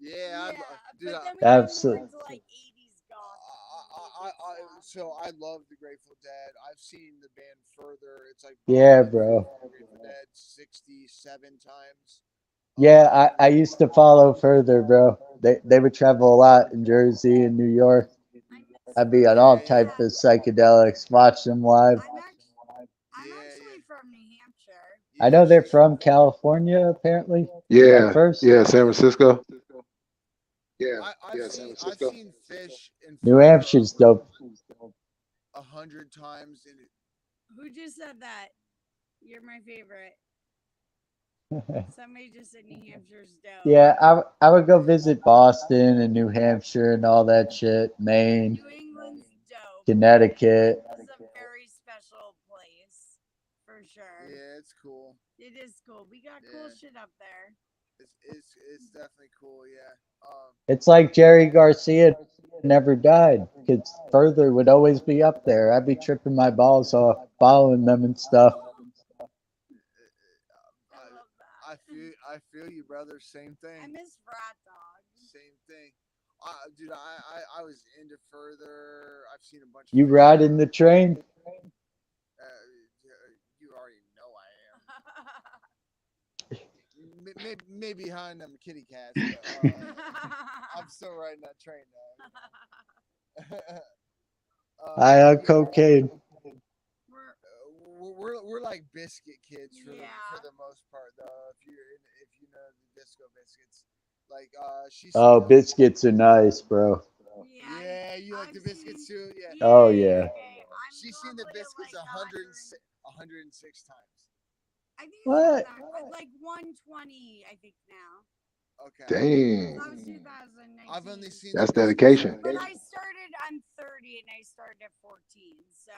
Yeah, Yeah, dude. but then we got more Absolutely. into like 80s goth music stuff. So I love the Grateful Dead. I've seen the band further. It's like Yeah, I've bro. seen the Grateful Dead 67 times. Yeah, I used to follow further, bro. They would travel a lot in Jersey and New York. I miss I'd be on Yeah, all further. yeah, type Yeah, of psychedelics, watch them live. I'm yeah, yeah, actually from New Hampshire. I yeah. know they're from California, apparently, at Yeah, first. yeah, San Francisco. I've seen Fish in New Further Hampshire's dope. 100 times, and Who just said that? You're my favorite. Somebody just said New Hampshire's dope. Yeah, I would go visit Boston and New Hampshire and all that shit, Maine, New England's dope. New Connecticut. England is a very special place, for sure. yeah, it's cool. It is cool. We got cool Yeah, shit up there. it's definitely cool. Yeah. It's like Jerry Garcia never died because further would always be up there. I'd be tripping my balls off following them and stuff. I love that. I feel you, brother. Same I thing. miss Rat Dog. Same thing. Dude, I was into Further. I've seen a bunch of You Fish riding shows. the train? You already know I am. Maybe behind them kitty cats, but I'm still riding that train, dog. High on Yeah, cocaine. We're, we're like biscuit kids for yeah. the most part, though. If you know the disco biscuits, like she's seen Oh, biscuits are nice, bro. Yeah, yeah, you like I've the biscuits seen. too, yeah. Oh Yeah, yeah. okay. I'm She's seen the normally biscuits like 106 times. I think it's more What? than like 120. I think now. Okay, So that Dang, was 2019. I've only seen the that's biscuits. dedication. But I started. I'm 30 and I started at 14. So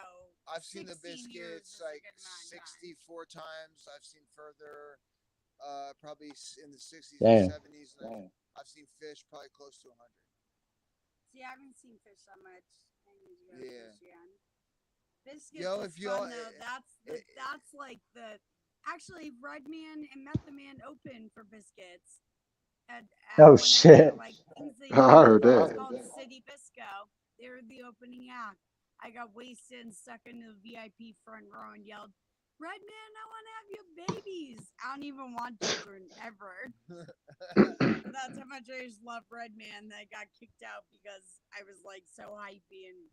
I've seen the 16 years biscuits is a like good amount of time. 64 times. I've seen Further, probably in the 60s or Damn. 70s, and I've seen Fish probably close to 100. See, I haven't seen Fish that much. I need to go to Yeah. Fish again. Biscuits Yo, is if you fun all, though. That's like the actually Redman and Method Man open for Biscuits at Oh one of their shit. like things they I do. heard It's that. called City Bisco. They were the opening act. I got wasted and stuck into the VIP front row and yelled, "Redman, I want to have your babies." I don't even want children ever. That's how much I just love Redman that I got kicked out because I was like so hypey and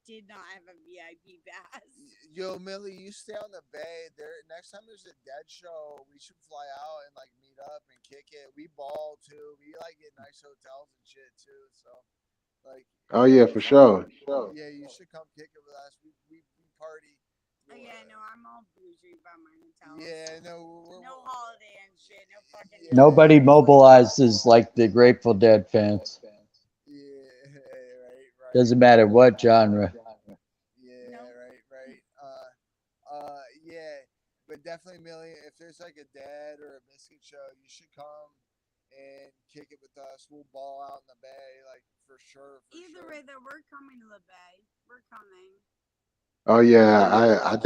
did not have a VIP pass. yo, Millie, you stay on the bay. There, next time there's a Dead show, we should fly out and like meet up and kick it. We ball too. We like get nice hotels and shit too. So, like, Oh yeah, for sure. yeah, you should come kick it with us. We party. Oh yeah, no, I'm all bougie about my hotels. Yeah, no, No holiday and shit. No fucking Yeah. Nobody nothing. mobilizes like the Grateful Dead fans. yeah, right. Doesn't matter what genre. Yeah, No. right. Yeah, but definitely, Millie, if there's like a Dead or a Biscuit show, you should come and kick it with us. We'll ball out in the bay, like for sure. Either way, though, we're coming to the Bay. We're coming. Oh yeah, Even if I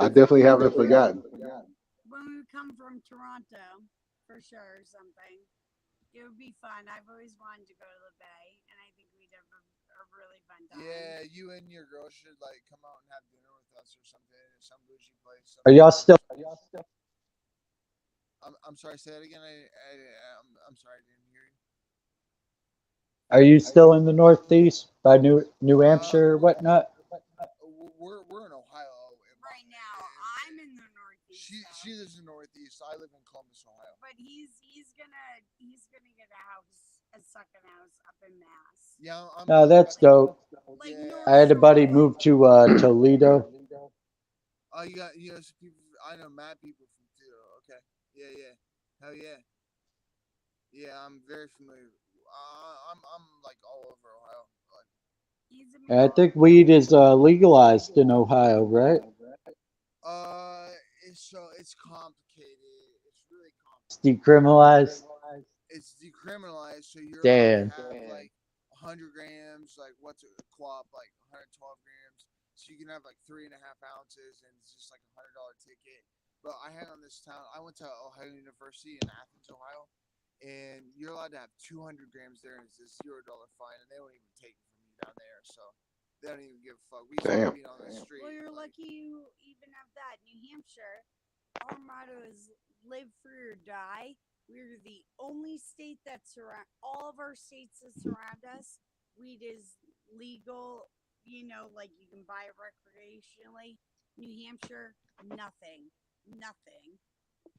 it's definitely only haven't forgotten. when we come from Toronto, for sure, or something. It would be fun. I've always wanted to go to the Bay, and I think we'd have a really fun time. Yeah, you and your girl should like come out and have dinner with us or something at some bougie place. Are Something. y'all still I'm sorry. Say that again. I'm sorry. I didn't hear you. are you still in the Northeast by New Hampshire or We're whatnot? we're in Ohio. Right now, I'm in the Northeast. She lives in the Northeast. I live in Columbus, Ohio. But he's gonna get a house, a second house up in Mass. Yeah, No, that's dope. Like Yeah. North I had a buddy Shore. move to Toledo. Oh, you got some people. I know mad people from Okay. Yeah, yeah. Hell yeah. Yeah, I'm very familiar. I'm like all over Ohio. Like, He's a I uh, think weed is legalized in Ohio, right? uh, it's complicated. It's really It's complicated. decriminalized. It's decriminalized, so you're allowed to Damn. have like 100 grams, like what's a co-op, like 112 grams. So you can have like 3.5 ounces, and it's just like $100 ticket. But I hang on this town. I went to Ohio University in Athens, Ohio, and you're allowed to have 200 grams there, and it's a $0 fine, and they won't even take it from you down there. So they don't even give a fuck. We start Damn. being on the street, Well, you're like, lucky you even have that. New Hampshire, our motto is live free or die. We're the only state that surround all of our states that surround us. Weed is legal, like you can buy it recreationally. New Hampshire, nothing. Nothing.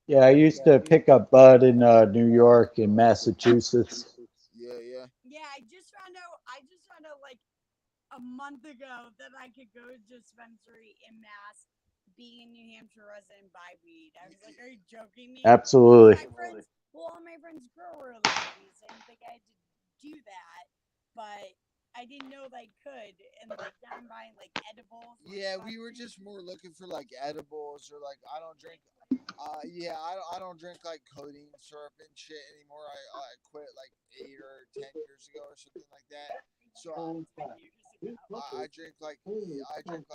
Yeah, I used to pick up bud in New York and Massachusetts. yeah, yeah. Yeah, I just found out like a month ago that I could go to dispensary in Mass, being a New Hampshire resident, buy weed. I was like, "Are you joking me?" Because Absolutely. my friends, well, all my friends grow legally, so I didn't think I had to do that. But I didn't know that I could, and like now I'm buying like edibles. Like Yeah, fuck we were weed. just more looking for like edibles or like I don't drink. Yeah, I don't drink like codeine syrup and shit anymore. I quit like 8 or 10 years ago or something like that. So Like 10 years ago. I drink like I drink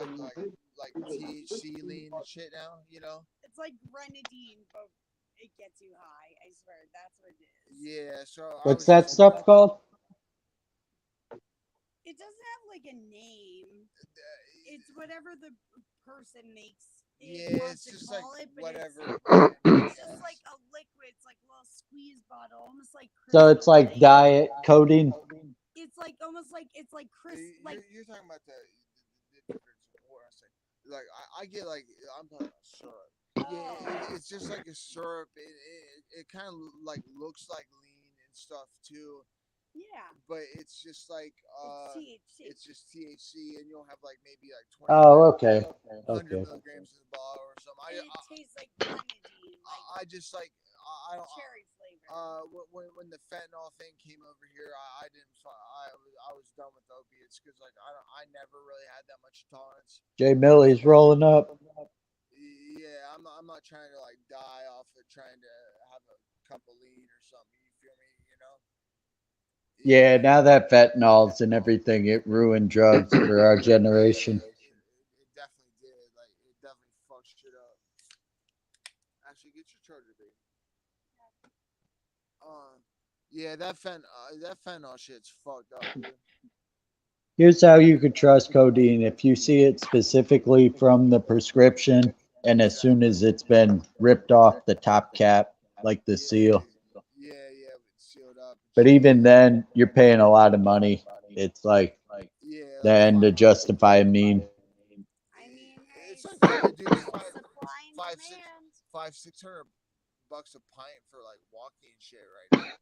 like THC lean and shit now. You know. It's like grenadine, but it gets you high. I swear, that's what it is. Yeah. So I What's was that just stuff called? It doesn't have like a name. It's whatever the person makes it yeah, wants it's to just like call it, but it's whatever. it's just like a liquid. It's like a little squeeze bottle, almost like So it's Crystal like Light. diet codeine. It's like almost like it's like like You're talking about the difference of what I say. Like I get like I'm talking about syrup. Yeah, oh it's just like a syrup. It kind of like looks like lean and stuff too, yeah, but it's just like it's THC. it's just THC, and you'll have like maybe like Oh, 25 okay. 100 Okay. milligrams in the bottle or something. It tastes like grenadine, like I just like I don't. cherry flavor. When the fentanyl thing came over here, I didn't. I was done with opiates because like I never really had that much tolerance Jay for Millie's rolling up. yeah. I'm not trying to like die off of trying to have a cup of lean or something. You feel me? You know? Yeah, Yeah. now that fentanyl's and everything, it ruined drugs for our generation. It definitely did. Like it definitely fucked shit up. Actually, get your charger, baby. Um, yeah, that fentanyl shit's fucked up, dude. Here's how you could trust codeine. If you see it specifically from the prescription, and as soon Exactly. as it's been ripped off the top cap, like the seal. Yeah, yeah, it's sealed up and But shit. even then, you're paying a lot of money. It's like Yeah, like then to five. justify a mean. I mean, It's hey, like dude, it's supply and five, six, demand. 600 bucks a pint for like walking and shit right now.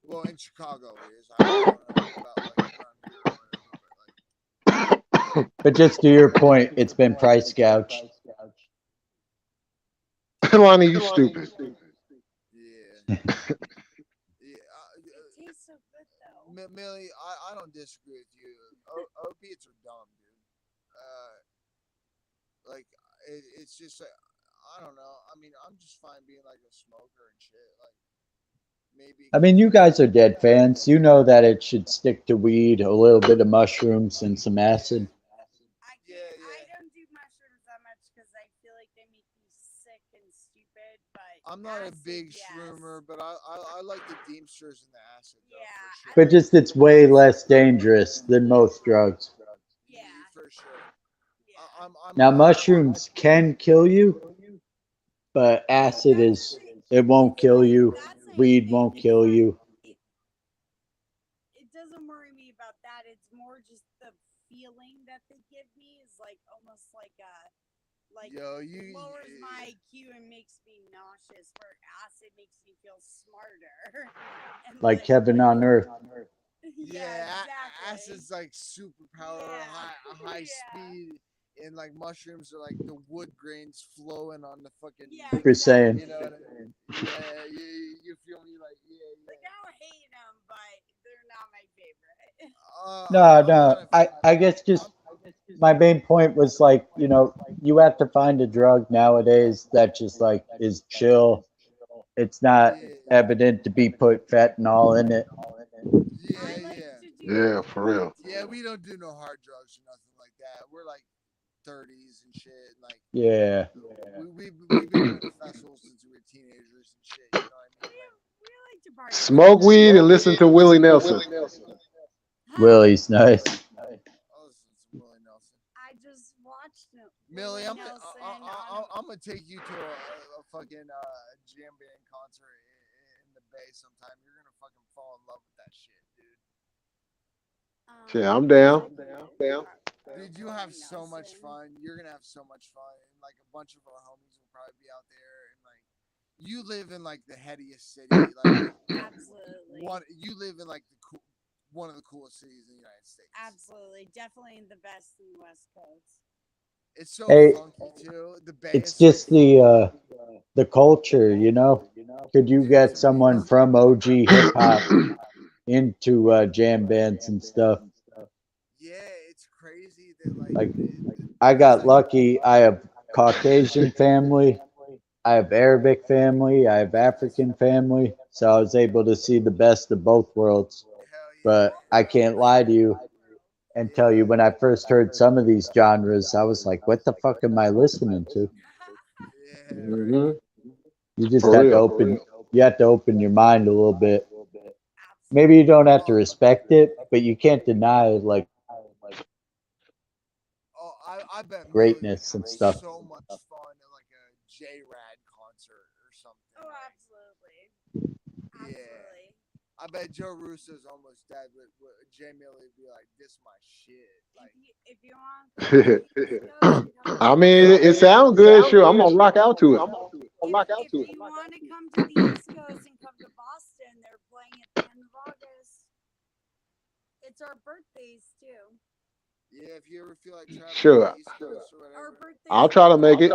Well, in Chicago it is. I don't know about like around here or whatever, but like But just to your point, it's been price gouged. Lonnie, you stupid. yeah, yeah. It tastes so good though. Millie, I don't disagree with you. Opiates are dumb, dude. Like it's just like I don't know. I mean, I'm just fine being like a smoker and shit. Like maybe I mean, you occasionally. guys are dead fans. You know that it should stick to weed, a little bit of mushrooms, and some acid. Yeah, I yeah, can't. I yeah. don't do mushrooms that much because I feel like they make me sick and stupid. But I'm not a acid, big shroomer, yes. but I like the Deemsters and the acid though for Yeah, I But sure. like just it's way acid less more than dangerous than most drugs. yeah, For sure. yeah. Now, I'm mushrooms can kill you, but Well, acid that's the is, thing. it won't It's kill not. you. That's not even the Weed thing. won't It's kill not. you. It, it doesn't worry me about that. It's more just the feeling that they give me is like almost like yo you lowers my IQ and makes me nauseous. Where acid makes me feel smarter and Like heaven on earth. yeah, yeah exactly. acid's like superpower Yeah, high yeah. speed and like mushrooms are like the wood grains flowing on the fucking. Yeah, Super exactly. Saiyan. You know what I mean? Yeah, you feel me? Like Like I don't hate them, but they're not my favorite. No, I'm no. kind of. I guess just my main point was like, you have to find a drug nowadays that just like is chill. It's not Yeah, evident to be put fentanyl in it. I yeah, like yeah, to Yeah, do for real. yeah. We don't do no hard drugs or nothing like that. We're like 30s and shit. Like Yeah. we've been going to festivals since we were teenagers and shit. You know what I mean? Like we like to party Smoke sometimes. weed and listen to Willie Nelson. Huh? Willie's nice. I'll listen to some Willie Nelson. I just watched Millie, Willie Nelson on. I'm gonna take you to a fucking jam band concert in the Bay sometime. You're gonna fucking fall in love with that shit, dude. Yeah, I'm Yes, down. I did. Dude, you have Willie so much Nelson. fun. You're gonna have so much fun, and like a bunch of our homies will probably be out there. And like, you live in like the headiest city. Like, Absolutely. you live in like one of the coolest cities in the United States. Absolutely. Definitely the best in the West Coast. It's so Hey, funky too. The Bay it's is so just funky. the culture. Could you Dude, it's get someone amazing. from OG hip hop into jam bands and stuff? Yeah, it's crazy that like Like I there's got like lucky. I have Caucasian family, I have Arabic family, I have African family, so I was able to see the best of both worlds. hell yeah, But man. I can't lie to you and tell you Yeah, when I first heard some of these genres, I was like, what the fuck am I listening to? yeah, right. Hmm. You just For have to real. open your mind a little bit. Maybe you Absolutely. don't have to Oh, respect it, but you can't deny like oh, I bet Millie would greatness have and stuff. so much fun at like a J Rad concert or something. Oh, Like, absolutely. yeah, Absolutely. I bet Joe Russo's almost dead, but J Millie would be like, "This my shit." Like, If you want to come to the East Coast and come to I mean, it Boston, sounds good. Sure, I'm gonna rock out to it. if you want to come to the East Coast and come to Boston, they're playing at the end of August. It's our birthdays too. yeah, if you ever feel like traveling to the Sure, East Coast or Our whatever, birthdays I'll are try to make it.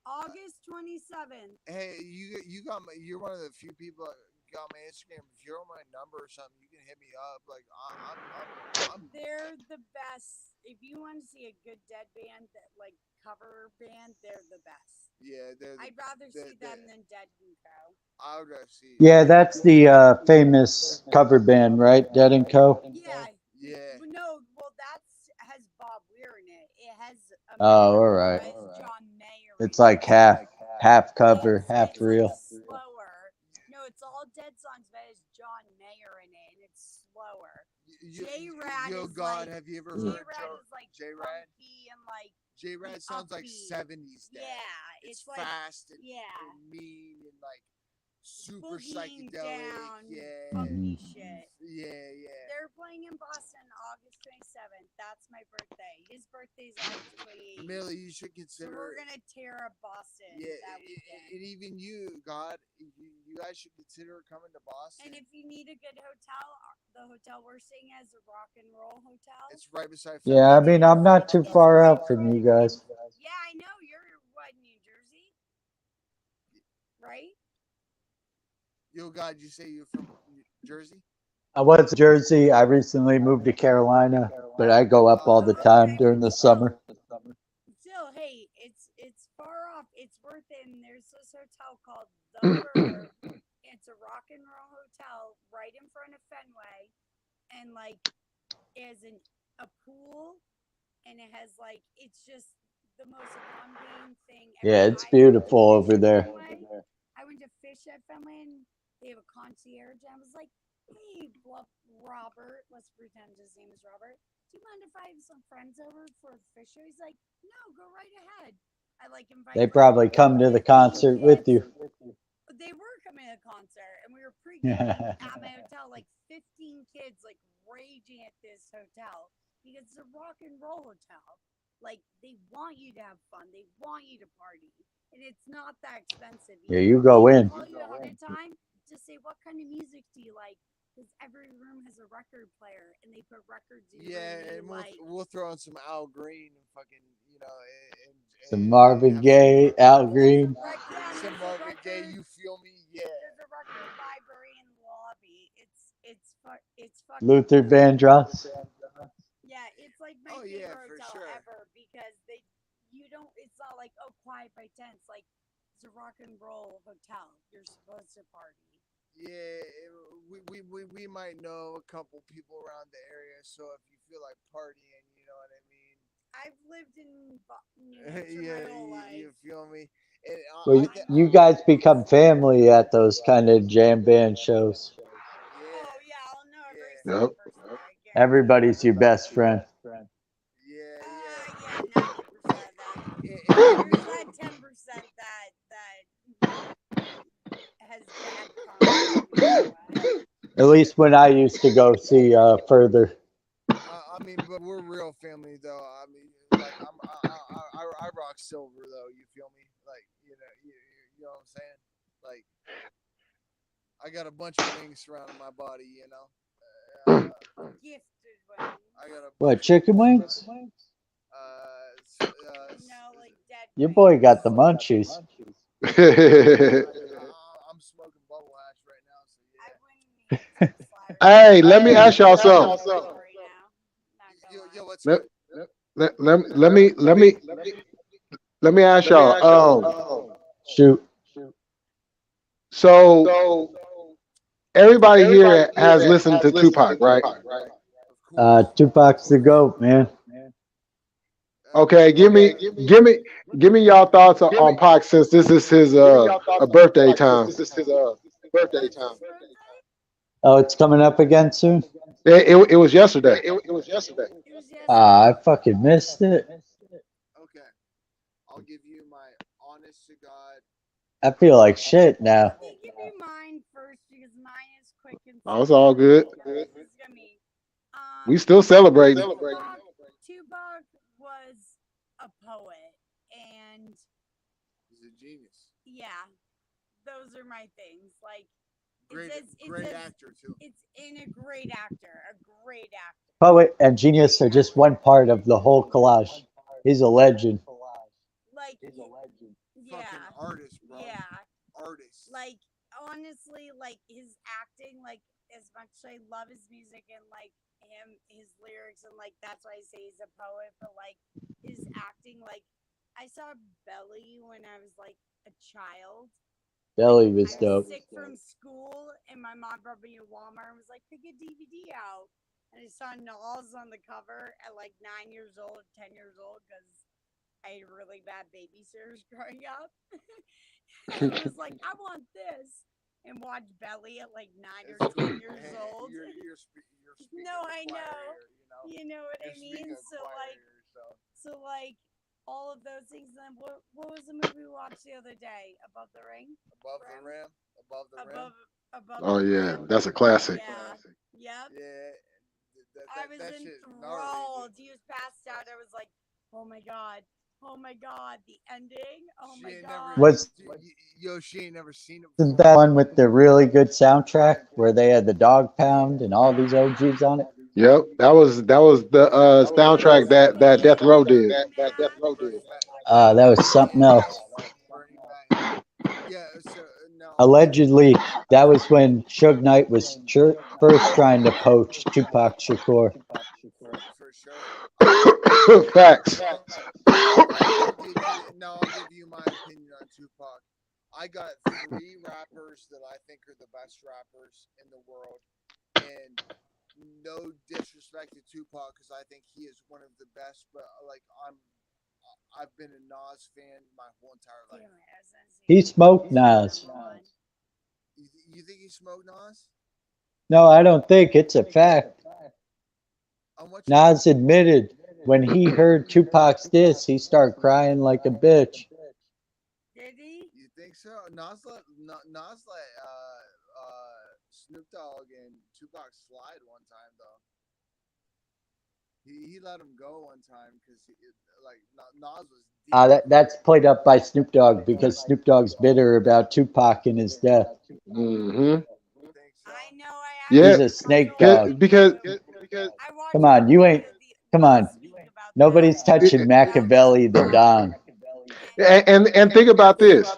August 27th. hey, you got my, you're one of the few people that got my Instagram. If you're on my number or something, you can hit me up. Like, I'm They're the best. If you want to see a good dead band, that like cover band, they're the best. yeah, I'd rather see they're them than Dead and Co. I would rather see. Yeah, that's the famous cover band, right? Dead and Co. Yeah. Yeah, No, well, that's has Bob Weir in it. It has a Oh, member all who right. has John Mayer It's in it. like half cover, half It's like real. slower. No, it's all dead songs, but it has John Mayer in it, and it's slower. J Rad yo, is God, like have you ever J heard Rad is like J Rad? funky and like J Rad sounds like upbeat. 70s dad. Yeah, It's it's like fast yeah, and mean and like super boogieing psychedelic. down, Yeah, Hmm. funky shit. yeah. They're playing in Boston August 27th. That's my birthday. His birthday's August 28th. Millie, you should So consider. we're gonna tear up Boston Yeah, that weekend. and even you, God, you guys should consider coming to Boston. And if you need a good hotel, the hotel we're staying as a rock and roll hotel. It's right beside Yeah, I Fenway. mean, I'm not too far right out from from. you guys. Yeah, I know you're what, New Jersey, right? Yo, God, you say you're from Jersey? I was in Jersey. I recently moved to Carolina, but I go up all the Oh, time okay, during but the summer. still, hey, it's far off. It's worth it. And there's this hotel called The Verve. It's a rock and roll hotel right in front of Fenway, and like it has a pool, and it has like it's just the most accommodating thing ever. Yeah, it's I went to beautiful fish over at there. Fenway. I went to fish at Fenway, and they have a concierge. And I was like, "Hey, Robert, let's pretend his name is Robert. Do you mind if I have some friends over for the fish show?" He's like, "No, go right ahead." I like They invited like probably come to the 15 concert with kids. you. They were coming to the concert, and we were pre-gaming at my hotel. Like 15 kids, like raging at this hotel because it's a rock and roll hotel. Like they want you to have fun, they want you to party, and it's not that expensive Yeah, either. you They go even in. call you ahead of time to say what kind of music do you like, because every room has a record player, and they put records in your Yeah, room that you and like. we'll throw in some Al Green and fucking Some and Marvin have some Gaye, Al Green, Yeah, and some there's a Marvin Gaye. record. You feel me? Yeah. There's a record library in the lobby. It's fucking Luther Vandross. yeah. It's like my Oh yeah, favorite for hotel sure. ever because they you don't. It's not like oh quiet by 10. It's like it's a rock and roll hotel. You're supposed to party. Yeah, we might know a couple people around the area, so if you feel like partying, you know what I mean. I've lived in New Hampshire Yeah, my whole you life. feel me? And Well, I you guys become family at those kind of jam band shows. oh yeah, yeah, I'll know every yeah, Yep. single person there. I guarantee it. Everybody's your best friend. yeah, yeah. Yeah, 90% of them. And There's that 10% that has bad karma coming their way. At least when I used to go see Further. I mean, but we're real family though. I mean, like I rock silver though. You feel me? Like you know what I'm saying? Like I got a bunch of wings surrounding my body. Gifted wings. I got a What, bunch of chicken wings wings? No, like dead Your boy got the wings. munchies. I'm smoking bubble hash right now, so I yeah. wouldn't eat some sliders if Hey, I let me was ask y'all right something. now. Not gonna Yo, lie. what's Let, good? let me ask y'all. Shoot. So everybody here has listened to Tupac, right? Of course. Tupac's the GOAT, man. Okay, give me y'all thoughts on Pac since this is his a birthday time. Oh, it's his birthday? Oh, it's coming up again soon? It was yesterday. It was yesterday. I fucking missed it. Okay, I'll give you my honest to God. I feel like shit now. Let me give you mine first because mine is quick and Oh, it's all simple. good. This is gonna be We still celebrating. Tupac was a poet, and He's a genius. yeah, those are my things. Like Great, it great says actor too. it's in a great actor, a great actor. Poet and genius are just one part of the whole collage. He's a legend. Like Fucking yeah, artist, bro. yeah. Artist. Like honestly, like his acting, like as much as I love his music and like his lyrics, and like that's why I say he's a poet. But like his acting, like I saw Belly when I was like a child. Like Belly was I was dope. sick from school, and my mom brought me to Walmart and was like, "Pick a DVD out." And I saw Nas on the cover at like 9 years old, 10 years old, because I had really bad babysitters growing up. And was like, I want this. And watch Belly at like 9 or 10 years old. You're speaking No, to I the choir know. here. You know what I You're mean? speaking to So choir like here. so like all of those things. And then what was the movie we watched the other day? Above the Ring? Above the rim, above the rim. Above above Oh the yeah, rim. that's a classic. Yeah. Yep. Yeah, I was that shit gnarly, enthralled. dude. He was passed out. I was like, oh my god. Oh my god. The ending. Oh She my ain't never, god. Was yo, she ain't never seen it Isn't before. that one with the really good soundtrack where they had the Dog Pound and all these OGs on it? Yep, that was the soundtrack that Death Row did. Bernie Mac. That was something else. Bernie Mac. Yeah. So no, Allegedly, that was when Suge Knight was first trying to poach Tupac Shakur. for sure. Facts. I'll give you my opinion on Tupac. I got three rappers that I think are the best rappers in the world, and no disrespect to Tupac because I think he is one of the best. But like I've been a Nas fan my whole entire Damn life. it, I was gonna say He smoked Nas Nas. number one. You think he smoked Nas? No, I don't think it's a fact. On what you mean? Nas admitted when he heard Tupac's diss, he started crying like a bitch. Did he? You think so? Nas let Snoop Dogg and Tupac slide one time though. He let him go one time because like Nas was deep. That's played up by Snoop Dogg because Snoop Dogg's bitter about Tupac and his death. Hmm. You think so? I know I Yeah, He's a snake dog. because I watched Come on, you ain't. Come on. last week about that. Nobody's touching Machiavelli the Don. and think about this.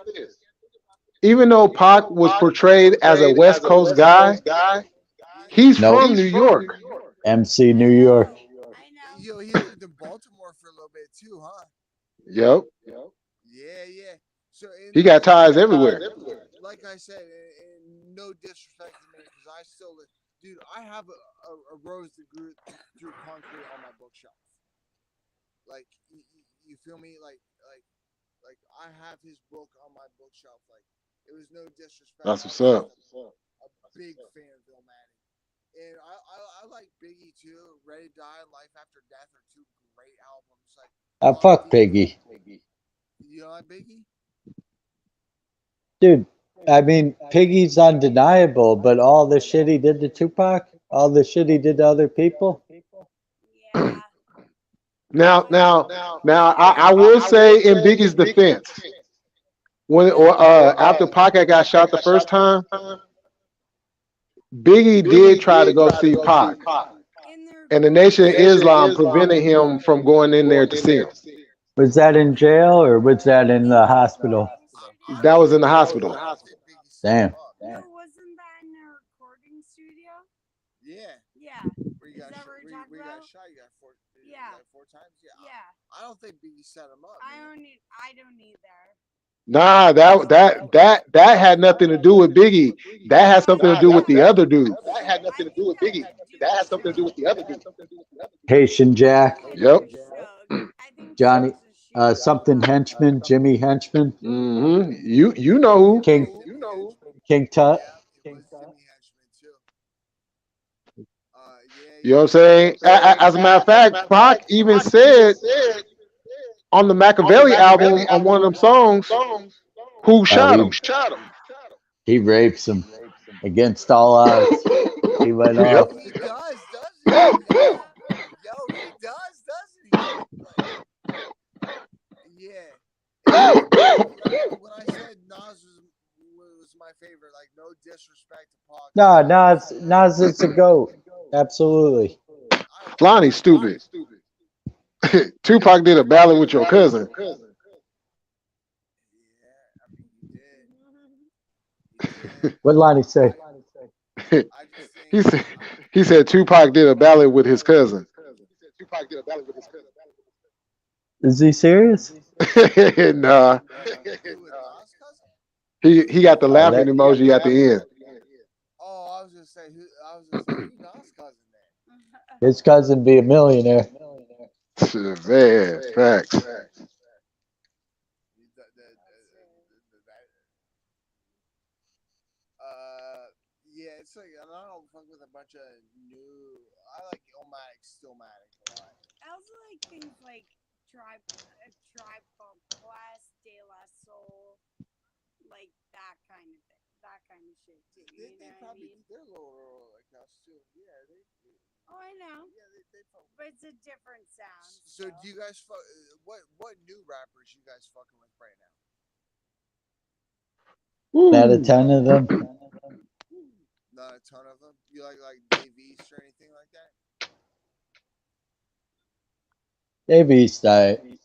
Even though Pac was portrayed as a West Coast guy, he's Nope. from New York. MC New York. I know. Yo, he lived in Baltimore for a little bit too, huh? Yep, Yeah, yeah. So he got ties everywhere. like I said, and no disrespect to me, because I still, dude, I have a rose that grew through concrete on my bookshelf. Like, you feel me? Like I have his book on my bookshelf. Like, it was no disrespect. That's I what's was up. just a big fan of Illmatic. And I like Biggie too. Ready to Die and Life After Death are two great albums. Like, Fuck Biggie. you know, like Biggie. Dude, I mean, Piggy's undeniable, but all the shit he did to Tupac, all the shit he did to other people. Yeah. Now, I will say in Biggie's defense, when or after Pac had got shot the first time, Biggie did try to go see Pac, In the and the recording Nation of studio. Islam prevented him from going in there to see him. Was that in jail or was that in the hospital? Studio? That was in the hospital. I don't think Biggie set Damn. him up. No, wasn't that in a recording studio? Yeah. Yeah. Where you Is got that what you're talking where you got about? shot, you got four. You Yeah. got 4 times. Yeah. Yeah. I don't think Biggie set him up. I Man. don't either. Nah, that had nothing to do with Biggie. That had Oh something to yeah. do with the other dude. I think that Duke shook. Haitian Jack, Yeah, Yep. Duke shook. I think Johnny, Chuck's a shoot. something henchman, Jimmy Henchman, You know who? King King Tut. Yeah, it was Jimmy Henchman too. Yeah, You know yeah. what I'm saying? As a matter of fact, Pac even said on the Machiavelli album on one of them songs, who Oh, shot him? he rapes him against all odds. He went Yep. off. He does, doesn't he? Yo, he does, doesn't he? Yeah. When I said Nas was my favorite, like no disrespect to Pac. No, Nas is a goat. Absolutely. Lonnie, stupid. Tupac did a ballad with your cousin. Yeah, I mean you did. What Lonnie say? I just he think said he said Tupac did a ballad with his cousin. Is he serious? Nah, who with Nas cousin? he got the Oh, laughing that emoji at the end. Oh, I was gonna say who Nas cousin then? his cousin be a millionaire. Man, facts. Yeah, it's like I don't fuck with a bunch of new. I like Illmatic, Stillmatic a lot. I also like things like Tribe Called Quest, De La Soul, like that kind of thing, that kind of shit too. You They know what I probably mean? they're a little like us too. Yeah, Oh, I know, yeah they fuck. but it's a different sound. So still. do you guys fuck? What new rappers you guys fucking with right now? Not a Woo. ton of them. Not a ton of them. You like Dave East or anything like that? Dave East, I mean,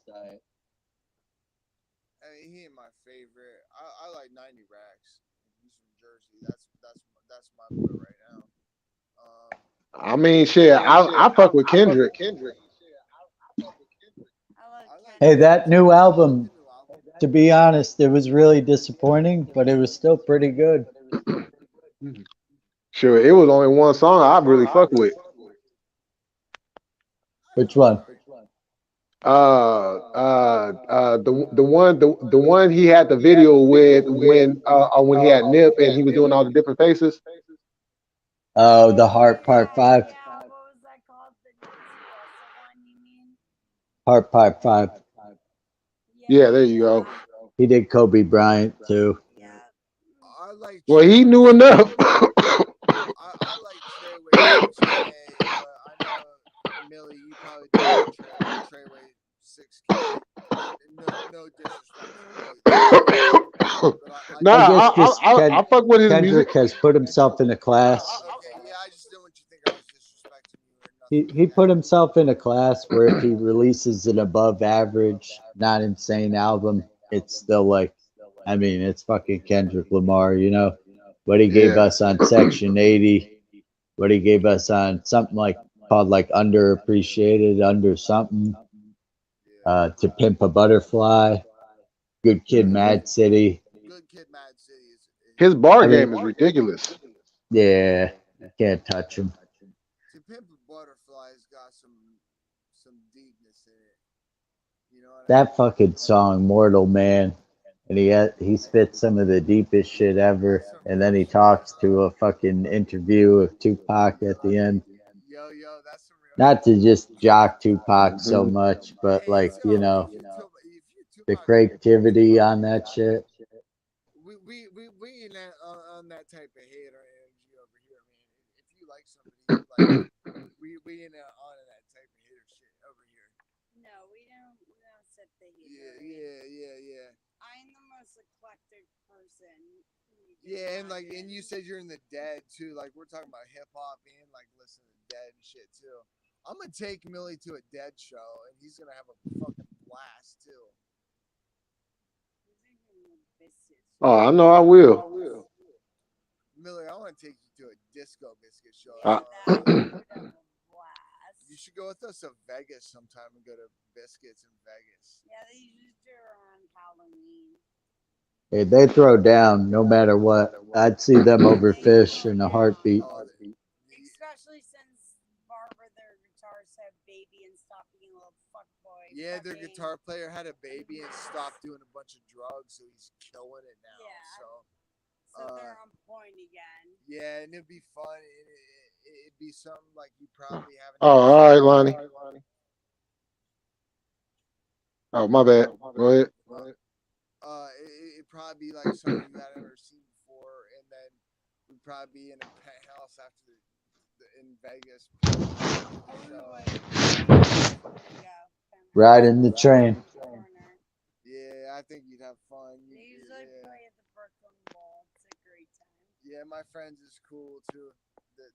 he ain't my favorite. I like 90 Racks. He's from Jersey. That's my boy right now. I mean, shit. I fuck with Kendrick. I love I like Hey, Kendrick. that new I like album, the new album. to be honest, it was really disappointing, but it was still pretty good. Sure, it was only one song I really fuck with. Which one? The one he had the video with when he had Nip and he was doing all the different faces. Oh, The Heart Part 5. Yeah, what was that called? The Nipsey Hussle one, you mean? Heart Part 5. Yeah, there you go. He did Kobe Bryant too. Yeah. I like. Well, he knew enough. I like Treyway 6K, but I know Millie, you probably do Treyway 6K. No disrespect. But Nah, I guess just I fuck with his music. Kendrick has put himself in a class. Okay, yeah, nothing he like put that. himself in a class where if he releases an above average, not insane album, it's still like, I mean, it's fucking Kendrick Lamar, you know, what he gave Yeah. us on Section 80, what he gave us on something like called like underappreciated, under something, Yeah. to Pimp a Butterfly, Good Kid, Hmm. Mad City. Good Kid, Mad City is His bar I mean, game is ridiculous. yeah, you can't touch him. to Pimp a Butterfly's got some deepness in it. You know what I That mean? fucking song, Mortal Man, and he spits some of the deepest shit ever, That's some and real then he shit. talks to a fucking interview of Tupac at the end. Yo, that's some real Not shit. to just jock Tupac so Hmm. much, but like, It's you yo, know, if you the Tupac creativity on that shit. we ain't on that type of hater energy over here, man. If you like somebody, you like them. We ain't on that type of hater shit over here. No, we don't set the Yeah, hater rate. yeah, yeah, yeah. I'm the most eclectic person you can Yeah, and you imagine. said you're in the dead too. Like we're talking about hip hop and like listening to dead and shit too. I'm gonna take Millie to a dead show and he's gonna have a fucking blast too. Who's even the biscuit Oh, show? I know I will. Millie, I want to take you to a Disco Biscuit show. Yeah, I, that you would have a You blast. should go with us to Vegas sometime and go to Biscuits in Vegas. Yeah, they usually do it around Halloween. Hey, they throw down no matter what. I'd see them Yeah, over they Fish throw in a down. heartbeat. Oh, Especially since Barbara, their guitar said baby and stop being a little fuckboy. yeah, their Fucking. guitar player had a baby and stopped doing a bunch of drugs, so he's killing it now. Yeah, So, so they're on point again. yeah, and it'd be fun. It'd be something like you probably haven't oh, ever all seen right, before. Lonnie. Oh, my bad. Go ahead. It'd probably be like something you hadn't ever seen before, and then we'd probably be in a penthouse after in Vegas playing. Oh, we So would. Yeah, penthouse Riding the is right train. around the corner. yeah, I think you'd have fun. They usually Yeah, play at the Brooklyn Bowl. It's a great time. yeah, my friends is cool too. They're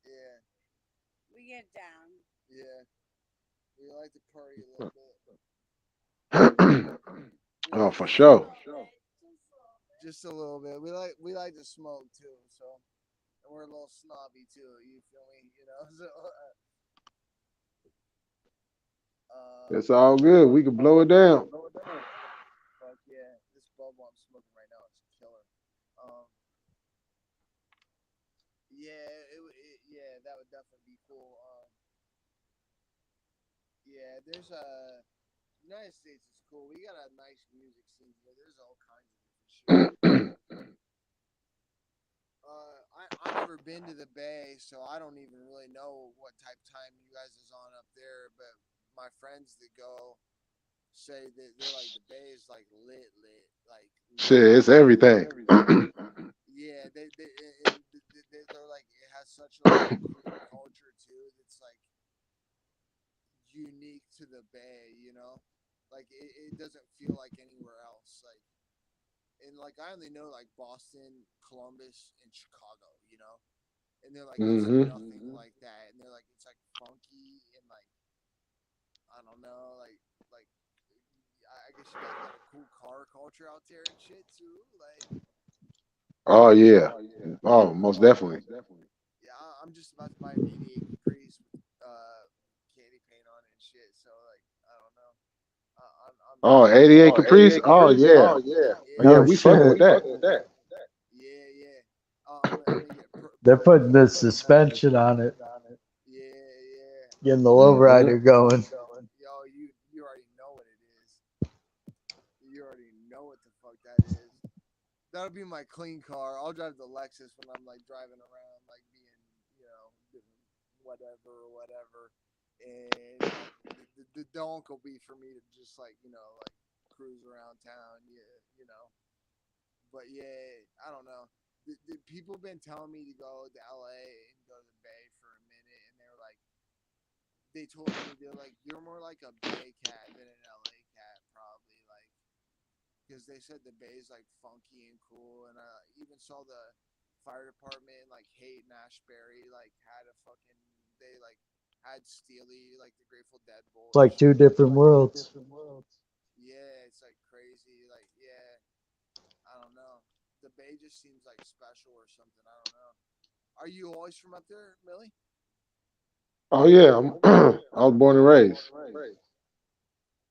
yeah, We get down. yeah. We like to party a little bit. We Oh, like for to Just a sure. little bit. Just a little bit. just a little bit. We like to smoke too. So and we're a little snobby too. You feel me? You know. So uh, It's all good. We can blow it down. fuck yeah, this bubble I'm smoking right now is killer. Um, yeah, yeah, that would definitely be cool. Yeah, there's a United States is cool. We got a nice music scene here. There's all kinds of different shit. I never been to the Bay, so I don't even really know what type of time you guys is on up there. But my friends that go say that they're like the Bay is like lit, like Shit, lit. it's everything. Yeah, they're like it has such like a cool culture too. That's like unique to the Bay, you know. Like it doesn't feel like anywhere else. Like and like I only know like Boston, Columbus, and Chicago, you know. And they're like it's Hmm. nothing like that. And they're like it's like funky and like I don't know, like I guess you guys got a cool car culture out there and shit too. Like Oh yeah. Oh, most definitely. yeah, I'm just about to buy an '88 Caprice with candy paint on it and shit. So like I don't know. I'm Oh, definitely 88 Caprice. Oh yeah. Oh yeah. No We fucking with shit. that. yeah. I'm gonna get They're purple putting the paint. suspension on it, Yeah. getting the Hmm. lowrider going. Yo, you already know what it is. You already know what the fuck that is. That'll be my clean car. I'll drive the Lexus when I'm like driving around, like being, you know, doing whatever. And the donk will be for me to just like, you know, like cruise around town. Yeah, you know. But yeah, I don't know. The people been telling me to go to LA and go to the Bay for a minute, and they told me they're like you're more like a Bay cat than an LA cat, probably like because they said the Bay is like funky and cool, and I even saw the fire department like Haight and Ashbury like had a fucking they like had Steely, like the Grateful Dead It's like bullshit. two different worlds. Yeah, it's like crazy. Like, yeah, I don't know. The Bay just seems like special or something. I don't know. Are you always from up there, Millie? Oh yeah, I was born and raised.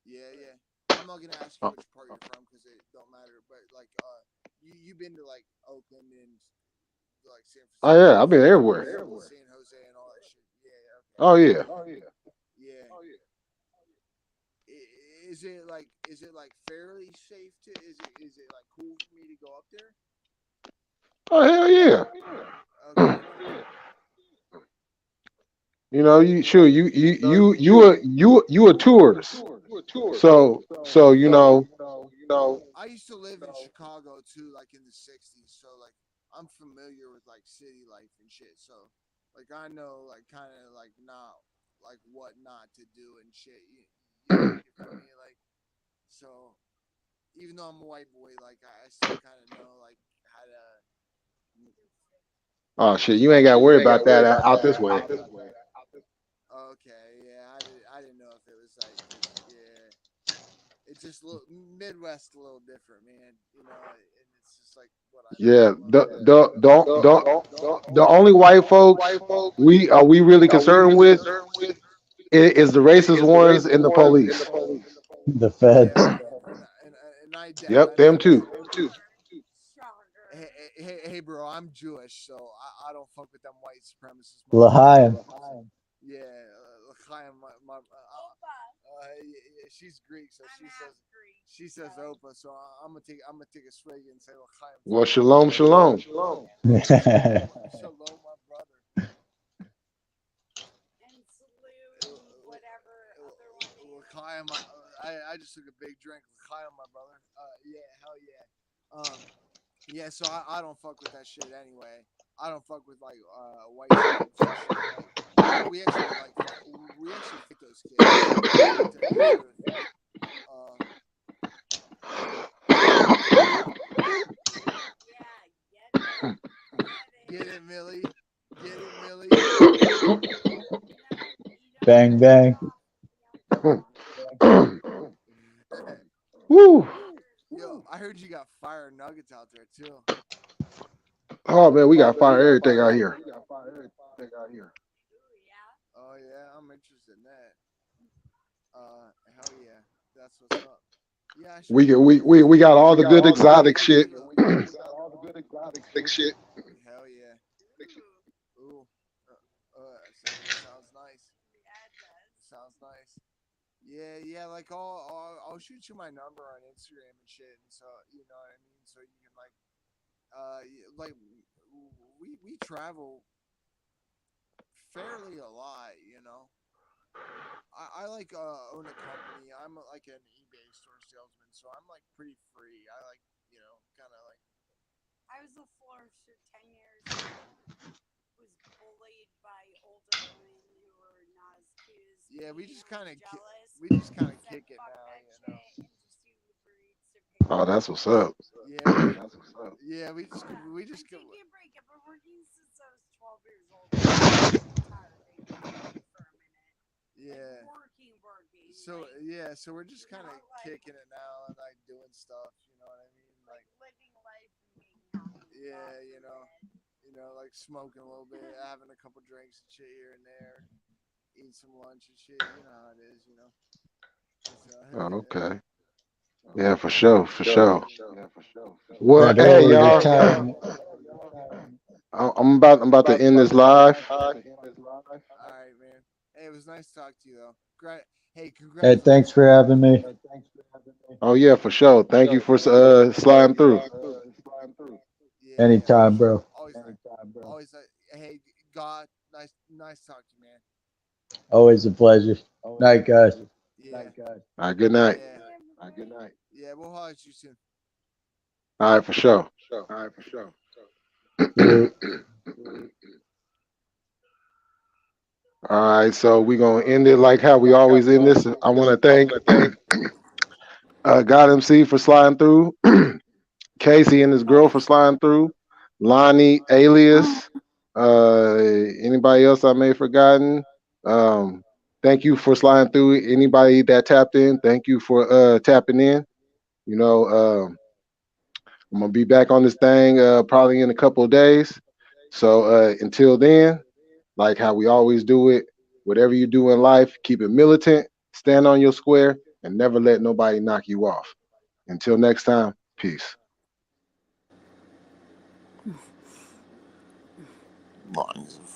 Yeah, yeah. I'm not gonna ask you Oh, which part you're from because it don't matter. But like, you've been to like Oakland and like San oh yeah, Francisco, I've been everywhere. San Jose, and all that shit. Yeah, okay. Oh yeah. Yeah. Is it like fairly safe to is it like cool for me to go up there? Oh hell yeah. Okay, okay. You know, you sure you a tourist. So you Yeah. know, I used to live in Chicago too, like in the '60s. So like I'm familiar with like city life and shit. So like I know like kind of like not like what not to do and shit. You feel me? Like so even though I'm a white boy, like I still kind of know like how to. oh shit, you ain't got to worry about that out this way. Okay, yeah, I didn't know if it was like, cause yeah, it's just a little Midwest, a little different, man. You know, and it's just like what I know. Yeah, the only white folks we really concerned with is the racist ones and the police. The Yeah, feds. and I Yep, them know that. too. Shocker. Hey, bro, I'm Jewish, so I don't fuck with them white supremacist motherfuckers. L'chaim. Yeah, L'chaim, Opa. yeah, she's Greek, so I'm half Greek, she says so Opa, so I'm gonna take a swig and say L'chaim Well, too. shalom, shalom. Yeah, shalom, shalom, my brother. and salute and whatever other one is. L'chaim, I just took a big drink. L'chaim, my brother. Yeah, hell yeah. Yeah, so I don't fuck with that shit anyway. I don't fuck with like white supremacist shit. Like we actually fight those kids. To tell you the truth. Uh, Yeah, get it. Get get it. it, Millie. Get it, Millie. Bang, Turn it bang. off. Woo. Yo, I heard you got fire nuggets out there too. Oh man, we got to fire everything out here. Ooh, yeah. Oh yeah, I'm interested in that. Hell yeah, that's what's up. Yeah, I should come up. We got all the good exotic shit. Hell yeah. Ooh, Ooh. Sounds nice. yeah, it does. Sounds nice. Yeah, yeah. Like I'll shoot you my number on Instagram and shit, and so you know what I mean. So you can like we travel fairly a lot, you know. I like own a company. I'm like an eBay store salesman, so I'm like pretty free. I like kind of like I was a florist for 10 years and was bullied by older women who were not as cute as yeah. me and was jealous We just kind and of said kick it fuck now, that you know. shit and just do Uber Eats or pick Oh, up that's what's hoes. up. Yeah, yeah. Yeah, We I'm just go. taking a break. I've been working since I was 12 years old. I'm tired. I need a break for a minute. Like Yeah. working. Like So we're just kind of not like kicking it now and like doing stuff. You know what I mean? like living life and being happy. God Yeah, forbid. like smoking a little bit, having a couple drinks and shit here and there, eating some lunch and shit. You know how it is. So Oh, yeah, okay. Yeah, for sure, for sure. Well, That hey early y'all, retirement. I'm about to end this live. all right, man. Hey, it was nice to talk to you though. Great. Hey, Hey, thanks congratulations for on having me. Oh yeah, for sure. Thank you for sliding through. yeah, yeah, for Anytime, sure. bro. Always like, hey, God, nice to talk to you, man. Always a pleasure. Night, guys. Yeah, All right, good night. yeah, yeah. We'll holler at you soon. All right, for sure. Salute. All right, so we're gonna end it like how we always end this. I want to thank God MC for sliding through, Casey and his girl for sliding through, Lonnie, Alias, Anybody else I may have forgotten? Um, Thank you for sliding through. Anybody that tapped in, thank you for tapping in. You know, I'm gonna be back on this thing probably in a couple of days. So until then, like how we always do it, whatever you do in life, keep it militant, stand on your square, and never let nobody knock you off. Until next time, peace. Lines of